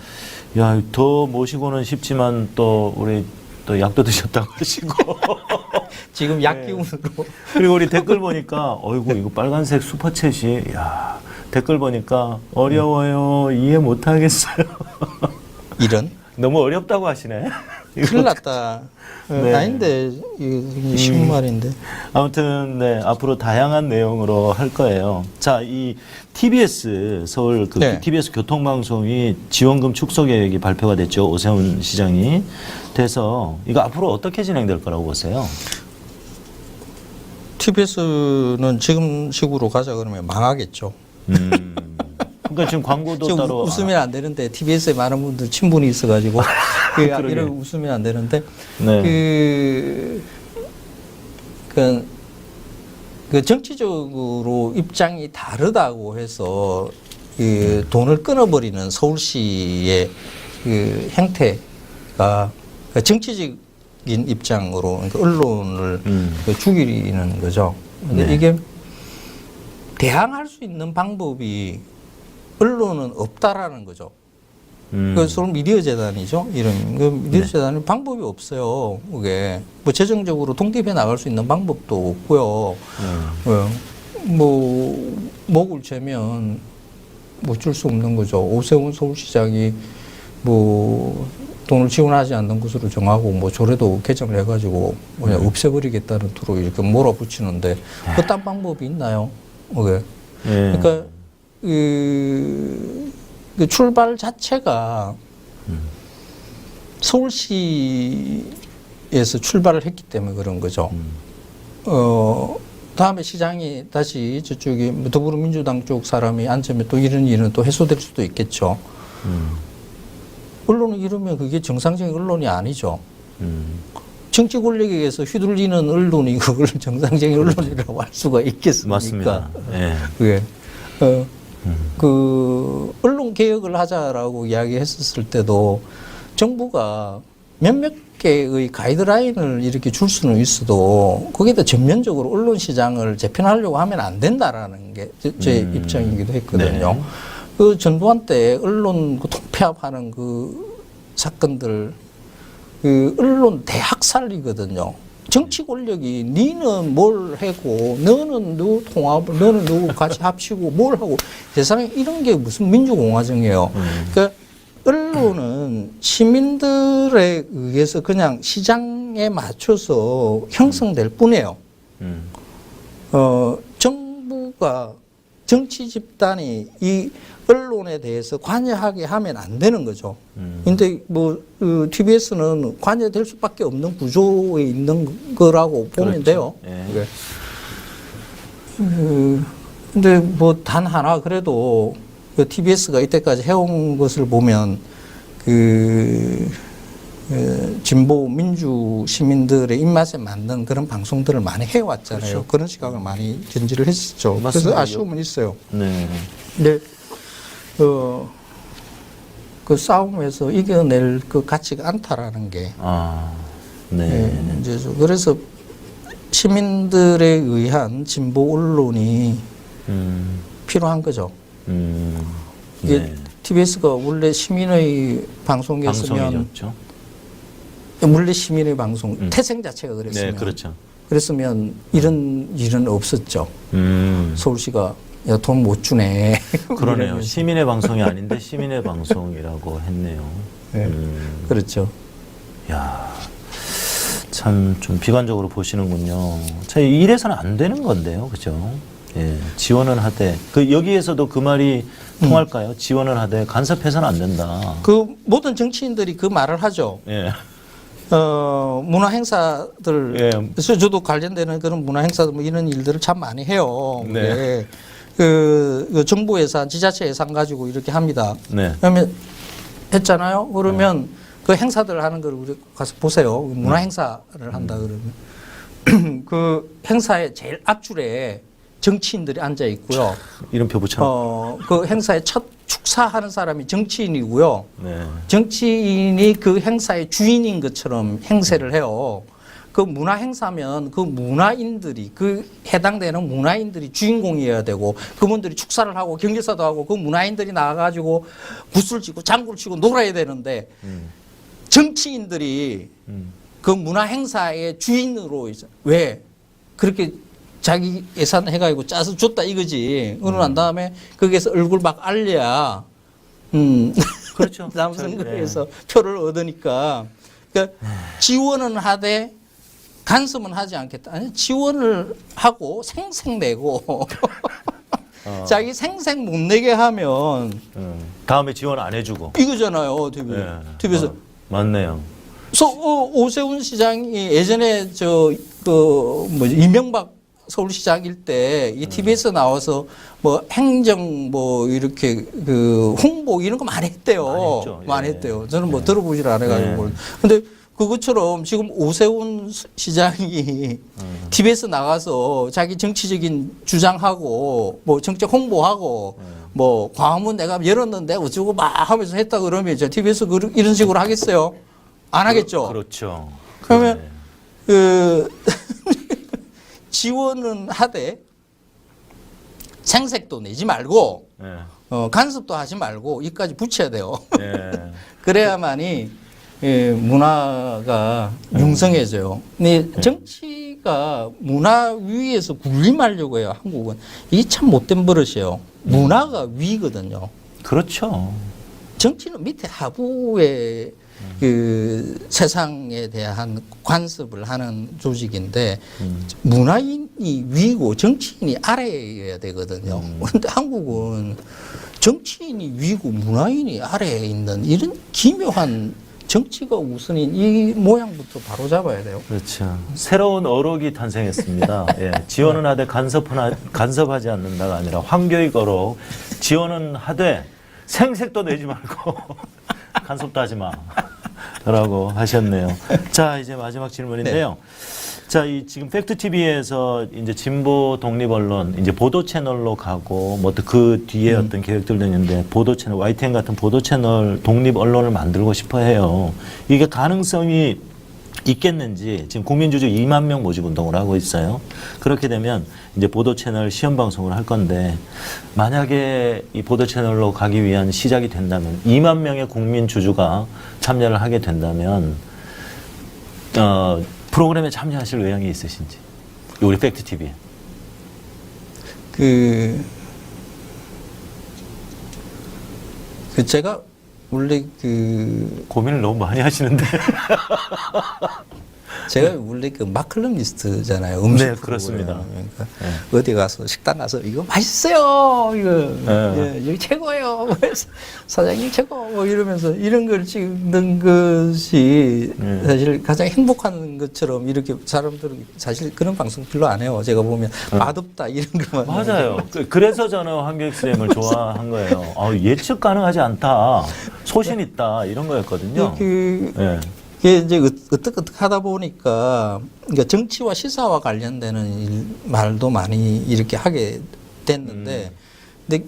야, 더 모시고는 싶지만 또 우리 또 약도 드셨다고 하시고. 지금 약 기운으로. 그리고 우리 댓글 보니까, 어이구, 이거 빨간색 슈퍼챗이, 야, 댓글 보니까 어려워요. 이해 못 하겠어요. 이런? 너무 어렵다고 하시네. 큰일 났다. 네. 아닌데, 이게 쉬운 말인데. 아무튼, 네, 앞으로 다양한 내용으로 할 거예요. 자, 이 TBS, 서울 그 네. TBS 교통방송이 지원금 축소 계획이 발표가 됐죠. 오세훈 시장이. 돼서 이거 앞으로 어떻게 진행될 거라고 보세요? TBS는 지금 식으로 가자 그러면 망하겠죠. 그러니까 지금 광고도 지금 따로. 웃으면 안 되는데 TBS에 많은 분들 친분이 있어가지고 그러게. 이런 웃으면 안 되는데 네. 그 정치적으로 입장이 다르다고 해서 그 돈을 끊어버리는 서울시의 그 행태가 그 정치적인 입장으로 그러니까 언론을 그 죽이는 거죠. 근데 네. 이게 대항할 수 있는 방법이 언론은 없다라는 거죠. 그 서울 미디어 재단이죠. 이런 그 미디어 재단은 방법이 없어요. 그게 뭐 재정적으로 독립해 나갈 수 있는 방법도 없고요. 뭐 목을 재면 뭐 줄 수 없는 거죠. 오세훈 서울시장이 뭐 돈을 지원하지 않는 것으로 정하고 뭐 조례도 개정을 해가지고 그냥 없애버리겠다는 투로 이렇게 몰아붙이는데 그딴 방법이 있나요? 그게 그러니까 그 출발 자체가 서울시에서 출발을 했기 때문에 그런 거죠. 다음에 시장이 다시 저쪽에 더불어민주당 쪽 사람이 앉으면 또 이런 일은 또 해소될 수도 있겠죠. 언론은 이러면 그게 정상적인 언론이 아니죠. 정치 권력에 의해서 휘둘리는 언론이 그걸 정상적인 언론이라고 할 수가 있겠습니까? 맞습니다. 네. 그게 그 언론 개혁을 하자라고 이야기했었을 때도 정부가 몇몇 개의 가이드라인을 이렇게 줄 수는 있어도 거기다 전면적으로 언론 시장을 재편하려고 하면 안 된다라는 게 제 입장이기도 했거든요. 네. 그 전두환 때 언론 그 통폐합하는 그 사건들 그 언론 대학살이거든요. 정치 권력이 니는 뭘 하고 너는 누구 통합을 너는 누구 같이 합치고 뭘 하고 세상에 이런 게 무슨 민주공화정이에요. 그러니까 언론은 시민들에 의해서 그냥 시장에 맞춰서 형성될 뿐이에요. 정부가 정치 집단이 이 언론에 대해서 관여하게 하면 안 되는 거죠. 근데 TBS는 관여될 수밖에 없는 구조에 있는 거라고 보면 돼요. 예. 근데 뭐 단 하나 그래도 TBS가 이때까지 해온 것을 보면 진보 민주 시민들의 입맛에 맞는 그런 방송들을 많이 해왔잖아요. 그렇죠. 그런 시각을 많이 견지를 했었죠. 맞습니다. 그래서 아쉬움은 있어요. 네. 근데 그 싸움에서 이겨낼 그 가치가 않다라는 게 네. 문제죠. 그래서 시민들에 의한 진보 언론이 필요한 거죠. 이게 네. TBS가 원래 시민의 방송이었으면 방송이었죠. 원래 시민의 방송 태생 자체가 그랬으면 네, 그렇죠. 그랬으면 이런 일은 없었죠. 서울시가 야, 돈 못 주네. 그러네요. 이러면서. 시민의 방송이 아닌데 시민의 방송이라고 했네요. 네. 그렇죠. 야, 참 좀 비관적으로 보시는군요. 자, 이래서는 안 되는 건데요, 그죠? 예, 지원은 하되 여기에서도 그 말이 통할까요? 지원은 하되 간섭해서는 안 된다. 그 모든 정치인들이 그 말을 하죠. 예. 문화 행사들, 예. 그래서 저도 관련되는 그런 문화 행사들 뭐 이런 일들을 참 많이 해요. 네. 그 정부 예산, 지자체 예산 가지고 이렇게 합니다. 네. 그러면 했잖아요. 그러면 그 행사들 하는 걸 우리 가서 보세요. 문화 행사를 한다 그러면 그 행사의 제일 앞줄에 정치인들이 앉아 있고요. 이름표 붙여. 그 행사의 첫 축사하는 사람이 정치인이고요. 네. 정치인이 그 행사의 주인인 것처럼 행세를 해요. 그 문화 행사면 그 문화인들이 그 해당되는 문화인들이 주인공이어야 되고 그분들이 축사를 하고 경질사도 하고 그 문화인들이 나와가지고 붓을 치고 장구를 치고 놀아야 되는데 정치인들이 그 문화 행사의 주인으로 왜 그렇게 자기 예산 해가지고 짜서 줬다 이거지. 그러고 난 다음에 거기에서 얼굴 막 알려야 그렇죠. 다음 선거에서 표를 얻으니까 그러니까 지원은 하되 간섭은 하지 않겠다. 아니 지원을 하고 생생 내고 자기 생생 못 내게 하면 다음에 지원 안 해주고 이거잖아요. TV에서 맞네요. 오세훈 시장이 예전에 이명박 서울시장일 때 이 TBS 나와서 뭐 행정 뭐 이렇게 그 홍보 이런 거 많이 했대요. 많이 했대요. 저는 뭐 들어보질 않아가지고. 근데 그것처럼 지금 오세훈 시장이 TBS 나가서 자기 정치적인 주장하고 뭐 정책 홍보하고 뭐 광화문 내가 열었는데 어쩌고 막 하면서 했다 그러면 이제 TBS 이런 식으로 하겠어요? 안 하겠죠? 그렇죠. 그러면 지원은 하되 생색도 내지 말고 간섭도 하지 말고 이까지 붙여야 돼요. 그래야만이 문화가 융성해져요. 근데 정치가 문화 위에서 군림하려고 해요. 한국은 이게 참 못된 버릇이에요. 문화가 위거든요. 그렇죠. 정치는 밑에 하부에 그 세상에 대한 관습을 하는 조직인데 문화인이 위고 정치인이 아래여야 되거든요. 그런데 한국은 정치인이 위고 문화인이 아래에 있는 이런 기묘한 정치가 우선인 이 모양부터 바로 잡아야 돼요. 그렇죠. 새로운 어록이 탄생했습니다. 예, 지원은 하되 간섭하지 않는다가 아니라 황교익 어록. 지원은 하되 생색도 내지 말고 간섭도 하지 마. 라고 하셨네요. 자, 이제 마지막 질문인데요. 자, 이 지금 팩트TV에서 이제 진보 독립 언론, 이제 보도 채널로 가고, 뭐 또 그 뒤에 어떤 계획들도 있는데, 보도 채널, YTN 같은 보도 채널 독립 언론을 만들고 싶어 해요. 이게 가능성이 있겠는지, 지금 국민주주 2만 명 모집 운동을 하고 있어요. 그렇게 되면 이제 보도 채널 시험 방송을 할 건데, 만약에 이 보도 채널로 가기 위한 시작이 된다면, 2만 명의 국민주주가 참여를 하게 된다면, 프로그램에 참여하실 의향이 있으신지. 우리 팩트TV에. 제가 원래 고민을 너무 많이 하시는데. 제가 원래 그 마클럼리스트잖아요. 음식 네, 그렇습니다. 프로그램. 그러니까 어디 가서 식당 가서 이거 맛있어요. 이거 예, 여기 최고예요. 사장님 최고 뭐 이러면서 이런 걸 찍는 것이 사실 가장 행복한 것처럼 이렇게 사람들은 사실 그런 방송 별로 안 해요. 제가 보면 맛없다 이런 것만. 맞아요. 그래서 저는 황교익 쌤을 좋아한 거예요. 예측 가능하지 않다. 소신 있다. 이런 거였거든요. 이게 이제 어떻게 하다 보니까 그러니까 정치와 시사와 관련되는 말도 많이 이렇게 하게 됐는데, 근데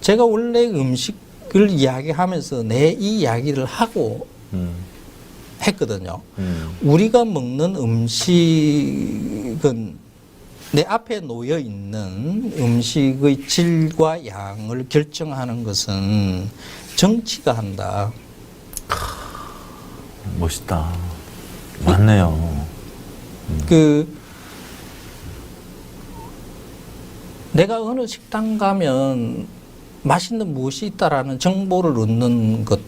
제가 원래 음식을 이야기하면서 내 이 이야기를 하고 했거든요. 우리가 먹는 음식은 내 앞에 놓여 있는 음식의 질과 양을 결정하는 것은 정치가 한다. 멋있다. 맞네요. 내가 어느 식당 가면 맛있는 무엇이 있다라는 정보를 얻는 것,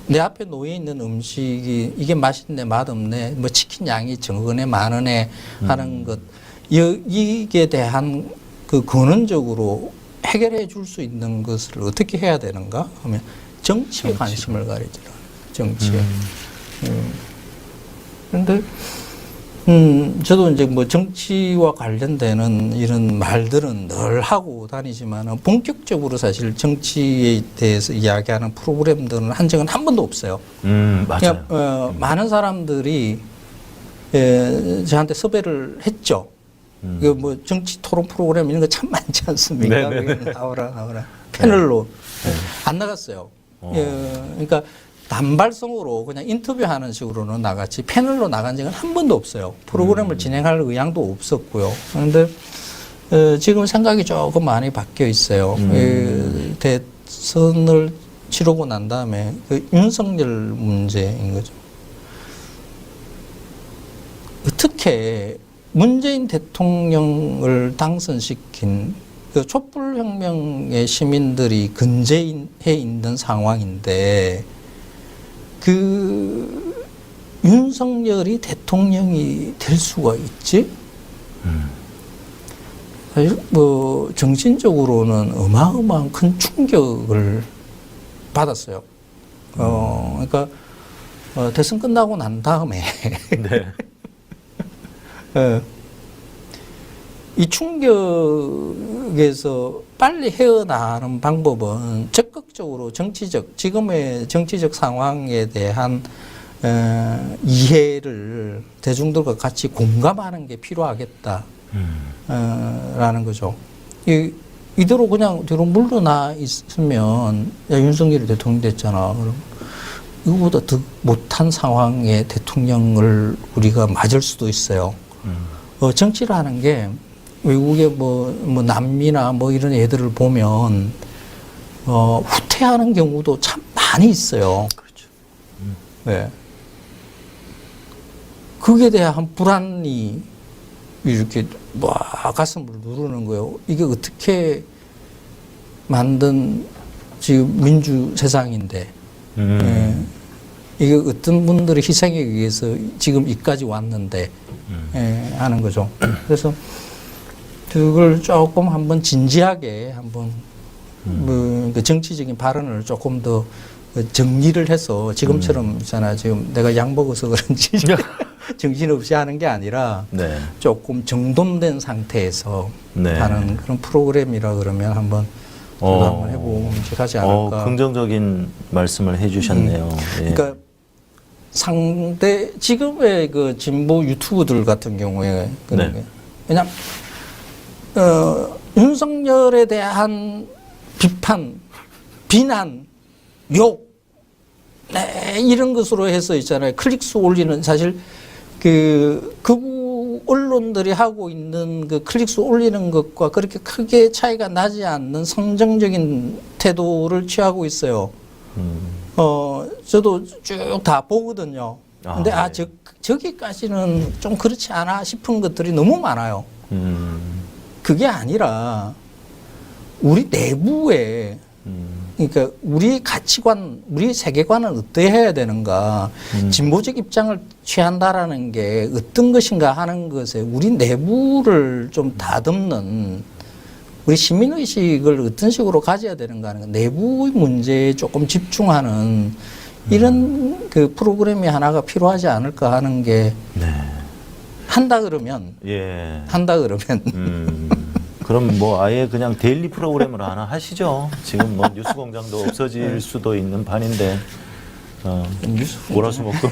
내 앞에 놓여 있는 음식이 이게 맛있네, 맛없네, 뭐 치킨 양이 적으네, 많으네 하는 것, 이게 대한 그 근원적으로 해결해 줄 수 있는 것을 어떻게 해야 되는가 하면 정치에 관심을 가리더라. 정치에. 그런데 저도 이제 뭐 정치와 관련되는 이런 말들은 늘 하고 다니지만 본격적으로 사실 정치에 대해서 이야기하는 프로그램들은 한 적은 한 번도 없어요. 맞아요. 그러니까, 많은 사람들이 저한테 섭외를 했죠. 그 뭐 정치 토론 프로그램 이런 거 참 많지 않습니까? 나오라. 패널로. 안 나갔어요. 그러니까 단발성으로 그냥 인터뷰하는 식으로는 나갔지 패널로 나간 적은 한 번도 없어요. 프로그램을 진행할 의향도 없었고요. 그런데 지금 생각이 조금 많이 바뀌어 있어요. 대선을 치르고 난 다음에 그 윤석열 문제인 거죠. 어떻게 문재인 대통령을 당선시킨 그 촛불혁명의 시민들이 근제해 있는 상황인데 그 윤석열이 대통령이 될 수가 있지? 사실 뭐 정신적으로는 어마어마한 큰 충격을 받았어요. 그러니까 대선 끝나고 난 다음에 이 충격에서 빨리 헤어나가는 방법은 적극적으로 지금의 정치적 상황에 대한 이해를 대중들과 같이 공감하는 게 필요하겠다. 라는 거죠. 이대로 그냥 뒤로 물러나 있으면 야, 윤석열이 대통령 됐잖아. 그럼 이거보다 더 못한 상황의 대통령을 우리가 맞을 수도 있어요. 정치라는 게 외국의 뭐 남미나 뭐 이런 애들을 보면 후퇴하는 경우도 참 많이 있어요. 그렇죠. 네. 그게 대한 불안이 이렇게 가슴을 누르는 거예요. 이게 어떻게 만든 지금 민주 세상인데, 이게 어떤 분들의 희생에 의해서 지금 이까지 왔는데, 하는 거죠. 그래서 그걸 조금 한번 진지하게 한번 그 정치적인 발언을 조금 더 정리를 해서 지금처럼 있잖아. 지금 내가 약 먹어서 그런지 정신없이 하는 게 아니라 조금 정돈된 상태에서 하는 그런 프로그램이라 그러면 한번 한번 해보면 하지 않을까. 긍정적인 말씀을 해주셨네요. 그러니까 지금의 그 진보 유튜브들 같은 경우에 왜냐면 윤석열에 대한 비판, 비난, 욕 이런 것으로 해서 있잖아요. 클릭수 올리는 사실 극우 언론들이 하고 있는 그 클릭수 올리는 것과 그렇게 크게 차이가 나지 않는 성정적인 태도를 취하고 있어요. 저도 쭉 다 보거든요. 근데 저기까지는 좀 그렇지 않아 싶은 것들이 너무 많아요. 그게 아니라 우리 내부에 그러니까 우리 가치관, 우리 세계관은 어떠해야 되는가, 진보적 입장을 취한다라는 게 어떤 것인가 하는 것에 우리 내부를 좀 다듬는, 우리 시민의식을 어떤 식으로 가져야 되는가 하는 내부의 문제에 조금 집중하는 이런 그 프로그램이 하나가 필요하지 않을까 하는 게 한다 그러면 한다 그러면 그럼 뭐 아예 그냥 데일리 프로그램을 하나 하시죠. 지금 뭐 뉴스공장도 없어질 수도 있는 판인데 월화수목금.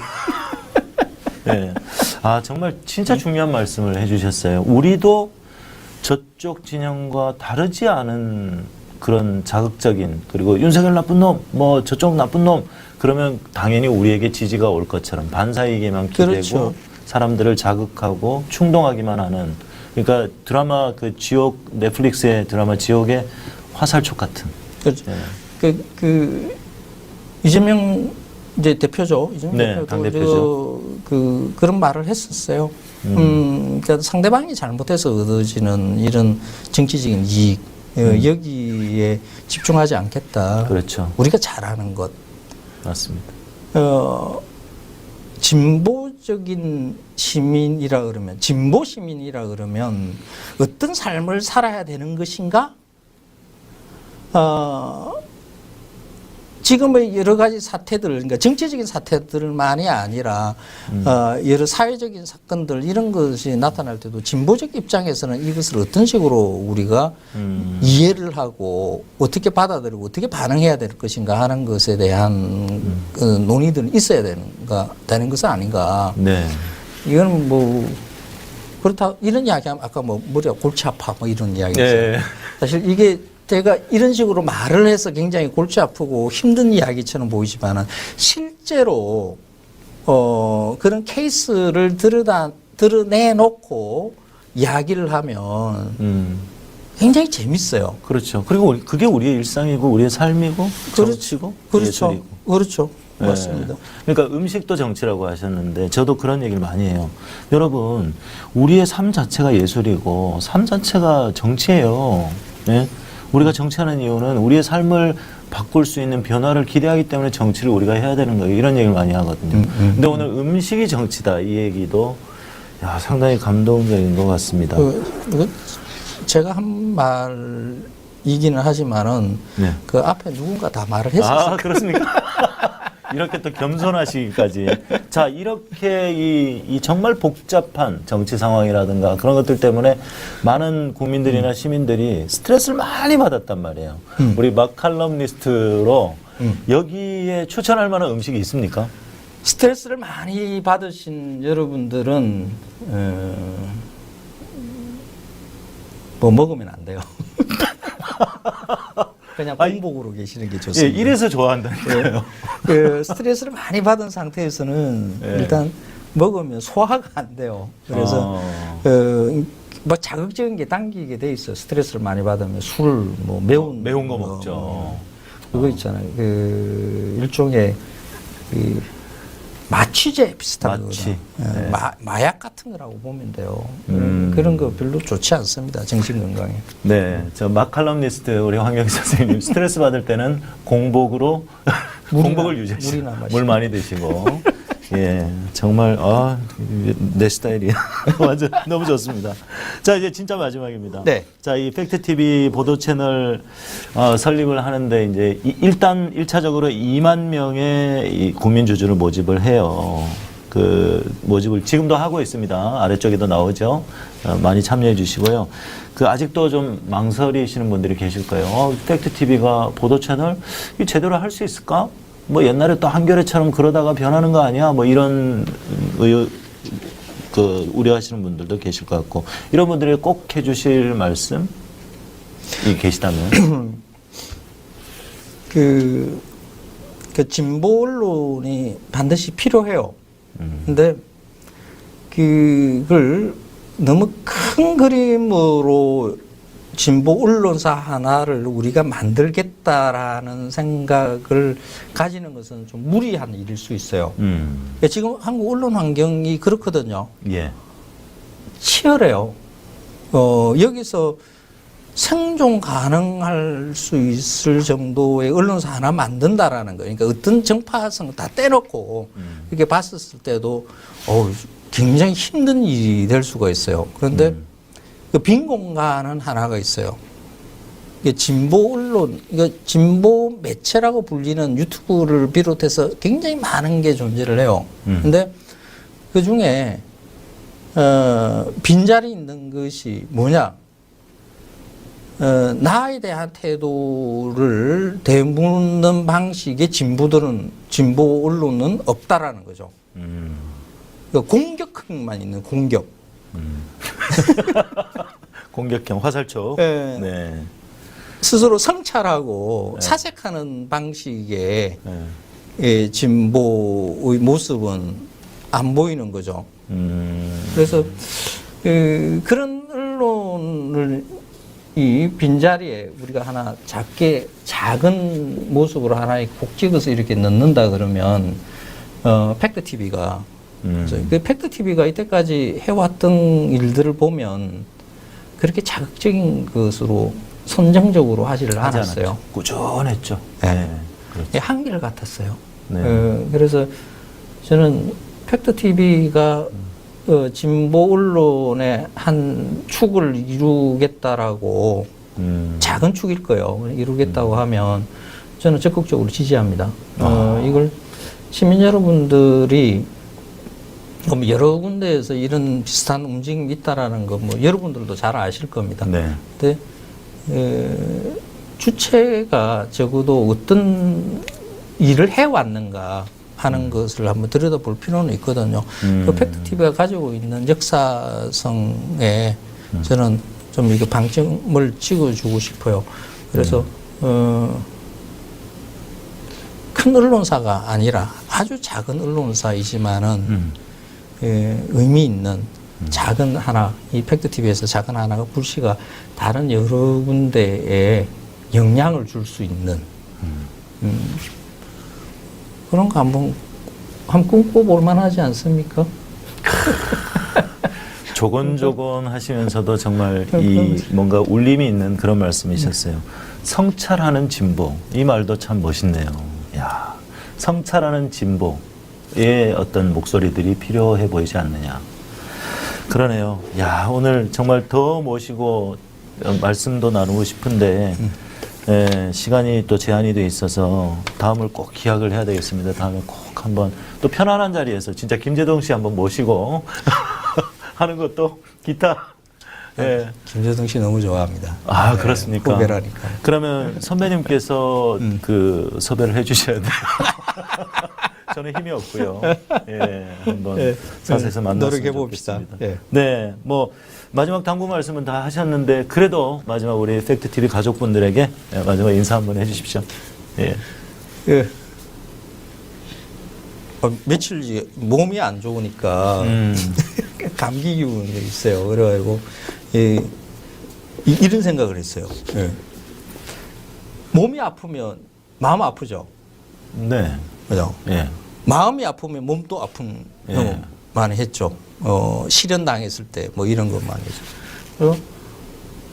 네. 아 정말 진짜 중요한 말씀을 해주셨어요. 우리도 저쪽 진영과 다르지 않은 그런 자극적인, 그리고 윤석열 나쁜 놈, 뭐 저쪽 나쁜 놈 그러면 당연히 우리에게 지지가 올 것처럼 반사이익에만 기대고 그렇죠. 사람들을 자극하고 충동하기만 하는, 그러니까 드라마 그 지옥, 넷플릭스의 드라마 지옥의 화살촉 같은. 그렇죠. 이재명 이제 대표죠. 이재명 대표도 당대표죠. 그런 말을 했었어요. 그러니까 상대방이 잘못해서 얻어지는 이런 정치적인 이익, 여기에 집중하지 않겠다. 그렇죠. 우리가 잘하는 것. 맞습니다. 진보적인 시민이라 그러면, 진보 시민이라 그러면 어떤 삶을 살아야 되는 것인가? 지금의 여러 가지 사태들, 그러니까 정치적인 사태들만이 아니라 여러 사회적인 사건들 이런 것이 나타날 때도 진보적 입장에서는 이것을 어떤 식으로 우리가 이해를 하고 어떻게 받아들이고 어떻게 반응해야 될 것인가 하는 것에 대한 그 논의들은 있어야 되는 것은 아닌가. 네. 이건 뭐 그렇다 이런 이야기하면 아까 뭐 머리가 골치 아파 뭐 이런 이야기였어요. 사실 이게 제가 이런 식으로 말을 해서 굉장히 골치 아프고 힘든 이야기처럼 보이지만은 실제로 그런 케이스를 드러내놓고 이야기를 하면 굉장히 재밌어요. 그렇죠. 그리고 그게 우리의 일상이고 우리의 삶이고 정치고 예술이고. 그렇죠. 네. 맞습니다. 그러니까 음식도 정치라고 하셨는데 저도 그런 얘기를 많이 해요. 여러분, 우리의 삶 자체가 예술이고 삶 자체가 정치예요. 네? 우리가 정치하는 이유는 우리의 삶을 바꿀 수 있는 변화를 기대하기 때문에 정치를 우리가 해야 되는 거예요. 이런 얘기를 많이 하거든요. 근데 오늘 음식이 정치다 이 얘기도 상당히 감동적인 것 같습니다. 제가 한 말이기는 하지만은 그 앞에 누군가 다 말을 했었어요. 아, 그렇습니까? 이렇게 또 겸손하시기까지. 자, 이렇게 이 정말 복잡한 정치 상황이라든가 그런 것들 때문에 많은 국민들이나 시민들이 스트레스를 많이 받았단 말이에요. 우리 마칼럼니스트로 여기에 추천할 만한 음식이 있습니까? 스트레스를 많이 받으신 여러분들은 뭐 먹으면 안 돼요. 그냥 공복으로 계시는 게 좋습니다. 예, 이래서 좋아한다니까요. 그 스트레스를 많이 받은 상태에서는 일단 먹으면 소화가 안 돼요. 그래서 뭐 자극적인 게 당기게 돼 있어. 스트레스를 많이 받으면 술, 뭐 매운 거 먹죠. 그거 있잖아요. 그 일종의 마취제 비슷한 마취. 거거든요. 마약 같은 거라고 보면 돼요. 그런 거 별로 좋지 않습니다. 정신 건강에. 네, 저 마칼럼니스트 우리 황경희 선생님 스트레스 받을 때는 공복으로 공복을 유지하시고 물 많이 드시고. 예, 정말 내 스타일이야. 완전 너무 좋습니다. 자, 이제 진짜 마지막입니다. 네. 자, 이 팩트 TV 보도 채널 설립을 하는데 이제 일단 1차적으로 2만 명의 이 국민 주주를 모집을 해요. 그 모집을 지금도 하고 있습니다. 아래쪽에도 나오죠. 많이 참여해 주시고요. 그 아직도 좀 망설이시는 분들이 계실 거예요. 팩트 TV가 보도 채널 이 제대로 할 수 있을까? 뭐 옛날에 또 한겨레처럼 그러다가 변하는 거 아니야? 뭐 이런 우려하시는 분들도 계실 것 같고, 이런 분들이 꼭 해주실 말씀이 계시다면 그 진보 언론이 반드시 필요해요. 근데 그걸 너무 큰 그림으로 진보 언론사 하나를 우리가 만들겠다라는 생각을 가지는 것은 좀 무리한 일일 수 있어요. 지금 한국 언론 환경이 그렇거든요. 예. 치열해요. 여기서 생존 가능할 수 있을 정도의 언론사 하나 만든다라는 거. 그러니까 어떤 정파성 다 떼놓고 이렇게 봤었을 때도 굉장히 힘든 일이 될 수가 있어요. 그런데 그 빈 공간은 하나가 있어요. 이게 진보 언론, 이거 진보 매체라고 불리는 유튜브를 비롯해서 굉장히 많은 게 존재를 해요. 근데 그 중에 빈자리 있는 것이 뭐냐? 나에 대한 태도를 대묻는 방식의 진보 언론은 없다라는 거죠. 공격형만 있는 공격. 공격형 화살촉. 네. 네. 스스로 성찰하고 사색하는 방식의 진보의 모습은 안 보이는 거죠. 그래서 그런 언론을 이 빈자리에 우리가 하나 작은 모습으로 하나에 콕 찍어서 이렇게 넣는다 그러면 팩트 TV가 그 팩트 TV가 이때까지 해왔던 일들을 보면 그렇게 자극적인 것으로 선정적으로 하지를 않았어요. 꾸준했죠. 네. 그렇죠. 한결 같았어요. 네. 그래서 저는 팩트 TV가 진보 언론의 한 축을 이루겠다라고 작은 축일 거예요. 이루겠다고 하면 저는 적극적으로 지지합니다. 이걸 시민 여러분들이 여러 군데에서 이런 비슷한 움직임이 있다라는 거 뭐 여러분들도 잘 아실 겁니다. 네. 근데 주체가 적어도 어떤 일을 해왔는가 하는 것을 한번 들여다볼 필요는 있거든요. 그 팩트TV가 가지고 있는 역사성에 저는 좀 이게 방점을 찍어주고 싶어요. 그래서 큰 언론사가 아니라 아주 작은 언론사이지만은 의미 있는 작은 하나, 이 팩트TV에서 작은 하나가 불씨가 다른 여러 군데에 영향을 줄 수 있는 그런 거 한번 꿈꿔볼 만하지 않습니까? 조곤조곤 하시면서도 정말 이 뭔가 울림이 있는 그런 말씀이셨어요. 성찰하는 진보, 이 말도 참 멋있네요. 야, 성찰하는 진보의 어떤 목소리들이 필요해 보이지 않느냐. 그러네요. 야, 오늘 정말 더 모시고 말씀도 나누고 싶은데 시간이 또 제한이 돼 있어서 다음을 꼭 기약을 해야 되겠습니다. 다음에 꼭 한번 또 편안한 자리에서 진짜 김재동 씨 한번 모시고 하는 것도 기타. 예. 김재동 씨 너무 좋아합니다. 아, 그렇습니까? 후배라니까. 그러면 선배님께서 그 섭외를 해 주셔야 돼요. 저는 힘이 없고요. 예, 한번 사세에서 만났으면 노력해 봅시다. 좋겠습니다. 네, 뭐 마지막 당부 말씀은 다 하셨는데 그래도 마지막 우리 팩트 TV 가족분들에게 마지막 인사 한번 해주십시오. 예. 며칠 몸이 안 좋으니까 감기 기운이 있어요. 그래가지고 이런 생각을 했어요. 몸이 아프면 마음 아프죠. 네. 그죠? 예. 마음이 아프면 몸도 아픈 경우 많이 했죠. 실현 당했을 때 뭐 이런 거 많이 했죠.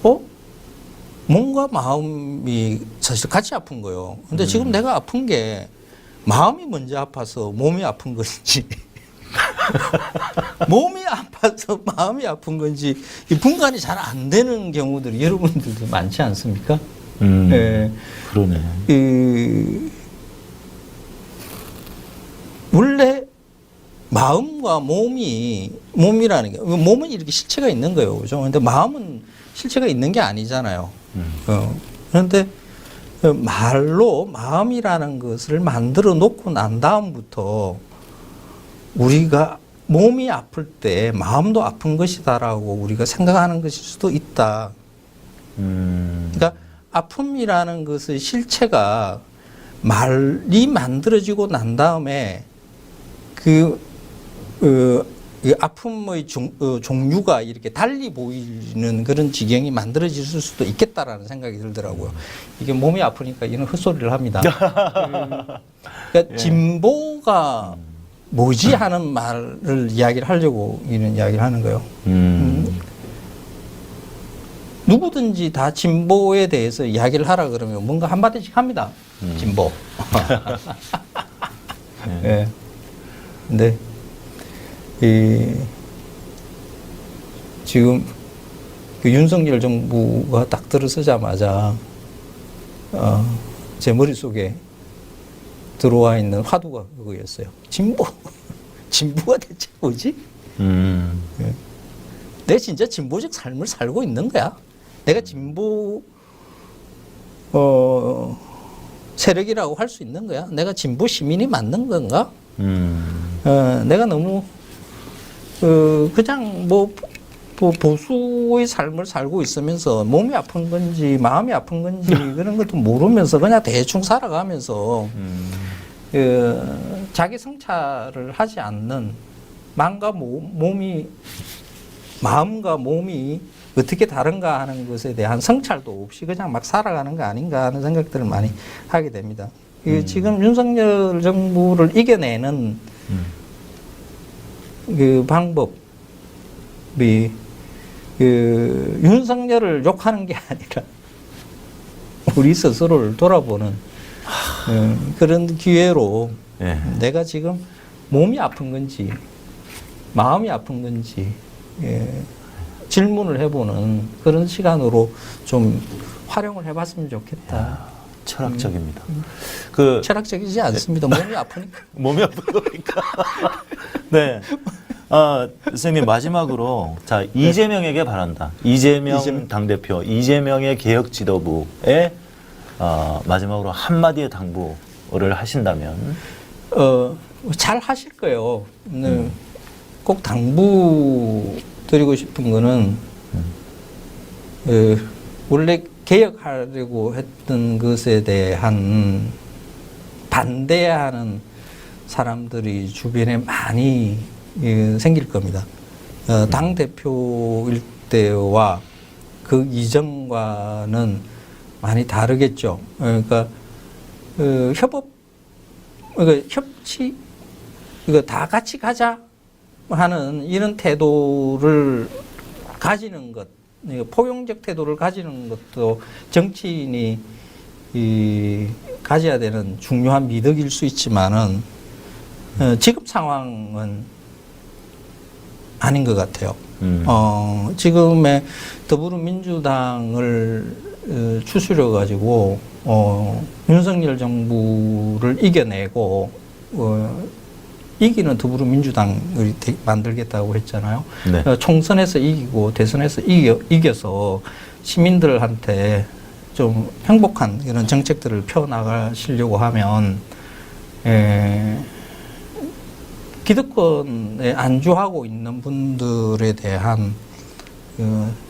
그래서 몸과 마음이 사실 같이 아픈 거예요. 근데 지금 내가 아픈 게 마음이 먼저 아파서 몸이 아픈 건지 몸이 아파서 마음이 아픈 건지 이 분간이 잘 안 되는 경우들이 여러분들도 많지 않습니까? 네. 그러네. 원래 마음과 몸이라는 게, 몸은 이렇게 실체가 있는 거예요. 그죠? 근데 마음은 실체가 있는 게 아니잖아요. 그런데 말로 마음이라는 것을 만들어 놓고 난 다음부터 우리가 몸이 아플 때 마음도 아픈 것이다라고 우리가 생각하는 것일 수도 있다. 그러니까 아픔이라는 것의 실체가 말이 만들어지고 난 다음에 이 아픔의 종류가 이렇게 달리 보이는 그런 지경이 만들어질 수도 있겠다라는 생각이 들더라고요. 이게 몸이 아프니까 이런 헛소리를 합니다. 그러니까 진보가 뭐지 하는 말을 이야기를 하려고 이런 이야기를 하는 거예요. 누구든지 다 진보에 대해서 이야기를 하라 그러면 뭔가 한마디씩 합니다. 진보. 예. 근데 지금 그 윤석열 정부가 딱 들어서자마자 제 머릿속에 들어와 있는 화두가 그거였어요. 진보. 진보가 대체 뭐지? 예. 내가 진짜 진보적 삶을 살고 있는 거야? 내가 진보 세력이라고 할 수 있는 거야? 내가 진보 시민이 맞는 건가? 내가 너무 그냥 뭐 보수의 삶을 살고 있으면서 몸이 아픈 건지 마음이 아픈 건지 그런 것도 모르면서 그냥 대충 살아가면서 자기 성찰을 하지 않는 마음과 몸이 어떻게 다른가 하는 것에 대한 성찰도 없이 그냥 막 살아가는 거 아닌가 하는 생각들을 많이 하게 됩니다. 지금 윤석열 정부를 이겨내는 그 방법이 윤석열을 욕하는 게 아니라 우리 스스로를 돌아보는 그런 기회로 내가 지금 몸이 아픈 건지 마음이 아픈 건지 질문을 해보는 그런 시간으로 좀 활용을 해봤으면 좋겠다. 철학적입니다. 철학적이지 않습니다. 몸이 아프니까. 몸이 아프니까. 네. 선생님 마지막으로 자 이재명에게 바란다. 이재명 당대표, 이재명의 개혁 지도부에 마지막으로 한마디의 당부를 하신다면 잘 하실 거예요. 꼭 당부 드리고 싶은 거는 원래 개혁하려고 했던 것에 대한 반대하는 사람들이 주변에 많이 생길 겁니다. 당대표일 때와 그 이전과는 많이 다르겠죠. 그러니까 협치, 이거 다 같이 가자 하는 이런 태도를 가지는 것, 포용적 태도를 가지는 것도 정치인이 가져야 되는 중요한 미덕일 수 있지만은 지금 상황은 아닌 것 같아요. 지금의 더불어민주당을 추스려 가지고 윤석열 정부를 이겨내고 이기는 더불어민주당을 만들겠다고 했잖아요. 네. 총선에서 이기고 대선에서 이겨서 시민들한테 좀 행복한 이런 정책들을 펴나가시려고 하면 기득권에 안주하고 있는 분들에 대한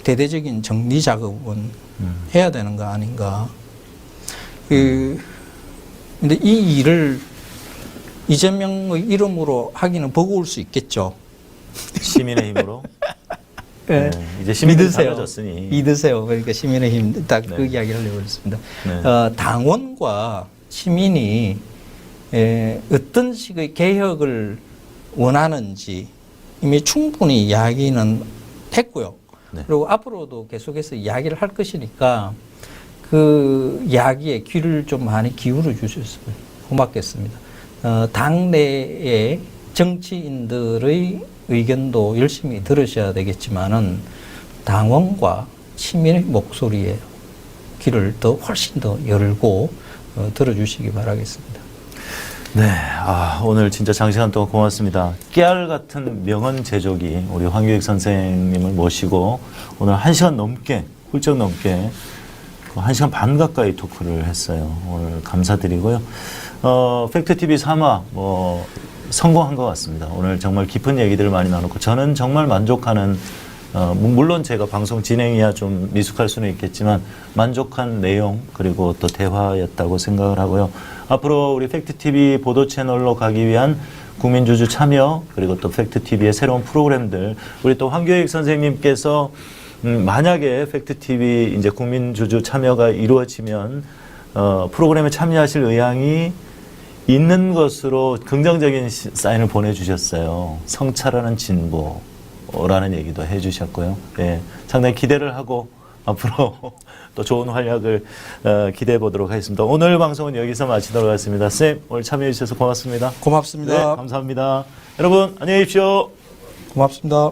대대적인 정리 작업은 해야 되는 거 아닌가. 근데 이 일을 이재명의 이름으로 하기는 버거울 수 있겠죠. 시민의힘으로. 네. 이제 시민들이 달라졌으니 믿으세요. 그러니까 시민의힘 딱 그 이야기를 하려고 했습니다. 네. 당원과 시민이 어떤 식의 개혁을 원하는지 이미 충분히 이야기는 했고요. 네. 그리고 앞으로도 계속해서 이야기를 할 것이니까 그 이야기에 귀를 좀 많이 기울여 주셨으면 고맙겠습니다. 당내의 정치인들의 의견도 열심히 들으셔야 되겠지만은 당원과 시민의 목소리에 귀를 훨씬 더 열고 들어주시기 바라겠습니다. 네, 오늘 진짜 장시간 동안 고맙습니다. 깨알 같은 명언 제조기 우리 황교익 선생님을 모시고 오늘 1시간 넘게 훌쩍 넘게 1시간 반 가까이 토크를 했어요. 오늘 감사드리고요. 팩트TV 3화 성공한 것 같습니다. 오늘 정말 깊은 얘기들을 많이 나눴고 저는 정말 만족하는 물론 제가 방송 진행이야 좀 미숙할 수는 있겠지만 만족한 내용 그리고 또 대화였다고 생각을 하고요. 앞으로 우리 팩트TV 보도 채널로 가기 위한 국민주주 참여 그리고 또 팩트TV의 새로운 프로그램들 우리 또 황교익 선생님께서 만약에 팩트TV 이제 국민주주 참여가 이루어지면 프로그램에 참여하실 의향이 있는 것으로 긍정적인 사인을 보내주셨어요. 성찰하는 진보라는 얘기도 해주셨고요. 예, 상당히 기대를 하고 앞으로 또 좋은 활약을 기대해 보도록 하겠습니다. 오늘 방송은 여기서 마치도록 하겠습니다. 선생님, 오늘 참여해 주셔서 고맙습니다. 고맙습니다. 네, 감사합니다. 여러분, 안녕히 계십시오. 고맙습니다.